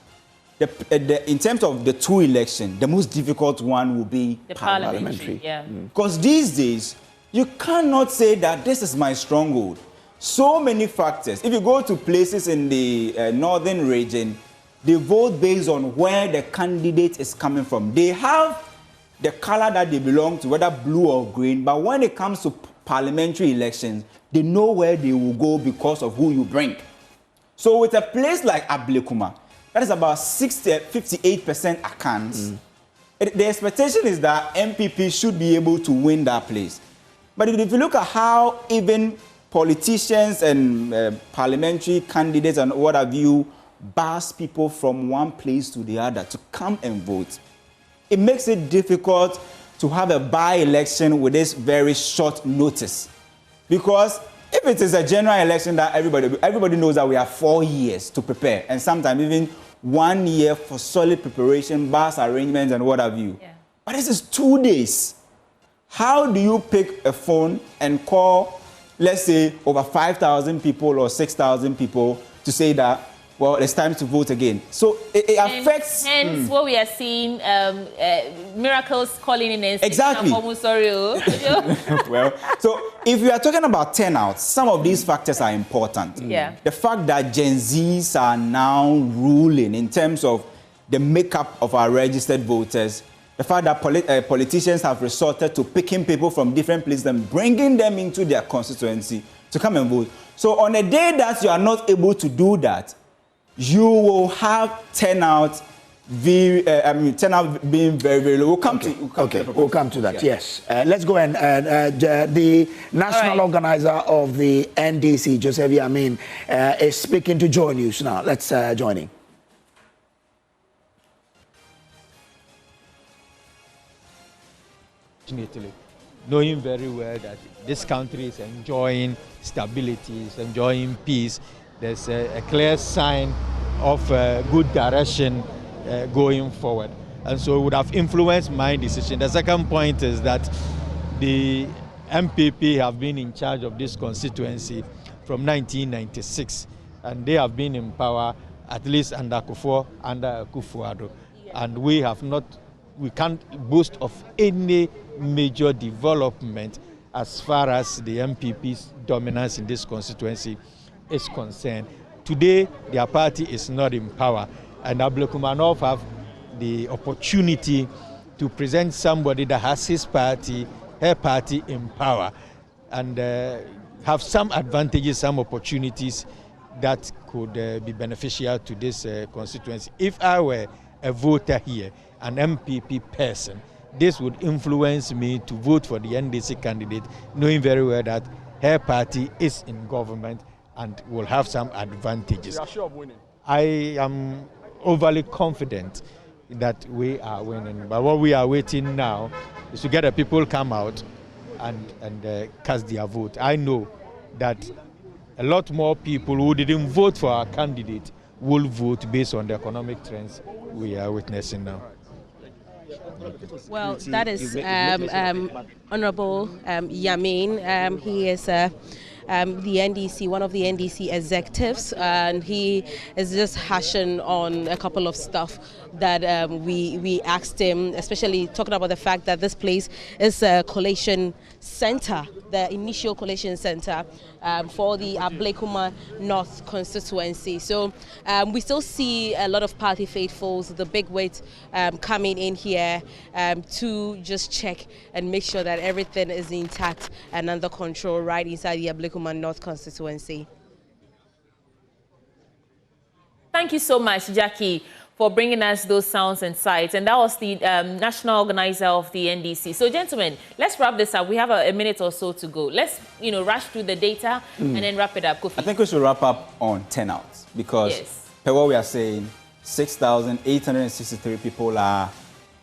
in terms of the two elections, the most difficult one will be the parliamentary. Because these days, you cannot say that this is my stronghold. so many factors. If you go to places in the northern region, they vote based on where the candidate is coming from. They have the color that they belong to, whether blue or green, but when it comes to parliamentary elections, they know where they will go because of who you bring. So with a place like Ablekuma, that is about 58% accounts. The expectation is that MPP should be able to win that place. But if you look at how even politicians and parliamentary candidates and what have you bars people from one place to the other to come and vote, it makes it difficult to have a by-election with this very short notice. Because if it is a general election that everybody knows that we have 4 years to prepare, and sometimes even 1 year for solid preparation, bus arrangements and what have you. Yeah. But this is 2 days. How do you pick a phone and call, let's say, over 5,000 people or 6,000 people to say that, well, it's time to vote again? So it affects... Hence what we are seeing, miracles calling in a exactly. Well, so if we are talking about turnout, some of these factors are important. Yeah. The fact that Gen Zs are now ruling in terms of the makeup of our registered voters, the fact that politicians have resorted to picking people from different places and bringing them into their constituency to come and vote. So on a day that you are not able to do that, you will have turnout being very, very low. We'll come to that, yes. Let's go and the national organizer of the NDC, Joseph Yamin, is speaking to Joy News now. Let's join him. Knowing very well that this country is enjoying stability, is enjoying peace, there's a clear sign of good direction going forward. And so it would have influenced my decision. The second point is that the MPP have been in charge of this constituency from 1996, and they have been in power at least under Akufo-Addo. And we can't boast of any major development as far as the MPP's dominance in this constituency is concerned. Today, their party is not in power, and Ablekuma North have the opportunity to present somebody that has her party in power, and have some advantages, some opportunities that could be beneficial to this constituency. If I were a voter here, an MPP person, this would influence me to vote for the NDC candidate, knowing very well that her party is in government and will have some advantages. You are sure of winning? I am overly confident that we are winning. But what we are waiting now is to get the people come out and cast their vote. I know that a lot more people who didn't vote for our candidate will vote based on the economic trends we are witnessing now. Well, that is Honorable Yamin. He is the NDC, one of the NDC executives, and he is just hashing on a couple of stuff that we asked him, especially talking about the fact that this place is a collation center, the initial collation center for the Ablekuma North constituency. So we still see a lot of party faithfuls, the big weight coming in here to just check and make sure that everything is intact and under control right inside the Ablekuma North constituency. Thank you so much, Jackie, for bringing us those sounds and sights. And that was the national organizer of the NDC. So, gentlemen, let's wrap this up. We have a minute or so to go. Let's, rush through the data and then wrap it up. Kofi. I think we should wrap up on turnouts because, per what we are saying, 6,863 people are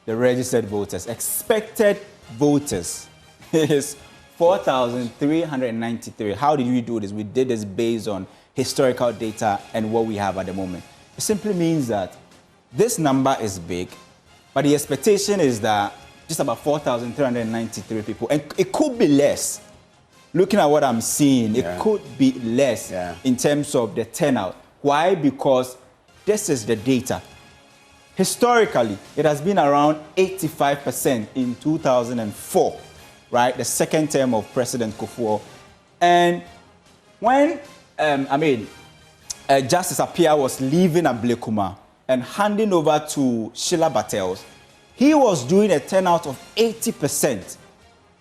the registered voters. Expected voters is 4,393. How did we do this? We did this based on historical data and what we have at the moment. It simply means that this number is big, but the expectation is that just about 4,393 people, and it could be less. Looking at what I'm seeing, it could be less in terms of the turnout. Why? Because this is the data. Historically, it has been around 85% in 2004, right? The second term of President Kufuor. And when, Justice Appiah was leaving Ablekuma and handing over to Sheila Battels, he was doing a turnout of 80%.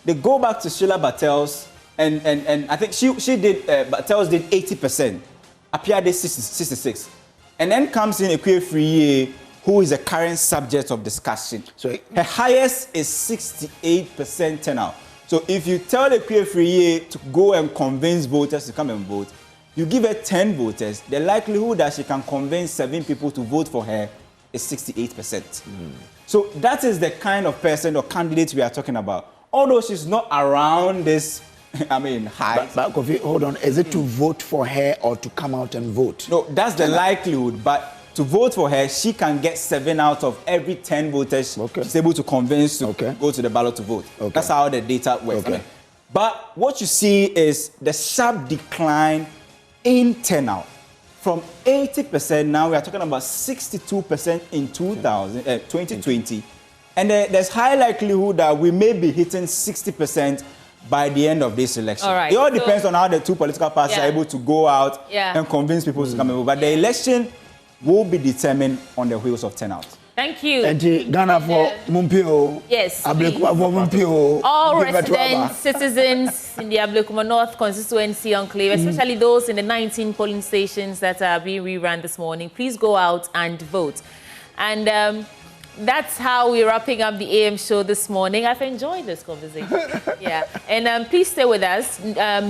They go back to Sheila Battels, and I think she did, Battels did 80%. Appiah did 66. And then comes in Ekwe Friye, who is a current subject of discussion. So her highest is 68% turnout. So if you tell Ekwe Friye to go and convince voters to come and vote, you give her 10 voters, the likelihood that she can convince 7 people to vote for her is 68%. So that is the kind of person or candidate we are talking about. Although she's not around this, high. But Kofi, hold on. Is it to vote for her or to come out and vote? No, that's the likelihood. But to vote for her, she can get 7 out of every 10 voters she's able to convince to go to the ballot to vote. That's how the data works. But what you see is the sharp decline in turnout. From 80%, now we are talking about 62% in 2020. And there's high likelihood that we may be hitting 60% by the end of this election. All right, it all depends on how the two political parties are able to go out and convince people to come and vote. But the election will be determined on the wheels of turnout. Thank you. And Ghana for Mumpio. Yes. Ablekuma for Mumpio. All resident citizens in the Ablekuma North Constituency enclave, especially those in the 19 polling stations that are being rerun this morning, please go out and vote. And that's how we're wrapping up the AM show this morning. I've enjoyed this conversation. And please stay with us.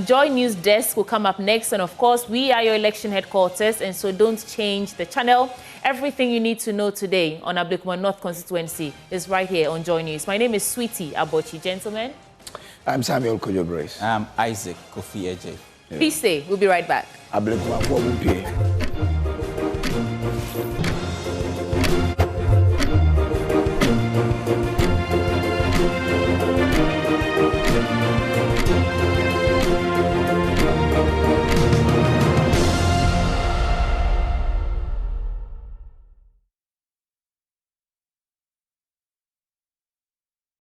Joy News Desk will come up next. And of course, we are your election headquarters. And so don't change the channel. Everything you need to know today on Ablekuma North Constituency is right here on Joy News. My name is Sweetie Abochi. Gentlemen. I'm Samuel Kojo Brace. I'm Isaac Kofi Eje. Please stay. We'll be right back. Ablekuma for Mumpio.